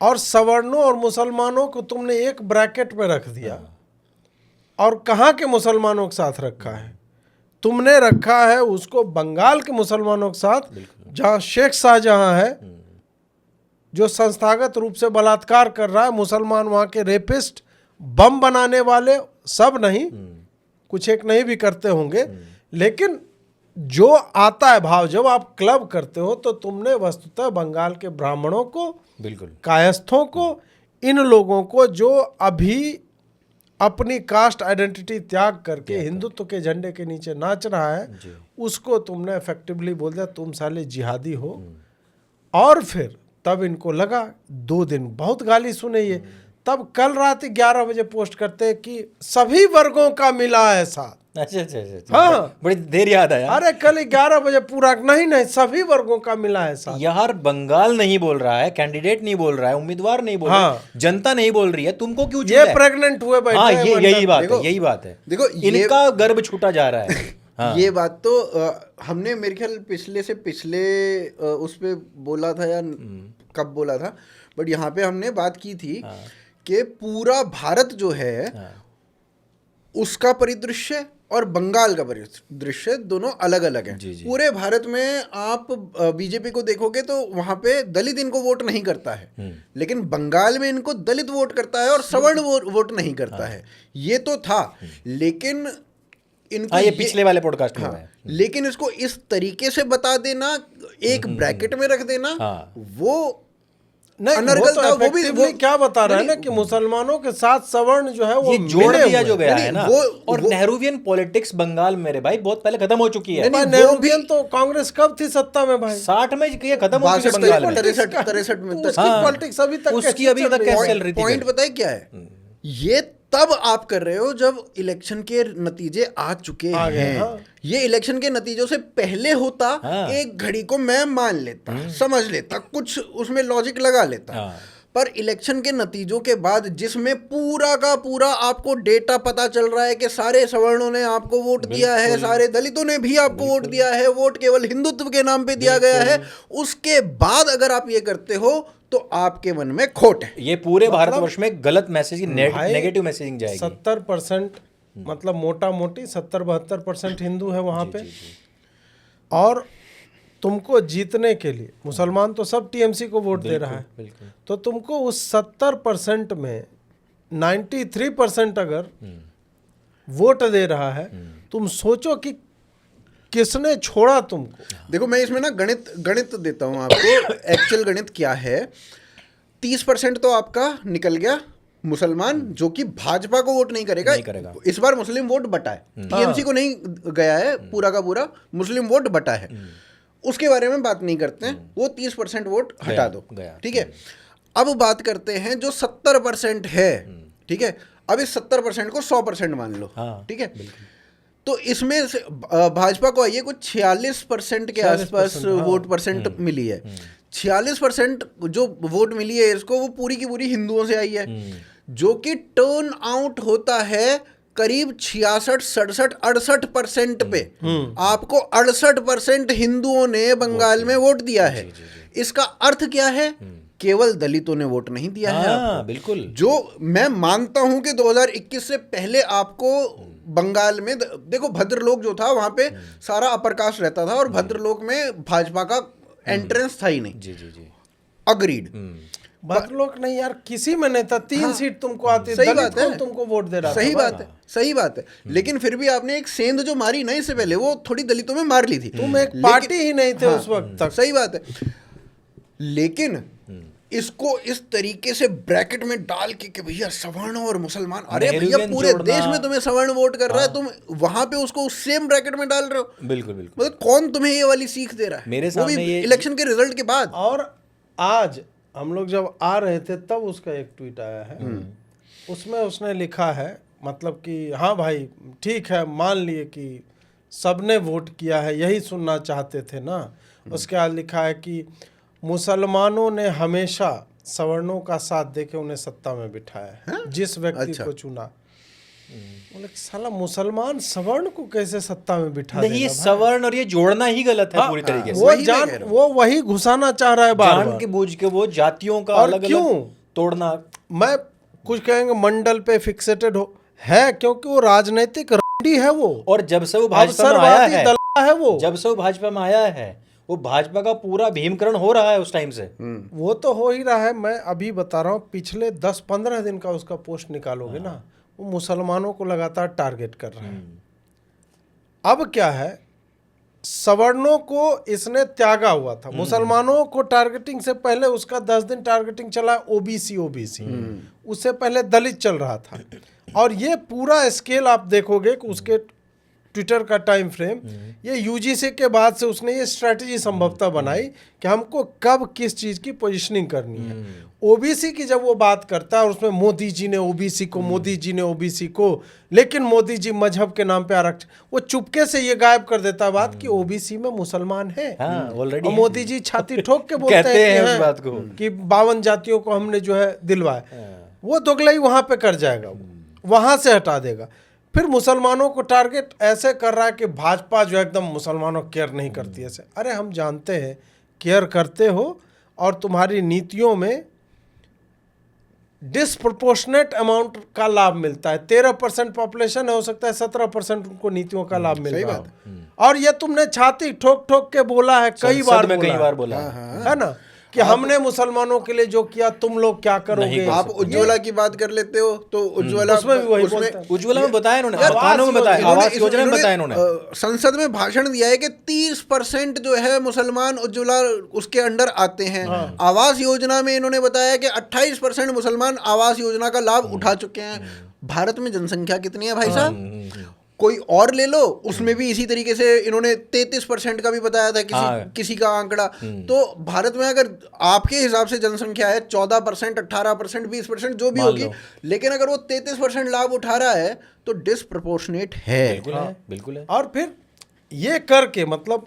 और सवर्णों और मुसलमानों को तुमने एक ब्रैकेट में रख दिया। और कहाँ के मुसलमानों के साथ रखा है? तुमने रखा है उसको बंगाल के मुसलमानों के साथ, जहाँ शेख शाहजहां है जो संस्थागत रूप से बलात्कार कर रहा है, मुसलमान वहाँ के रेपिस्ट, बम बनाने वाले, सब नहीं, कुछ एक नहीं भी करते होंगे, लेकिन जो आता है भाव, जब आप क्लब करते हो तो तुमने वस्तुतः बंगाल के ब्राह्मणों को, बिल्कुल, कायस्थों को, इन लोगों को जो अभी अपनी कास्ट आइडेंटिटी त्याग करके हिंदुत्व के झंडे के नीचे नाच रहा है, उसको तुमने इफेक्टिवली बोल दिया तुम साले जिहादी हो। और फिर तब इनको लगा, 2 दिन बहुत गाली सुने ये, तब कल रात 11 बजे पोस्ट करते हैं कि सभी वर्गों का मिला है साथ। अच्छा, हाँ, बड़ी देर याद आया। अरे कल 11 बजे पूरा, नहीं सभी वर्गों का मिला है साथ। यार बंगाल नहीं बोल रहा है, कैंडिडेट नहीं बोल रहा है, उम्मीदवार नहीं बोल रहा है, जनता नहीं बोल रही है, तुमको क्यों ये प्रेग्नेंट हुए बैठे हाँ, हैं, यही बात है। देखो इनका गर्भ छूटा जा रहा है। हाँ। ये बात तो हमने मेरे ख्याल पिछले उस पे बोला था, या कब बोला था, बट यहाँ पे हमने बात की थी कि पूरा भारत जो है उसका परिदृश्य और बंगाल का परिदृश्य दोनों अलग अलग हैं। पूरे भारत में आप बीजेपी को देखोगे तो वहां पे दलित इनको वोट नहीं करता है, लेकिन बंगाल में इनको दलित वोट करता है और सवर्ण वोट नहीं करता है। ये तो था, लेकिन इनको ये पिछले वाले पॉडकास्ट में है। लेकिन इसको इस तरीके से बता देना, एक ब्रैकेट में रख देना, वो नहीं, वो भी क्या बता रहा है ना कि मुसलमानों के साथ सवर्ण जो है वो जोड़ दिया जो गया है ना। और नेहरूवियन पॉलिटिक्स बंगाल मेरे भाई बहुत पहले खत्म हो चुकी है। नेहरूवियन तो कांग्रेस कब थी सत्ता में भाई? 60 में ये खत्म हो चुकी है बंगाल में। 63 में उसकी पॉलिटिक्स अभी तक उसकी अभी तक कैसे चल रही थी? पॉइंट बताए क्या है, ये तब आप कर रहे हो जब इलेक्शन के नतीजे आ चुके हैं। हाँ। ये इलेक्शन के नतीजों से पहले होता, एक घड़ी को मैं मान लेता, समझ लेता, कुछ उसमें लॉजिक लगा लेता, पर इलेक्शन के नतीजों के बाद जिसमें पूरा का पूरा आपको डेटा पता चल रहा है कि सारे सवर्णों ने आपको वोट दिया है, सारे दलितों ने भी आपको वोट दिया है, वोट केवल हिंदुत्व के नाम पे दिया गया है, उसके बाद अगर आप ये करते हो तो आपके मन में खोट है। ये पूरे भारतवर्ष में गलत मैसेज, नेगेटिव मैसेजिंग जाएगी। 70% मतलब मोटा मोटी 70-72% हिंदू है वहां पे। और तुमको जीतने के लिए, मुसलमान तो सब टीएमसी को वोट दे रहा है, तो तुमको उस 70% में 93% अगर वोट दे रहा है, तुम सोचो कि किसने छोड़ा तुमको। देखो मैं इसमें ना गणित देता हूं आपको। एक्चुअल गणित क्या है, 30% तो आपका निकल गया मुसलमान, जो कि भाजपा को वोट नहीं करेगा। इस बार मुस्लिम वोट बटा है, टीएमसी को नहीं गया है पूरा का पूरा, मुस्लिम वोट बटा है, उसके बारे में बात नहीं करते हैं, वो 30% वोट हटा दो, ठीक है। अब बात करते हैं जो 70% है, ठीक है। अब इस 70% को 100% मान लो, ठीक है। तो इसमें से भाजपा को आइए कुछ 46% के आसपास वोट परसेंट मिली है। 46% जो वोट मिली है इसको, वो पूरी की पूरी हिंदुओं से आई है, जो कि टर्न आउट होता है करीब 66, 67, 68% पे। आपको 68% हिंदुओं ने बंगाल में वोट दिया है। इसका अर्थ क्या है? केवल दलितों ने वोट नहीं दिया है आपको। बिल्कुल। जो मैं मानता हूं कि 2021 से पहले आपको बंगाल में देखो, भद्रलोक जो था वहां पे सारा अपर कास्ट रहता था और भद्रलोक में भाजपा का एंट्रेंस था ही नहीं। जी। अग्रीड। भद्रलोक नहीं यार, किसी में नहीं था। 3 सीट तुमको आती, सही बात है, तुमको वोट दे रहा, सही बात है। लेकिन फिर भी आपने एक सेंध जो मारी ना इससे पहले, वो थोड़ी दलितों में मार ली थी। तुम एक पार्टी ही नहीं थे उस वक्त तक। सही बात है। लेकिन इसको इस तरीके से ब्रैकेट में डाल के भैया सवर्ण और मुसलमान, अरे भैया पूरे देश में तुम्हें सवर्ण वोट कर रहा है, तुम वहां पे उसको उस सेम ब्रैकेट में डाल रहे हो। बिल्कुल। मतलब कौन तुम्हें ये वाली सीख दे रहा है? मेरे सामने ये इलेक्शन के रिजल्ट के बाद। और आज हम लोग जब आ रहे थे तब उसका एक ट्वीट आया है, उसमें उसने लिखा है, मतलब कि हाँ भाई ठीक है, मान लिए कि सबने वोट किया है, यही सुनना चाहते थे ना। उसके बाद लिखा है कि मुसलमानों ने हमेशा सवर्णों का साथ देके उन्हें सत्ता में बिठाया है, जिस व्यक्ति को चुना। बोले साला मुसलमान सवर्ण को कैसे सत्ता में बिठा नहीं, ये देगा सवर्ण और ये जोड़ना ही गलत है पूरी तरीके से। वो वही घुसाना चाह रहा है बार जान के बूझ के वो जातियों का और अलग क्यों? अलग तोड़ना। मैं कुछ कहेंगे मंडल पे फिक्सेटेड है क्योंकि वो राजनीतिक रंडी है वो, और जब से वो भाजपा में आया अवसरवादी है, दल है वो, जब से वो भाजपा में आया है, वो भाजपा का पूरा भीमकरण हो रहा है उस टाइम से। वो तो हो ही रहा है। मैं अभी बता रहा हूँ, पिछले 10-15 दिन का उसका पोस्ट निकालोगे ना, वो मुसलमानों को लगातार टारगेट कर रहा है। अब क्या है, सवर्णों को इसने त्यागा हुआ था, मुसलमानों को टारगेटिंग से पहले उसका 10 दिन टारगेटिंग चला ओबीसी, उससे पहले दलित चल रहा था। और ये पूरा स्केल आप देखोगे कि उसके ट्विटर का टाइम फ्रेम, ये यूजीसी के बाद से उसने ये स्ट्रैटेजी संभवतः बनाई कि हमको कब किस चीज़ की पोजीशनिंग करनी है। ओबीसी की जब वो बात करता है और उसमें मोदी जी ने ओबीसी को, मोदी जी ने ओबीसी को, लेकिन मोदी जी मजहब के नाम पे आरक्षण, वो चुपके से ये गायब कर देता है बात कि ओबीसी में मुसलमान है। ऑलरेडी और मोदी जी छाती ठोक के बोलते कहते हैं कि उस बात को कि 52 जातियों को हमने जो है दिलवाया। वो दोगलाई वहां पे कर जाएगा, वहां से हटा देगा। फिर मुसलमानों को टारगेट ऐसे कर रहा है कि भाजपा जो एकदम मुसलमानों केयर नहीं करती ऐसे। अरे हम जानते हैं केयर करते हो और तुम्हारी नीतियों में डिसप्रोपोर्शनेट अमाउंट का लाभ मिलता है। 13% पॉपुलेशन है, हो सकता है 17% उनको नीतियों का लाभ मिल रहा हो। और ये तुमने छाती ठोक ठोक के बोला है, कई बार बोला है ना कि हमने मुसलमानों के लिए जो किया तुम लोग क्या करोगे। आप उज्ज्वला की बात कर लेते हो तो उज्ज्वला उसमें भी वही बोलता है। उज्ज्वला में बताया इन्होंने, कानों में बताया, आवास योजना में बताया इन्होंने। संसद में भाषण दिया है कि 30% जो है मुसलमान उज्ज्वला उसके अंडर आते हैं। आवास योजना में इन्होंने बताया कि 28% मुसलमान आवास योजना का लाभ उठा चुके हैं। भारत में जनसंख्या कितनी है भाई साहब? कोई और ले लो, उसमें भी इसी तरीके से इन्होंने 33% का भी बताया था किसी का आंकड़ा। तो भारत में अगर आपके हिसाब से जनसंख्या है 14%, 18%, 20% जो भी होगी, लेकिन अगर वो 33% लाभ उठा रहा है तो डिसप्रोपोर्शनेट है। बिल्कुल है। और फिर ये करके मतलब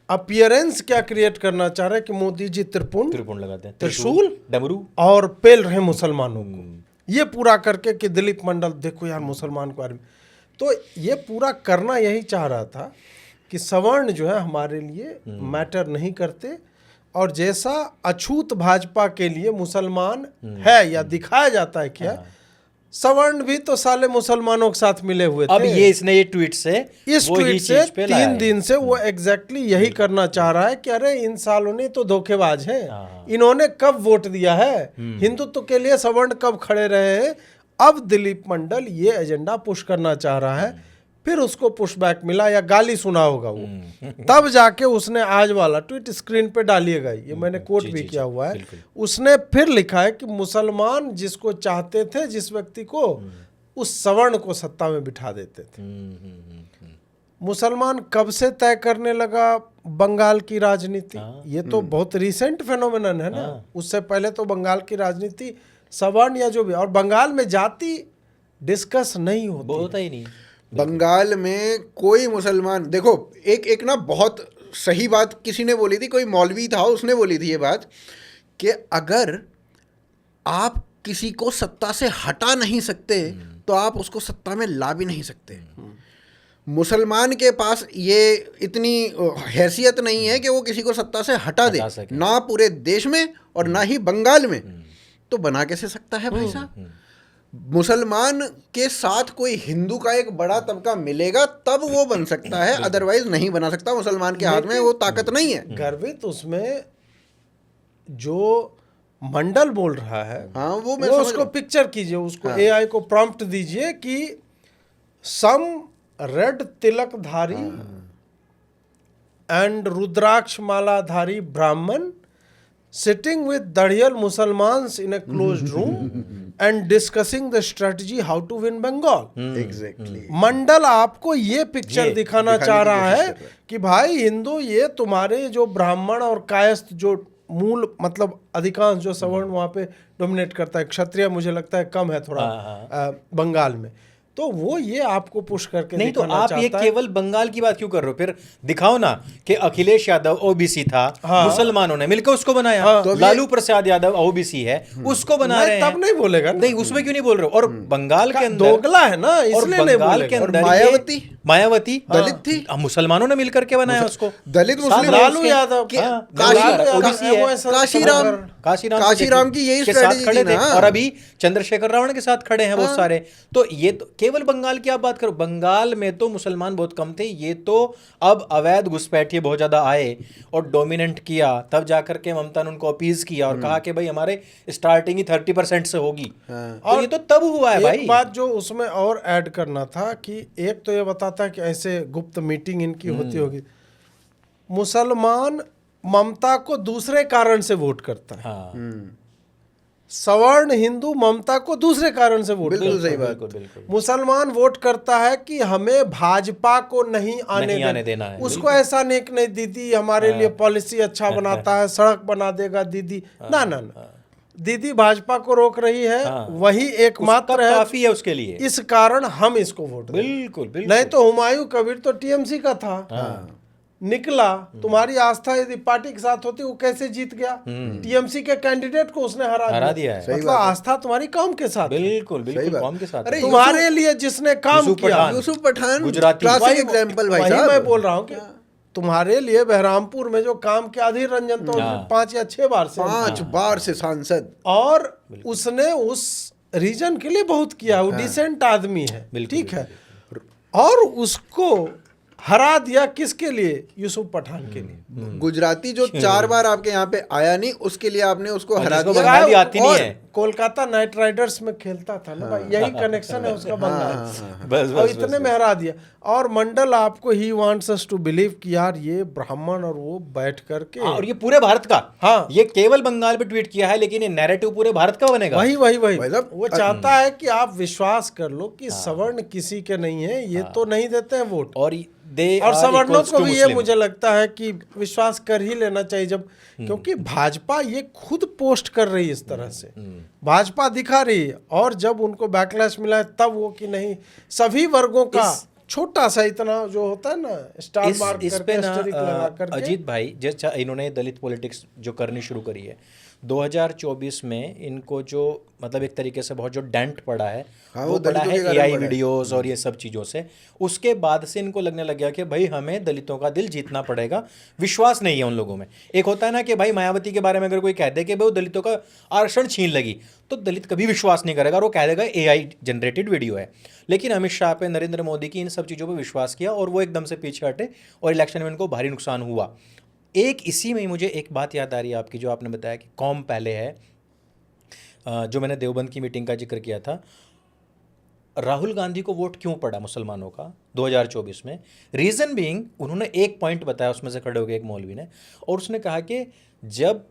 अपीयरेंस क्या क्रिएट करना चाह रहे हैं कि मोदी जी त्रिपुंड लगाते हैं, त्रिशूल डमरू और पेल रहे मुसलमानों को, ये पूरा करके कि दिलीप मंडल देखो यार मुसलमान को आर्मी। तो ये पूरा करना यही चाह रहा था कि सवर्ण जो है हमारे लिए मैटर नहीं करते, और जैसा अछूत भाजपा के लिए मुसलमान है या दिखाया जाता है क्या, सवर्ण भी तो साले मुसलमानों के साथ मिले हुए थे। अब ये इसने ये ट्वीट से, इस ट्वीट से 3 दिन से वो एग्जैक्टली यही करना चाह रहा है कि अरे इन सालों ने तो धोखेबाज हैं, इन्होंने कब वोट दिया है, हिंदुत्व के लिए सवर्ण कब खड़े रहे हैं। अब दिलीप मंडल ये एजेंडा पुश करना चाह रहा है, फिर उसको पुशबैक मिला या गाली सुना होगा वो, तब जाके उसने आज वाला ट्वीट स्क्रीन पे डालिएगा, ये मैंने कोट भी किया हुआ है। उसने फिर लिखा है कि मुसलमान जिसको चाहते थे, जिस व्यक्ति को, उस सवर्ण को सत्ता में बिठा देते थे। मुसलमान कब से तय करने लगा बंगाल की राजनीति? ये तो बहुत रिसेंट फेनोमेनन है ना। उससे पहले तो बंगाल की राजनीति सवर्ण या जो भी, और बंगाल में जाति डिस्कस नहीं होता ही नहीं। बंगाल में कोई मुसलमान, देखो एक ना बहुत सही बात किसी ने बोली थी, कोई मौलवी था उसने बोली थी ये बात कि अगर आप किसी को सत्ता से हटा नहीं सकते तो आप उसको सत्ता में ला भी नहीं सकते। मुसलमान के पास ये इतनी हैसियत नहीं है कि वो किसी को सत्ता से हटा दे, ना पूरे देश में और ना ही बंगाल में। तो बना कैसे सकता है भाई साहब? मुसलमान के साथ कोई हिंदू का एक बड़ा तबका मिलेगा तब वो बन सकता है, अदरवाइज नहीं बना सकता। मुसलमान के हाथ में वो ताकत नहीं है। गर्वित उसमें जो मंडल बोल रहा है, हाँ वो उसको पिक्चर कीजिए, उसको एआई को प्रॉम्प्ट दीजिए कि सम रेड तिलकधारी एंड रुद्राक्ष मालाधारी ब्राह्मण sitting with Dadhiyal Musalmans in a closed room and discussing the strategy how to win Bengal. Exactly. मंडल आपको ये पिक्चर दिखाना चाह रहा है कि भाई हिंदू, ये तुम्हारे जो ब्राह्मण और कायस्थ जो मूल मतलब अधिकांश जो सवर्ण वहाँ पे डोमिनेट करता है, क्षत्रिय मुझे लगता है कम है थोड़ा बंगाल में, तो वो ये आपको पुश करके नहीं तो दिखाना आप ये चाहता है। केवल बंगाल की बात क्यों कर रहे हो? फिर दिखाओ ना कि अखिलेश यादव ओबीसी था, हाँ। मुसलमानों ने मिलकर उसको बनाया। हाँ। तो लालू प्रसाद यादव ओबीसी है, उसको बना नहीं, रहे हैं। तब नहीं बोलेगा ना। नहीं, उसमें क्यों नहीं बोल रहे हो? और बंगाल के अंदर दोगला है ना, और इसलिए नहीं बंगाल के बोलेगा। अंदर और मायावती दलित थी। मुसलमानों ने मिलकर के बनाया उसको। दलित साथ मुस्लिम में लालू उसके- यादव हाँ, लालू यादव, ओबीसी है। वो ऐसा- काशीराम काशीराम की यही के साथ स्ट्रेटजी खड़े थी थे ना। और अभी चंद्रशेखर रावण के साथ खड़े हैं बहुत सारे। तो ये तो केवल बंगाल की आप बात करो, बंगाल में तो मुसलमान बहुत कम थे। ये तो अब अवैध घुसपैठिए बहुत ज्यादा आए और डोमिनेंट किया, तब जाकर के ममता ने उनको अपीज किया और कहा कि भाई हमारे स्टार्टिंग ही 30% से होगी। तो ये तो तब हुआ है भाई। एक बात जो उसमें और ऐड करना था कि एक तो ये बताता है कि ऐसे गुप्त मीटिंग इनकी होती होगी। मुसलमान ममता को दूसरे कारण से वोट करता है, हाँ सवर्ण हिंदू ममता को दूसरे कारण से वोट बिल्कुल करता है। सही बात। बिल्कुल बिल्कुल मुसलमान वोट करता है कि हमें भाजपा को नहीं नहीं आने आने देना है, उसको ऐसा नहीं कि नहीं दीदी हमारे लिए पॉलिसी अच्छा बनाता है, सड़क बना देगा दीदी, ना ना ना, दीदी भाजपा को रोक रही है, वही एकमात्र उसका है, काफी है उसके लिए। इस कारण हम इसको वोट दें। बिल्कुल बिल्कुल। नहीं तो हुमायूं कबीर तो टीएमसी का था, निकला, तुम्हारी आस्था यदि पार्टी के साथ होती वो कैसे जीत गया? टीएमसी के कैंडिडेट को उसने हरा दिया है। मतलब आस्था तुम्हारी कौम के साथ है। बिल्कुल बिल्कुल कौम के साथ। अरे तुम्हारे लिए जिसने काम यूसुफ किया, पठान। यूसुफ पठान गुजराती। क्लासिक एग्जांपल भाई वही साहब। मैं बोल रहा हूँ कि तुम्हारे लिए बहरामपुर में जो काम किया, अधीर रंजन तो 5 या 6 बार से 5 बार से सांसद, और उसने उस रीजन के लिए बहुत किया, वो डिसेंट आदमी है, ठीक है, और उसको हरा दिया किसके लिए? यूसुफ पठान के लिए। गुजराती जो 4 बार आपके यहाँ पे आया नहीं, उसके लिए आपने उसको हरा जिसको दिया। बंगाली आती नहीं और है। कोलकाता नाइट राइडर्स में खेलता था ना भाई, यही कनेक्शन है उसका बंगाल। बस और बस इतने में हरा दिया। और मंडल आपको he wants us to believe कि यार ये ब्राह्मण और वो बैठ करके, और ये पूरे भारत का, हाँ, ये केवल बंगाल पे ट्वीट किया है, लेकिन ये नैरेटिव पूरे भारत का बनेगा। वही वही वही मतलब वो चाहता है कि आप विश्वास कर लो कि सवर्ण किसी के नहीं है, ये तो नहीं देते हैं वोट। और और सवर्णों को भी ये मुझे लगता है कि विश्वास कर ही लेना चाहिए, जब क्योंकि भाजपा ये खुद पोस्ट कर रही है इस तरह से, भाजपा दिखा रही है, और जब उनको बैकलैश मिला है तब वो कि नहीं, सभी वर्गों का छोटा सा इतना जो होता है ना स्टार मार्क इस करके पे ना asterisk लगा करके। अजीत भाई, जैसा इन्होंने दलित पॉलिटिक्स जो करनी शुरू करी है 2024 में, इनको जो मतलब एक तरीके से बहुत जो डेंट पड़ा है, हाँ, वो वो पड़ा दलितों है के कारण एआई पड़ा है। वीडियोस और ये सब चीज़ों से। उसके बाद से इनको लगने लग गया कि भाई हमें दलितों का दिल जीतना पड़ेगा। विश्वास नहीं है उन लोगों में। एक होता है ना कि भाई मायावती के बारे में अगर कोई कह दे कि भाई वो दलितों का आरक्षण छीन लगी, तो दलित कभी विश्वास नहीं करेगा और वो कह देगा एआई जनरेटेड वीडियो है। लेकिन अमित शाह पे, नरेंद्र मोदी की इन सब चीज़ों पर विश्वास किया और वो एकदम से पीछे हटे और इलेक्शन में इनको भारी नुकसान हुआ। एक इसी में मुझे एक बात याद आ रही है आपकी, जो आपने बताया कि कौम पहले है, जो मैंने देवबंद की मीटिंग का जिक्र किया था। राहुल गांधी को वोट क्यों पड़ा मुसलमानों का 2024 में? रीज़न बीइंग, उन्होंने एक पॉइंट बताया, उसमें से खड़े हो गए एक मौलवी ने, और उसने कहा कि जब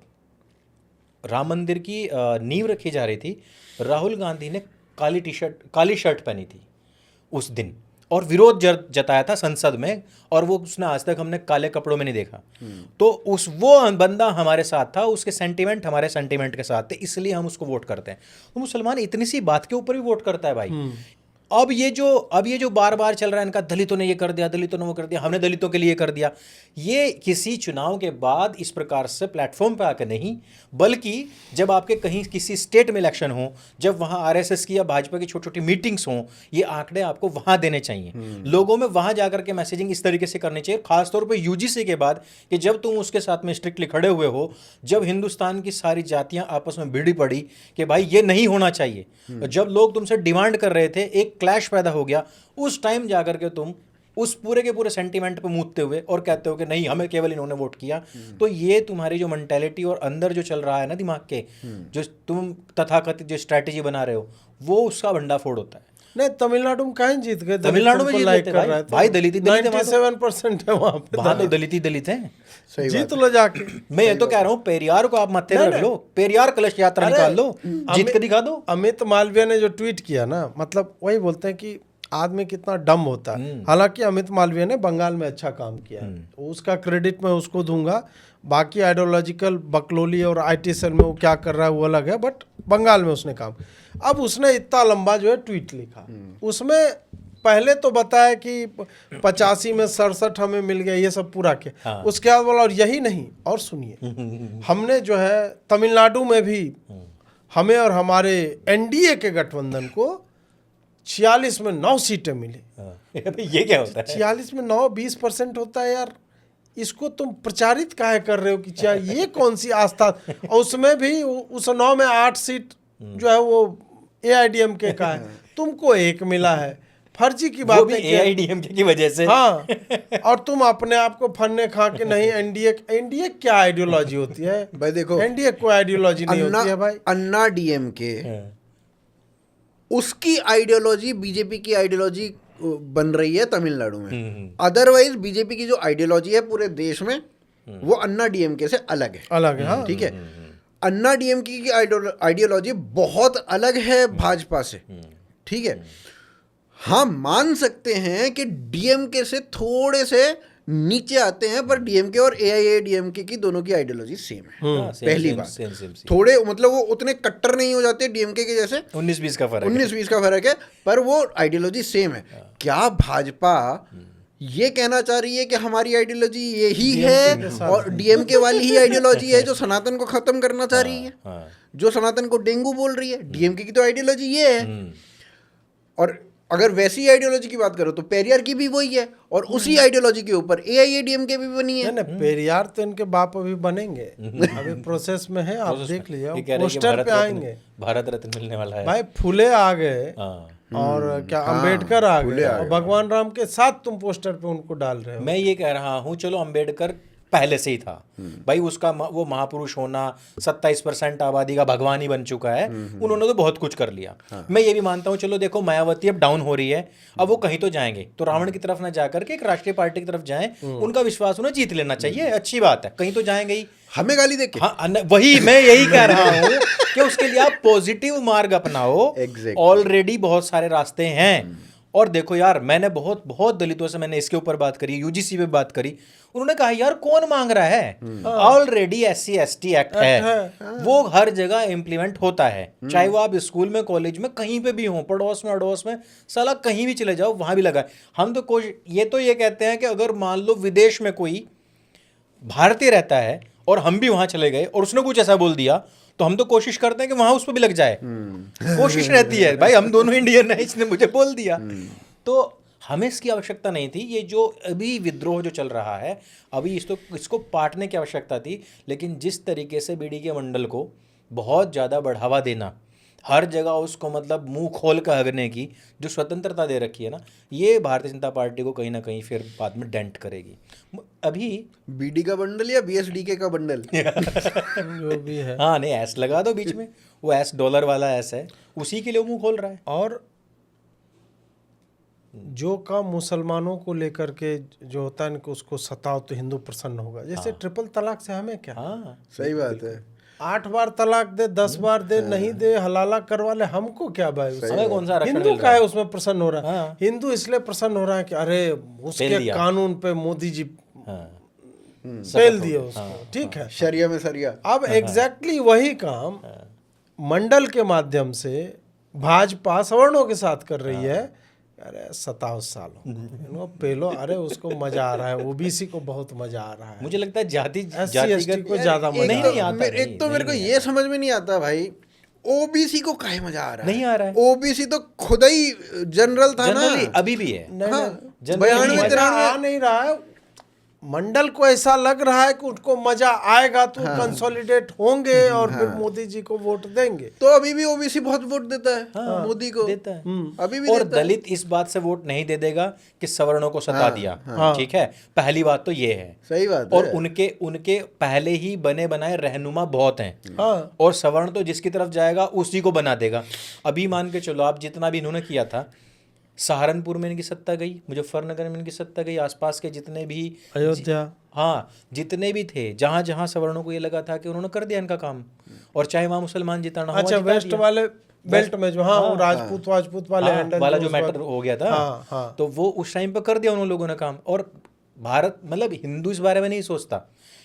राम मंदिर की नींव रखी जा रही थी, राहुल गांधी ने काली शर्ट पहनी थी उस दिन और विरोध जताया था संसद में, और वो उसने आज तक हमने काले कपड़ों में नहीं देखा। तो वो बंदा हमारे साथ था, उसके सेंटीमेंट हमारे सेंटीमेंट के साथ थे, इसलिए हम उसको वोट करते हैं। तो मुसलमान इतनी सी बात के ऊपर भी वोट करता है भाई। अब ये जो बार बार चल रहा है इनका, दलितों ने ये कर दिया, दलितों ने वो कर दिया, हमने दलितों के लिए कर दिया, ये किसी चुनाव के बाद इस प्रकार से प्लेटफॉर्म पे आकर नहीं, बल्कि जब आपके कहीं किसी स्टेट में इलेक्शन हो, जब वहाँ आरएसएस की या भाजपा की छोटी छोटी मीटिंग्स हों, ये आंकड़े आपको वहाँ देने चाहिए। लोगों में वहाँ जाकर के मैसेजिंग इस तरीके से करनी चाहिए, खासतौर पर यूजीसी के बाद, कि जब तुम उसके साथ में स्ट्रिक्टली खड़े हुए हो, जब हिंदुस्तान की सारी जातियाँ आपस में भिड़ी पड़ी कि भाई ये नहीं होना चाहिए, जब लोग तुमसे डिमांड कर रहे थे, एक क्लैश पैदा हो गया, उस टाइम जाकर के तुम उस पूरे के पूरे सेंटीमेंट पे मूदते हुए और कहते हो कि नहीं हमें केवल इन्होंने वोट किया। तो ये तुम्हारी जो मेंटालिटी और अंदर जो चल रहा है ना दिमाग के, जो तुम तथाकथित जो स्ट्रैटेजी बना रहे हो, वो उसका भंडाफोड़ होता है। नहीं, तमिलनाडु में कहीं जीत गए, तमिलनाडु में जीत लाइक लेते कर रहे थे भाई, दलित ही दलित है वहाँ तो। 97% है वहाँ पे, वहाँ तो दलित ही दलित हैं। जीत लो जाके। मैं ये तो कह रहा हूँ, पेरियार को आप मत्थे रख लो, पेरियार कलश यात्रा निकाल लो, जीत के दिखा दो। अमित मालवीय ने जो ट्वीट किया ना, मतलब वही बोलते हैं कि आदमी कितना डम होता है। हालांकि अमित मालवीय ने बंगाल में अच्छा काम किया, उसका क्रेडिट मैं उसको दूंगा। बाकी आइडियोलॉजिकल बकलोली और आईटी सेल में वो क्या कर रहा है वो अलग है, बट बंगाल में उसने काम। अब उसने इतना लंबा जो है ट्वीट लिखा, उसमें पहले तो बताया कि 85 में 67 हमें मिल गया, ये सब पूरा किया। हाँ। उसके बाद बोला और यही नहीं, और सुनिए हमने जो है तमिलनाडु में भी हमें और हमारे एनडीए के गठबंधन को 46 में 9 सीटें मिली। ये क्या होता है? 46 में 9 20% होता है यार, इसको तुम प्रचारित काहे कर रहे हो कि क्या ये कौन सी आस्था। और उसमें भी उस 9 में 8 सीट जो है वो एआईडीएमके का है, तुमको 1 मिला है, फर्जी की बात है। एआईडीएमके की वजह से। हाँ, और तुम अपने आप को फन्ने खा के नहीं, एनडीए क्या आइडियोलॉजी होती है भाई देखो, एनडीए कोई आइडियोलॉजी नहीं होती है भाई। अन्ना डीएमके उसकी आइडियोलॉजी बीजेपी की आइडियोलॉजी बन रही है तमिलनाडु में। अदरवाइज बीजेपी की जो आइडियोलॉजी है पूरे देश में वो अन्ना डीएमके से अलग है। अलग है, हाँ। ठीक है, अन्ना डीएमके की आइडियोलॉजी बहुत अलग है भाजपा से। ठीक है, हाँ मान सकते हैं कि डीएमके से थोड़े से नीचे आते हैं, पर डीएमके और एआईएडीएमके की दोनों की आइडियोलॉजी सेम है। पहली बात, थोड़े मतलब वो उतने कट्टर नहीं हो जाते डीएमके के जैसे, 19-20 का फर्क 19-20 का फर्क है, पर वो आइडियोलॉजी सेम है। क्या भाजपा ये कहना चाह रही है कि हमारी आइडियोलॉजी यही है और डीएमके वाली ही आइडियोलॉजी है जो सनातन को खत्म करना चाह रही है, जो सनातन को डेंगू बोल रही है? डीएमके की तो आइडियोलॉजी ये है। और अगर वैसी आइडियोलॉजी की बात करो तो पेरियार की भी वही है, और उसी आइडियोलॉजी के ऊपर एआईएडीएमके भी बनी है। नहीं, पेरियार तो इनके बाप अभी बनेंगे, अभी प्रोसेस में है, आप देख लीजिए, पोस्टर पे आएंगे। भारत रत्न मिलने वाला है भाई, फुले आ गए और क्या अंबेडकर आ गए, और भगवान राम के साथ तुम पोस्टर पे उनको डाल रहे हो। मैं ये कह रहा हूँ, चलो अंबेडकर पहले से ही था भाई, उसका वो महापुरुष होना, 27% आबादी का भगवान ही बन चुका है, उन्होंने तो बहुत कुछ कर लिया। मैं ये भी मानता हूँ, चलो देखो मायावती अब डाउन हो रही है, अब वो कहीं तो जाएंगे, तो रावण की तरफ ना जाकर के एक राष्ट्रीय पार्टी की तरफ जाएं, उनका विश्वास उन्हें जीत लेना चाहिए, अच्छी बात है, कहीं तो जाएंगे ही। हमें गाली देके, हाँ, वही मैं यही कह रहा हूँ कि उसके लिए आप पॉजिटिव मार्ग अपनाओ। ऑलरेडी बहुत सारे रास्ते हैं। और देखो यार, मैंने बहुत बहुत दलितों से मैंने इसके ऊपर बात करी, यूजीसी पे बात करी, उन्होंने कहा यार कौन मांग रहा है, ऑलरेडी SC ST एक्ट है, वो हर जगह इम्प्लीमेंट होता है, चाहे वो आप स्कूल में, कॉलेज में, कहीं पे भी हो, पड़ोस में, अड़ोस में, साला कहीं भी चले जाओ वहां भी लगा है। हम तो ये कहते हैं कि अगर मान लो विदेश में कोई भारतीय रहता है और हम भी वहां चले गए और उसने कुछ ऐसा बोल दिया, तो हम तो कोशिश करते हैं कि वहां उस पर भी लग जाए, कोशिश रहती है भाई, हम दोनों इंडियन हैं, इसने मुझे बोल दिया। तो हमें इसकी आवश्यकता नहीं थी। ये जो अभी विद्रोह जो चल रहा है, अभी इसको पाटने की आवश्यकता थी, लेकिन जिस तरीके से बीडी के मंडल को बहुत ज़्यादा बढ़ावा देना, हर जगह उसको मतलब मुंह खोल कर हगने की जो स्वतंत्रता दे रखी है ना, ये भारतीय जनता पार्टी को कहीं ना कहीं फिर बाद में डेंट करेगी। अभी बीडी का बंडल या बीएसडीके का बंडल जो भी है, हाँ नहीं, एस लगा दो बीच में, वो एस डॉलर वाला एस है, उसी के लिए मुंह खोल रहा है। और जो काम मुसलमानों को लेकर के जो होता है कि उसको सताओ तो हिंदू प्रसन्न होगा, जैसे ट्रिपल तलाक से हमें क्या। हाँ सही बात है, 8 बार तलाक दे, 10 बार दे, नहीं दे, हलाला करवा ले, हमको क्या भाई, हमें कौन सा आरक्षण हिंदू मिल का रहा है है? उसमें प्रसन्न हो रहा है। हाँ। हिंदू इसलिए प्रसन्न हो रहा है कि अरे उसके कानून पे मोदी जी फेल दिए उसको, ठीक है, शरिया में सरिया। अब एग्जैक्टली वही काम मंडल के माध्यम से भाजपा सवर्णों के साथ कर रही है। अरे 27 सालों इनको पेलो, अरे उसको मजा आ रहा है, ओबीसी को बहुत मजा आ रहा है, मुझे लगता है SC/ST को ज्यादा मजा नहीं आता। एक तो मेरे को ये समझ में नहीं आता भाई, ओबीसी को काहे मजा आ रहा है? नहीं आ रहा है। ओबीसी तो खुद ही जनरल था ना, अभी भी है। नहीं, 92 मजा आ नहीं रहा है। मंडल को ऐसा लग रहा है कि उनको मजा आएगा तो कंसोलिडेट होंगे और फिर मोदी जी को वोट देंगे। तो अभी भी ओबीसी बहुत वोट देता है मोदी को, देता है अभी भी और देता है। दलित इस बात से वोट नहीं दे देगा कि सवर्णों को सता दिया, ठीक है, पहली बात तो ये है। सही बात और है। उनके पहले ही बने बनाए रहनुमा बहुत हैं, हाँ। और सवर्ण तो जिसकी तरफ जाएगा उसी को बना देगा। अभी मान के चलो आप, जितना भी इन्होंने किया था, सहारनपुर में इनकी सत्ता गई, मुजफ्फरनगर में इनकी सत्ता गई, आसपास के जितने भी, अयोध्या, हाँ जितने भी थे, जहां जहां सवर्णों को ये लगा था कि उन्होंने कर दिया इनका काम, और चाहे वहां मुसलमान जिताना हो, अच्छा वेस्ट वाले बेल्ट में जो, हाँ, वो राजपूत वाले हैंडल वाला जो मैटर हो गया था, हाँ, हाँ। तो वो उस टाइम पे कर दिया उन लोगों ने काम। और भारत मतलब हिंदू इस बारे में नहीं सोचता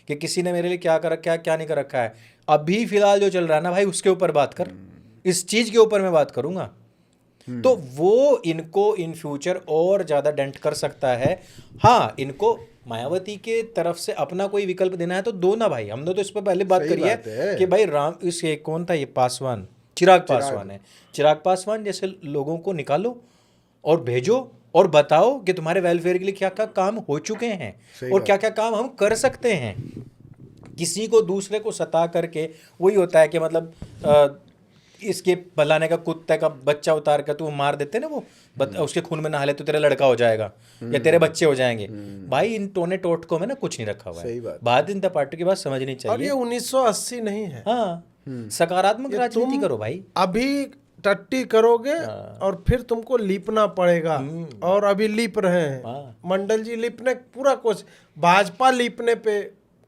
कि किसी ने मेरे लिए क्या कर रखा है, क्या नहीं कर रखा है। अभी फिलहाल जो चल रहा है ना भाई, उसके ऊपर बात कर, इस चीज के ऊपर मैं बात करूंगा। तो वो इनको इन फ्यूचर और ज्यादा डेंट कर सकता है। हाँ, इनको मायावती के तरफ से अपना कोई विकल्प देना है तो दो ना भाई। हमने तो इस पर पहले बात करी है कि भाई राम इस ये कौन था, ये पासवान, चिराग पासवान है, चिराग पासवान जैसे लोगों को निकालो और भेजो और बताओ कि तुम्हारे वेलफेयर के लिए क्या क्या काम हो चुके हैं और क्या क्या काम हम कर सकते हैं। किसी को दूसरे को सता करके वही होता है कि मतलब इसके फलाने का कुत्ते का बच्चा उतार कर तू मार देते ना, वो उसके खून में नहा ले तो तेरा लड़का हो जाएगा या तेरे बच्चे हो जाएंगे। भाई इन टोने टोटकों में ना कुछ नहीं रखा हुआ है। भारतीय जनता पार्टी की बात समझनी चाहिए। और ये 1980 नहीं है। हाँ, सकारात्मक राजनीति करो भाई। अभी टट्टी करोगे और फिर तुमको लीपना पड़ेगा, और अभी लीप रहे हैं। मंडल जी लीपने पूरा कुछ, भाजपा लीपने पे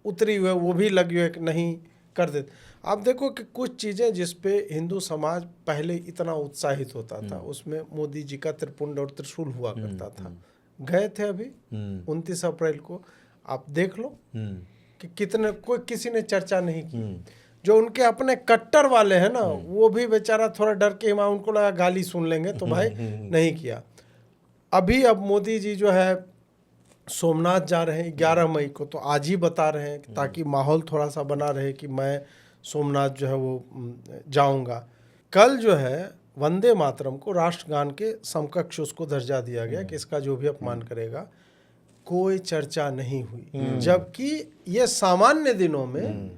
उतरी हुई है, वो भी लगी हुई है कि नहीं कर देते। आप देखो कि कुछ चीज़ें जिस पे हिंदू समाज पहले इतना उत्साहित होता था, उसमें मोदी जी का त्रिपुंड और त्रिशूल हुआ करता था। गए थे अभी 29 अप्रैल को, आप देख लो कि कितने, कोई किसी ने चर्चा नहीं की। जो उनके अपने कट्टर वाले हैं ना, वो भी बेचारा थोड़ा डर के वहाँ, उनको लगा गाली सुन लेंगे तो भाई नहीं किया। अभी अब मोदी जी जो है सोमनाथ जा रहे हैं 11 मई को, तो आज ही बता रहे हैं ताकि माहौल थोड़ा सा बना रहे कि मैं सोमनाथ जो है वो जाऊंगा। कल जो है वंदे मातरम को राष्ट्रगान के समकक्ष उसको दर्जा दिया गया कि इसका जो भी अपमान करेगा, कोई चर्चा नहीं हुई। जबकि ये सामान्य दिनों में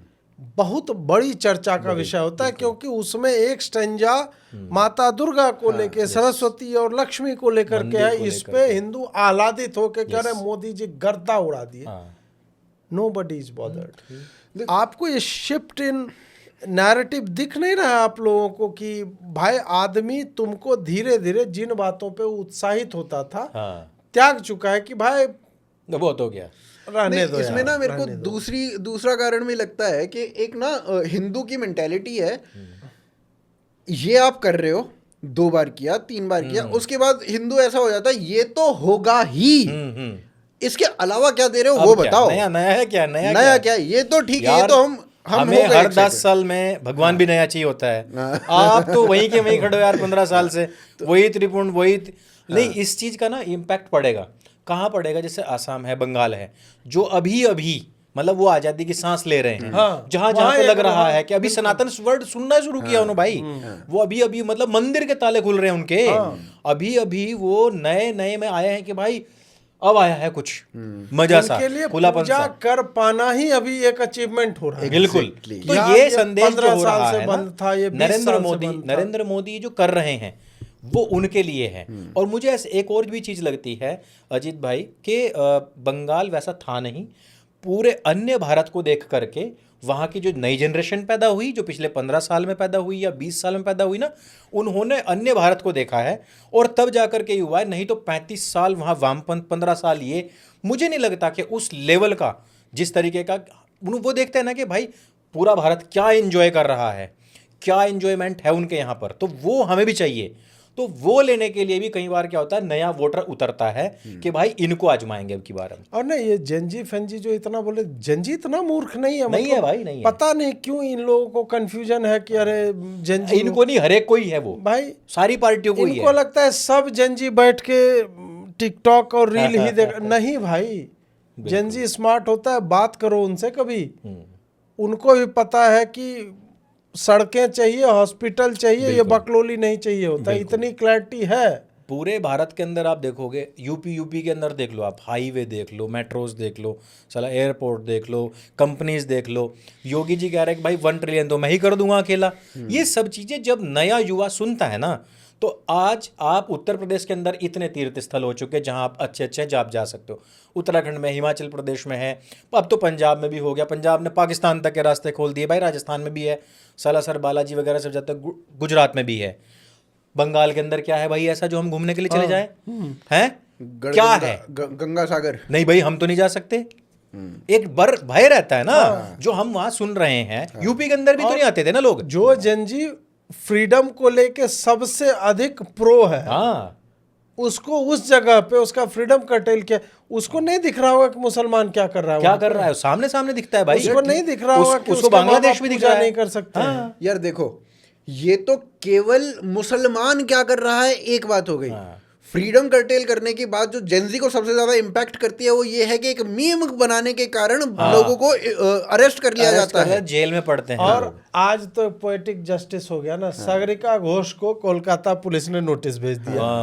बहुत बड़ी चर्चा का विषय होता है, क्योंकि उसमें एक स्टैंजा माता दुर्गा को लेके, सरस्वती और लक्ष्मी को लेकर के है। इस पे हिंदू आह्लादित होकर कह रहे मोदी जी गर्दा उड़ा दिए। Nobody is bothered. आपको ये शिफ्ट इन नैरेटिव दिख नहीं रहा है आप लोगों को कि भाई आदमी तुमको धीरे धीरे जिन बातों पे उत्साहित होता था त्याग चुका है कि भाई बहुत हो गया, रहने दो। इसमें ना मेरे को दूसरा कारण भी लगता है कि एक ना हिंदू की मेंटेलिटी है, ये आप कर रहे हो 2 बार किया 3 बार किया, उसके बाद हिंदू ऐसा हो जाता है ये तो होगा ही, इसके अलावा क्या दे रहे हो वो बताओ। नया है क्या, नया क्या है, ये तो ठीक है, ये तो हमें हर 10 साल में भगवान भी नया चाहिए होता है। आप तो वहीं के वहीं खड़े हो यार 15 साल से, वही त्रिपुंड वही नहीं। इस चीज का ना इम्पैक्ट पड़ेगा, कहाँ पड़ेगा? जैसे आसाम है, बंगाल है, जो अभी अभी मतलब वो आजादी की सांस ले रहे हैं, जहां जहां पे लग रहा है कि अभी सनातन वर्ड सुनना शुरू किया उन्होंने भाई, वो अभी अभी मतलब मंदिर के ताले खुल रहे हैं उनके, अभी अभी वो नए नए में आए हैं कि भाई अब आया है कुछ मजा सा, खुलापन सा कर पाना ही अभी एक अचीवमेंट हो रहा है। बिल्कुल। तो ये संदेश जो हो रहा है ना, नरेंद्र मोदी जो कर रहे हैं वो उनके लिए है। और मुझे ऐसे एक और भी चीज लगती है अजीत भाई कि बंगाल वैसा था नहीं, पूरे अन्य भारत को देख करके वहाँ की जो नई जनरेशन पैदा हुई, जो पिछले 15 साल में पैदा हुई या 20 साल में पैदा हुई ना, उन्होंने अन्य भारत को देखा है और तब जाकर के हुआ है। नहीं तो 35 साल वहाँ वामपंथ, 15 साल ये, मुझे नहीं लगता कि उस लेवल का जिस तरीके का वो देखते हैं ना कि भाई पूरा भारत क्या एंजॉय कर रहा है, क्या एंजॉयमेंट है उनके यहाँ पर, तो वो हमें भी चाहिए। तो वो लेने के लिए भी कई बार क्या होता है, नया वोटर उतरता है कि भाई इनको आजमाएंगे अब की बार। और नहीं, ये जंजी फंजी जो इतना बोले, जंजी इतना मूर्ख नहीं है, नहीं है भाई, नहीं पता नहीं क्यों इन लोगों को कंफ्यूजन है कि अरे जंजी, इनको नहीं, हर एक कोई है वो भाई, सारी पार्टियों को इनको लगता है सब जंजी बैठ के टिकटॉक और रील ही देख। नहीं भाई, जंजी स्मार्ट होता है, बात करो उनसे कभी, उनको भी पता है कि सड़कें चाहिए, हॉस्पिटल चाहिए, ये बकलोली नहीं चाहिए होता, इतनी क्लैरिटी है। पूरे भारत के अंदर आप देखोगे, यूपी के अंदर देख लो, आप हाईवे देख लो, मेट्रोज देख लो, साला एयरपोर्ट देख लो, कंपनीज देख लो, योगी जी कह रहे हैं कि भाई 1 ट्रिलियन तो मैं ही कर दूंगा अकेला। ये सब चीजें जब नया युवा सुनता है ना, तो आज आप उत्तर प्रदेश के अंदर इतने तीर्थ स्थल हो चुके हैं जहां आप अच्छे आप जा सकते हो। उत्तराखंड में, हिमाचल प्रदेश में है, अब तो पंजाब में भी हो गया, पंजाब ने पाकिस्तान तक के रास्ते खोल दिए भाई, राजस्थान में भी है, सालासर बालाजी वगैरह सब जाते हैं, गुजरात में भी है। बंगाल के अंदर क्या है भाई ऐसा जो हम घूमने के लिए चले जाए? हैं क्या है? गंगा सागर नहीं भाई, हम तो नहीं जा सकते। एक बर भय रहता है ना, जो हम वहां सुन रहे हैं। यूपी के अंदर भी तो नहीं आते थे ना लोग। जो जंजी फ्रीडम को लेके सबसे अधिक प्रो है, उसको उस जगह पे उसका फ्रीडम कर्टेल क्या, उसको नहीं दिख रहा होगा कि मुसलमान क्या कर रहा है, क्या कर रहा है, सामने सामने दिखता है भाई। उसको नहीं दिख रहा होगा कि उसको बांग्लादेश भी दिख रहा है, नहीं कर सकते। यार देखो, ये तो केवल मुसलमान क्या कर रहा है एक बात हो गई। हाँ। फ्रीडम कर्टेल करने की बात जो जेंजी को सबसे ज्यादा इम्पैक्ट करती है वो ये है कि एक मीम बनाने के कारण लोगों को अरेस्ट कर लिया जाता है, जेल में पड़ते हैं और लोग। आज तो पोएटिक जस्टिस हो गया ना, सागरिका घोष को कोलकाता पुलिस ने नोटिस भेज दिया।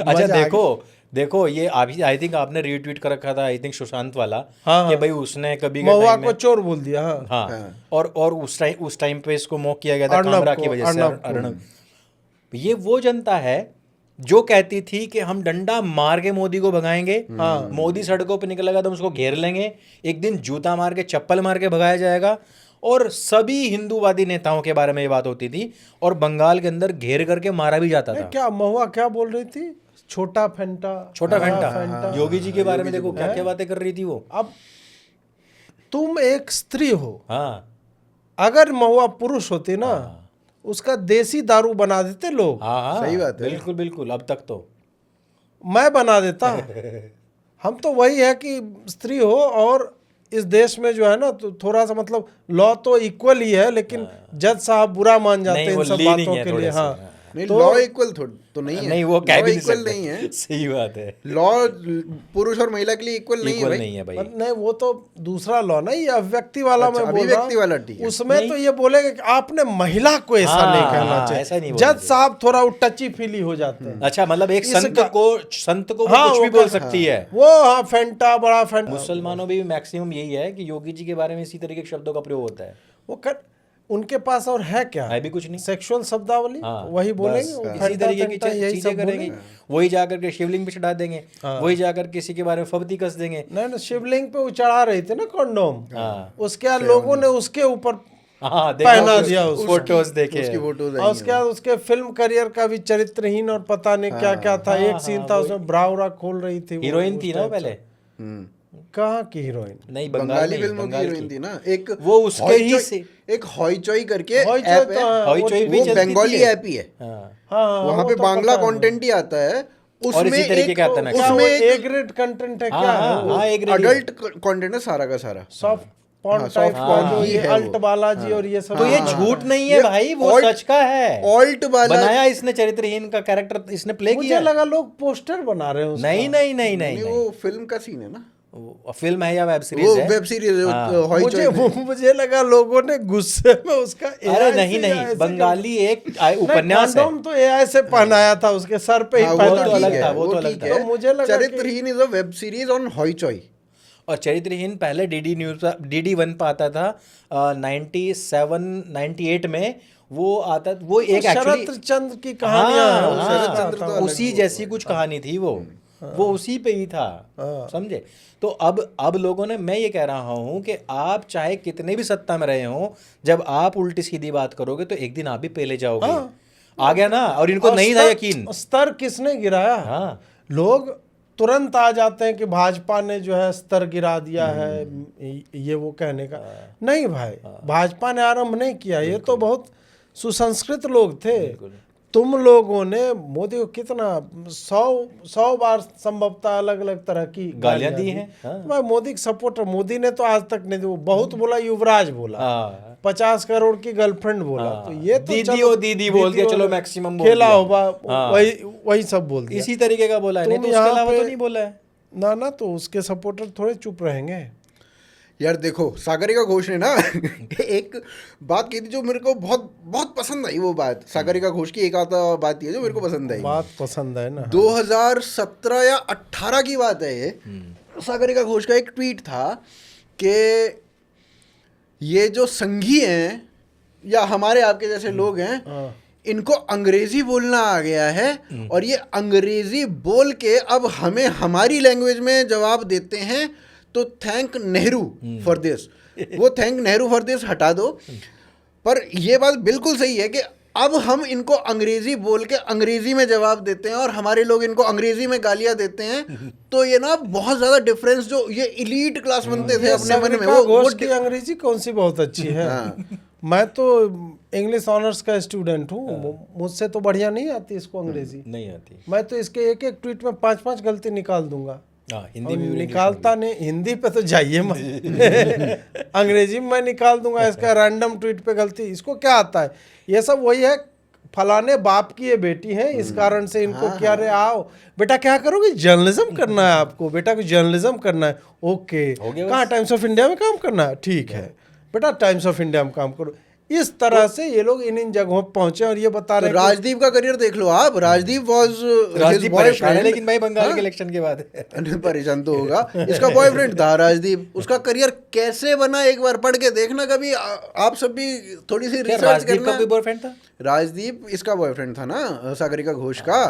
अच्छा मजा आ देखो ये अभी आई थिंक आपने रीट्वीट कर रखा था, आई थिंक सुशांत वाला, हाँ, कि भाई उसने कभी के महुआ टाइम को में, चोर बोल दिया। हाँ, हाँ, और उस टाइम पे इसको मॉक किया गया था अर्नब कामरा को, की वजह से, अर्नब को। अर्नब। ये वो जनता है जो कहती थी कि हम डंडा मार के मोदी को भगाएंगे, मोदी सड़कों पे निकलेगा तो हम उसको घेर लेंगे, एक दिन जूता मार के चप्पल मार के भगाया जाएगा। और सभी हिंदूवादी नेताओं के बारे में ये बात होती थी, और बंगाल के अंदर घेर करके मारा भी जाता था। क्या महुआ क्या बोल रही थी? छोटा फेंटा, छोटा बड़ा फेंटा, योगी जी के बारे में देखो क्या क्या बातें कर रही थी वो। अब तुम एक स्त्री हो, हाँ अगर महुआ पुरुष होती ना, उसका देसी दारू बना देते लोग। हाँ हाँ, सही बात है। बिल्कुल बिल्कुल। अब तक तो मैं बना देता। हम तो वही है कि स्त्री हो, और इस देश में जो है ना, तो थोड़ा सा मतलब लॉ तो इक्वल ही है, लेकिन जज साहब बुरा मान जाते नहीं, हैं वो इन सब leaning बातों है के थोड़े लिए। से, हाँ, नहीं, तो- लॉ इक्वल तो नहीं है, नहीं, वो कह भी नहीं इक्वल सकते। नहीं है। सही बात है, लॉ पुरुष और महिला के लिए इक्वल नहीं है इक्वल भाई। नहीं है भाई। नहीं, वो तो दूसरा लॉ ना, ये अभिव्यक्ति वाला अच्छा, मैं बोल रहा अभिव्यक्ति हूँ। वाला ठीक है। उसमें तो ये बोलेगा कि आपने महिला को ऐसा हाँ, नहीं कहना हाँ, ऐसा नहीं चाहिए। बोलना जज साहब थोड़ा टची फीली हो जाते हैं। अच्छा, मतलब एक इसका- संत को वो हाँ, कुछ वो भी बोल कर- सकती है। वो हाँ, फेंटा, बड़ा फेंटा। मुसलमानों में भी मैक्सिमम यही है कि योगी जी के बारे में इसी तरीके के शब्दों का प्रयोग होता है। वो कर, उनके पास और है क्या? है भी कुछ नहीं। सेक्सुअल शब्दावली, हाँ, वही बोलेंगे। बस, वो इसी फेंटा, तरीके की फेंटा, यही चीजें सब करेंगे। बोलेंगे। वही जाकर के शिवलिंग पे चढ़ा देंगे, हाँ। वही जाकर किसी के बारे में फब्ती कस देंगे। नहीं ना, शिवलिंग पे वो चढ़ा रही थी ना कंडोम, हाँ उसके बाद लोगों ने उसके ऊपर हाँ, पहना दिया उसको। फोटोज देखे उसकी फोटोज और उसके बाद उसके फिल्म करियर का भी चरित्रहीन और पता नहीं क्या क्या था। एक सीन था उसमें ब्रा उरा खोल रही थी। हीरोइन थी ना वो पहले। कहाँ की हीरोइन? नहीं, बंगाली नहीं, फिल्मों की बंगाल हीरोइन की। थी ना, एक वो उसके ही हॉइचॉय- से- एक हॉइचॉय करके हॉइचॉय ऐप तो हाँ, है, हॉइचॉय भी वो चलती बंगाली थी। ऐप ही है। हाँ, हाँ, वहां वो पे तो बांग्ला पता है। कंटेंट ही आता है, और इसी उसमें तरीके एक का आता है क्या वो उसमें ए एक ग्रेड कंटेंट है हाँ, क्या? हाँ, है वो हाँ, एक रेडियो। अडल्ट कंटेंट है सारा का सारा। सॉफ्ट पॉर्न हाँ, टाइप soft का, porn जो ही ये है वो। अल्ट बालाजी और ये सब। तो ये हाँ, झूठ नहीं है ये भाई, वो alt- सच का है। ऑल्ट वाला बनाया इसने चरित्रहीन का कैरेक्टर, इसने प्ले मुझे किया। लगा लोग पोस्टर बना रहे हैं उसका। नहीं नहीं नहीं नहीं नहीं, नहीं, वो फिल्म का सीन है ना, वो फिल्म है या वेब सीरीज वो है? वेब सीरीज है हाँ। हॉइचॉय में। मुझे लगा लोगों ने गुस्से में उसका अरे AI नहीं से नहीं, ऐसे बंगाली एक नहीं, उपन्यास है। कंडोम तो AI से पहनाया था उसके सर पे ही हाँ, पहना वो तो दिया। अलग था, है, वो तो अलग ठीक था। है। तो मुझे लगा कि- Charitraheen is a web series on Hoichoi. और चरित्रहीन पहले डीडी न्यूज, DD1 पे आता था 97 98 में वो आता, वो एक एक्चुअली शरत चंद्र की कहानियां हैं, वो हाँ, शरत चंद्र तो अलग उसी वो- जैसी कुछ कहानी थी वो उसी पे ही था, समझे? तो अब लोगों ने, मैं ये कह रहा हूँ कि आप चाहे कितने भी सत्ता में रहे हो, जब आप उल्टी सीधी बात करोगे तो एक दिन आप भी पेले जाओगे। आ गया ना, और इनको और नहीं था यकीन। स्तर किसने गिराया? हाँ, लोग तुरंत आ जाते हैं कि भाजपा ने जो है स्तर गिरा दिया है, ये वो कहने का नहीं भाई, भाजपा ने आरंभ नहीं किया, ये तो बहुत सुसंस्कृत लोग थे। तुम लोगों ने मोदी को कितना 100 बार संभवतः अलग अलग तरह की गालियां दी हैं। हाँ। मैं मोदी का सपोर्टर, मोदी ने तो आज तक नहीं दी। वो बहुत बोला, युवराज बोला, हाँ, 50 करोड़ की गर्लफ्रेंड बोला, तो ये तो दीदी चलो, ओ दीदी बोल दिया, चलो मैक्सिमम बोल खेला दिया। होगा, हाँ। वही सब बोल दिया। इसी तरीके का बोला है, नहीं तुम तो उसके यहाँ अलावा तो पे- नहीं बोला है। ना तो उसके सपोर्टर थोड़े चुप रहेंगे। यार देखो, सागरिका घोष ने ना एक बात की थी जो मेरे को बहुत बहुत पसंद आई। वो बात सागरिका घोष की एक आता बात ये जो मेरे को पसंद आई। बात पसंद है ना। 2017 या 18 की बात है ये। सागरिका घोष का एक ट्वीट था कि ये जो संघी हैं या हमारे आपके जैसे लोग हैं, इनको अंग्रेजी बोलना आ गया है, और ये अंग्रेजी बोल के अब हमें हमारी लैंग्वेज में जवाब देते हैं, तो थैंक नेहरू फॉर दिस। वो थैंक नेहरू फॉर दिस हटा दो, पर ये बात बिल्कुल सही है कि अब हम इनको अंग्रेजी बोल के अंग्रेजी में जवाब देते हैं और हमारे लोग इनको अंग्रेजी में गालियां देते हैं। तो ये ना बहुत ज्यादा डिफरेंस, जो ये इलीट क्लास बनते थे अपने मन में, सागरिका वो घोष की अंग्रेजी कौन सी बहुत अच्छी है। मैं तो इंग्लिश ऑनर्स का स्टूडेंट हूँ, मुझसे तो बढ़िया नहीं आती इसको अंग्रेजी। नहीं आती। मैं तो इसके एक एक ट्वीट में 5-5 गलती निकाल दूंगा। हाँ, हिंदी और में भी निकालता नहीं, हिंदी पे तो जाइए मत अंग्रेजी में मैं निकाल दूंगा, इसका रैंडम ट्वीट पे गलती, इसको क्या आता है? ये सब वही है, फलाने बाप की ये बेटी है, इस कारण से इनको क्या रे आओ बेटा क्या करोगे, जर्नलिज्म करना है आपको, बेटा को जर्नलिज्म करना है, ओके हो गया कहाँ टाइम्स ऑफ इंडिया में काम करना है, ठीक है बेटा टाइम्स ऑफ इंडिया में काम करो। इस तरह से ये लोग इन जगहों पर पहुंचे और ये बता तो रहे हैं राजदीप का करियर देख लो आप, राजदीप वाज राजदीप परेशान है लेकिन भाई बंगाल के इलेक्शन के बाद परेशान तो होगा, इसका बॉयफ्रेंड था राजदीप, उसका करियर कैसे बना एक बार पढ़ के देखना कभी, आप सब भी थोड़ी सी रिसर्च राजदीप करना। का कोई बॉयफ्रेंड था? राजदीप इसका बॉयफ्रेंड था ना, सागरिका घोष का,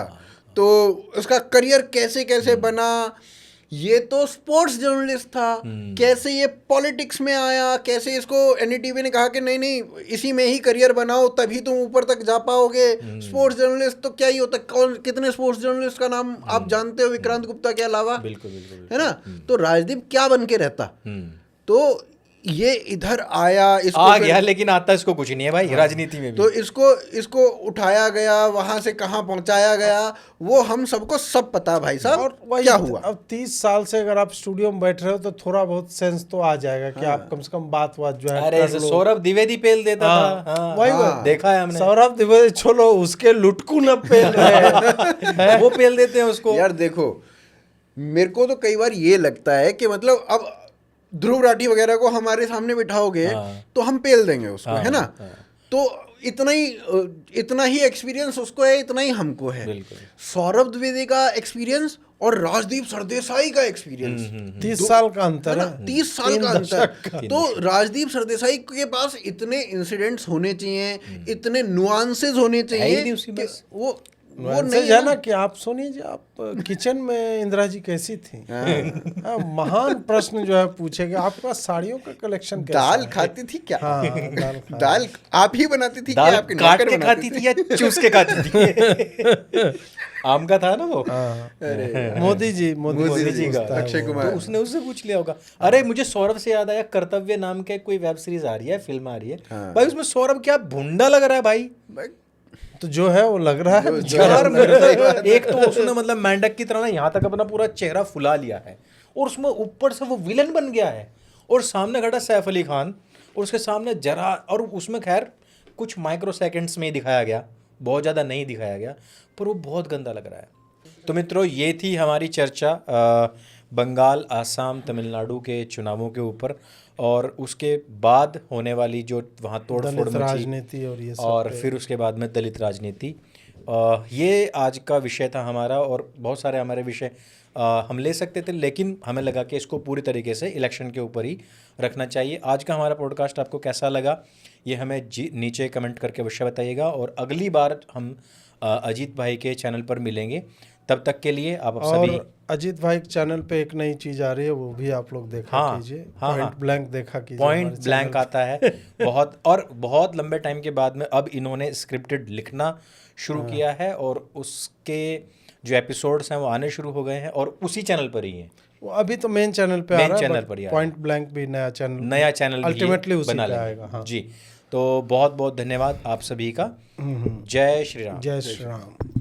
तो उसका करियर कैसे कैसे बना, ये तो स्पोर्ट्स जर्नलिस्ट था, कैसे ये पॉलिटिक्स में आया, कैसे इसको एनडीटीवी ने कहा कि नहीं नहीं इसी में ही करियर बनाओ तभी तुम ऊपर तक जा पाओगे। स्पोर्ट्स जर्नलिस्ट तो क्या ही होता है, कौन कितने स्पोर्ट्स जर्नलिस्ट का नाम आप जानते हो विक्रांत गुप्ता के अलावा? बिल्कुल बिल्कुल है ना। तो राजदीप क्या बन के रहता, तो ये इधर आया, इसको आ गया, लेकिन आता इसको कुछ नहीं है भाई राजनीति में भी। तो इसको उठाया गया, वहां से कहाँ पहुंचाया गया, वो हम सबको सब पता भाई साहब। और वही क्या हुआ अब 30 साल से अगर आप स्टूडियो में बैठ रहे हो तो थोड़ा बहुत सेंस तो आ जाएगा कि आप कम से कम बात जो है अरे कर लो। सौरभ द्विवेदी पेल देता था, हाँ, वही हाँ, देखा है हमने। सौरभ द्विवेदी छोड़ो, उसके लुटकू न पेल रहे हैं। वो पेल देते हैं उसको। यार देखो, मेरे को तो कई बार ये लगता है कि मतलब अब ध्रुव राठी वगैरह को हमारे सामने बिठाओगे तो हम पेल देंगे उसको, है ना। तो इतना ही एक्सपीरियंस उसको है, इतना ही हमको है। सौरभ द्विवेदी का एक्सपीरियंस और राजदीप सरदेसाई का एक्सपीरियंस 30 साल का अंतर है, 30 साल का अंतर। तो राजदीप सरदेसाई के पास इतने इंसिडेंट्स होने चाहिए, इतने नुआंसेस होने चाहिए कि वो नहीं जाना कि आप सुनिए जी, आप किचन में इंदिरा जी कैसी थी? महान प्रश्न जो है पूछेगा, आपके पास साड़ियों का कलेक्शन कैसा दाल है? खाती थी क्या? दाल आप ही बनाती थी दाल क्या? आपके काट नौकर के बनाती खाती थी या चूस के खाती थी? आम का था ना वो। मोदी जी का अक्षय कुमार, तो उसने उससे पूछ लिया होगा। अरे मुझे सौरभ से याद आया, कर्तव्य नाम के कोई वेब सीरीज आ रही है, फिल्म आ रही है भाई, उसमें सौरभ क्या भुंडा लग रहा है भाई। तो जो है वो लग रहा है एक तो उसने मतलब मेंढक की तरह ना यहाँ तक अपना पूरा चेहरा फुला लिया है, और उसमें ऊपर से वो विलन बन गया है, और सामने खड़ा सैफ अली खान, और उसके सामने जरा, और उसमें खैर कुछ माइक्रो सेकेंड्स में ही दिखाया गया, बहुत ज़्यादा नहीं दिखाया गया, पर वो बहुत गंदा लग रहा है। तो मित्रों, ये थी हमारी चर्चा बंगाल, आसाम, तमिलनाडु के चुनावों के ऊपर, और उसके बाद होने वाली जो वहाँ तोड़-फोड़ मची राजनीति और ये सब, और फिर उसके बाद में दलित राजनीति। ये आज का विषय था हमारा, और बहुत सारे हमारे विषय हम ले सकते थे, लेकिन हमें लगा कि इसको पूरी तरीके से इलेक्शन के ऊपर ही रखना चाहिए। आज का हमारा पॉडकास्ट आपको कैसा लगा, ये हमें नीचे कमेंट करके अवश्य बताइएगा, और अगली बार हम अजीत भाई के चैनल पर मिलेंगे। तब तक के लिए आप सभी, अजीत भाई के चैनल पे एक नई चीज आ रही है, वो भी आप लोग देखा कीजिए। पॉइंट ब्लैंक देखा कीजिए। पॉइंट ब्लैंक आता है बहुत लंबे टाइम के बाद में अब इन्होंने स्क्रिप्टेड लिखना शुरू किया है, और उसके जो एपिसोड्स हैं वो आने शुरू हो गए हैं, और उसी चैनल पर ही हैं। वो अभी तो मेन चैनल पे आ रहा है, पॉइंट ब्लैंक भी नया चैनल अल्टीमेटली बना लेगा। हाँ जी, तो बहुत बहुत धन्यवाद आप सभी का। जय श्री राम। जय श्री राम।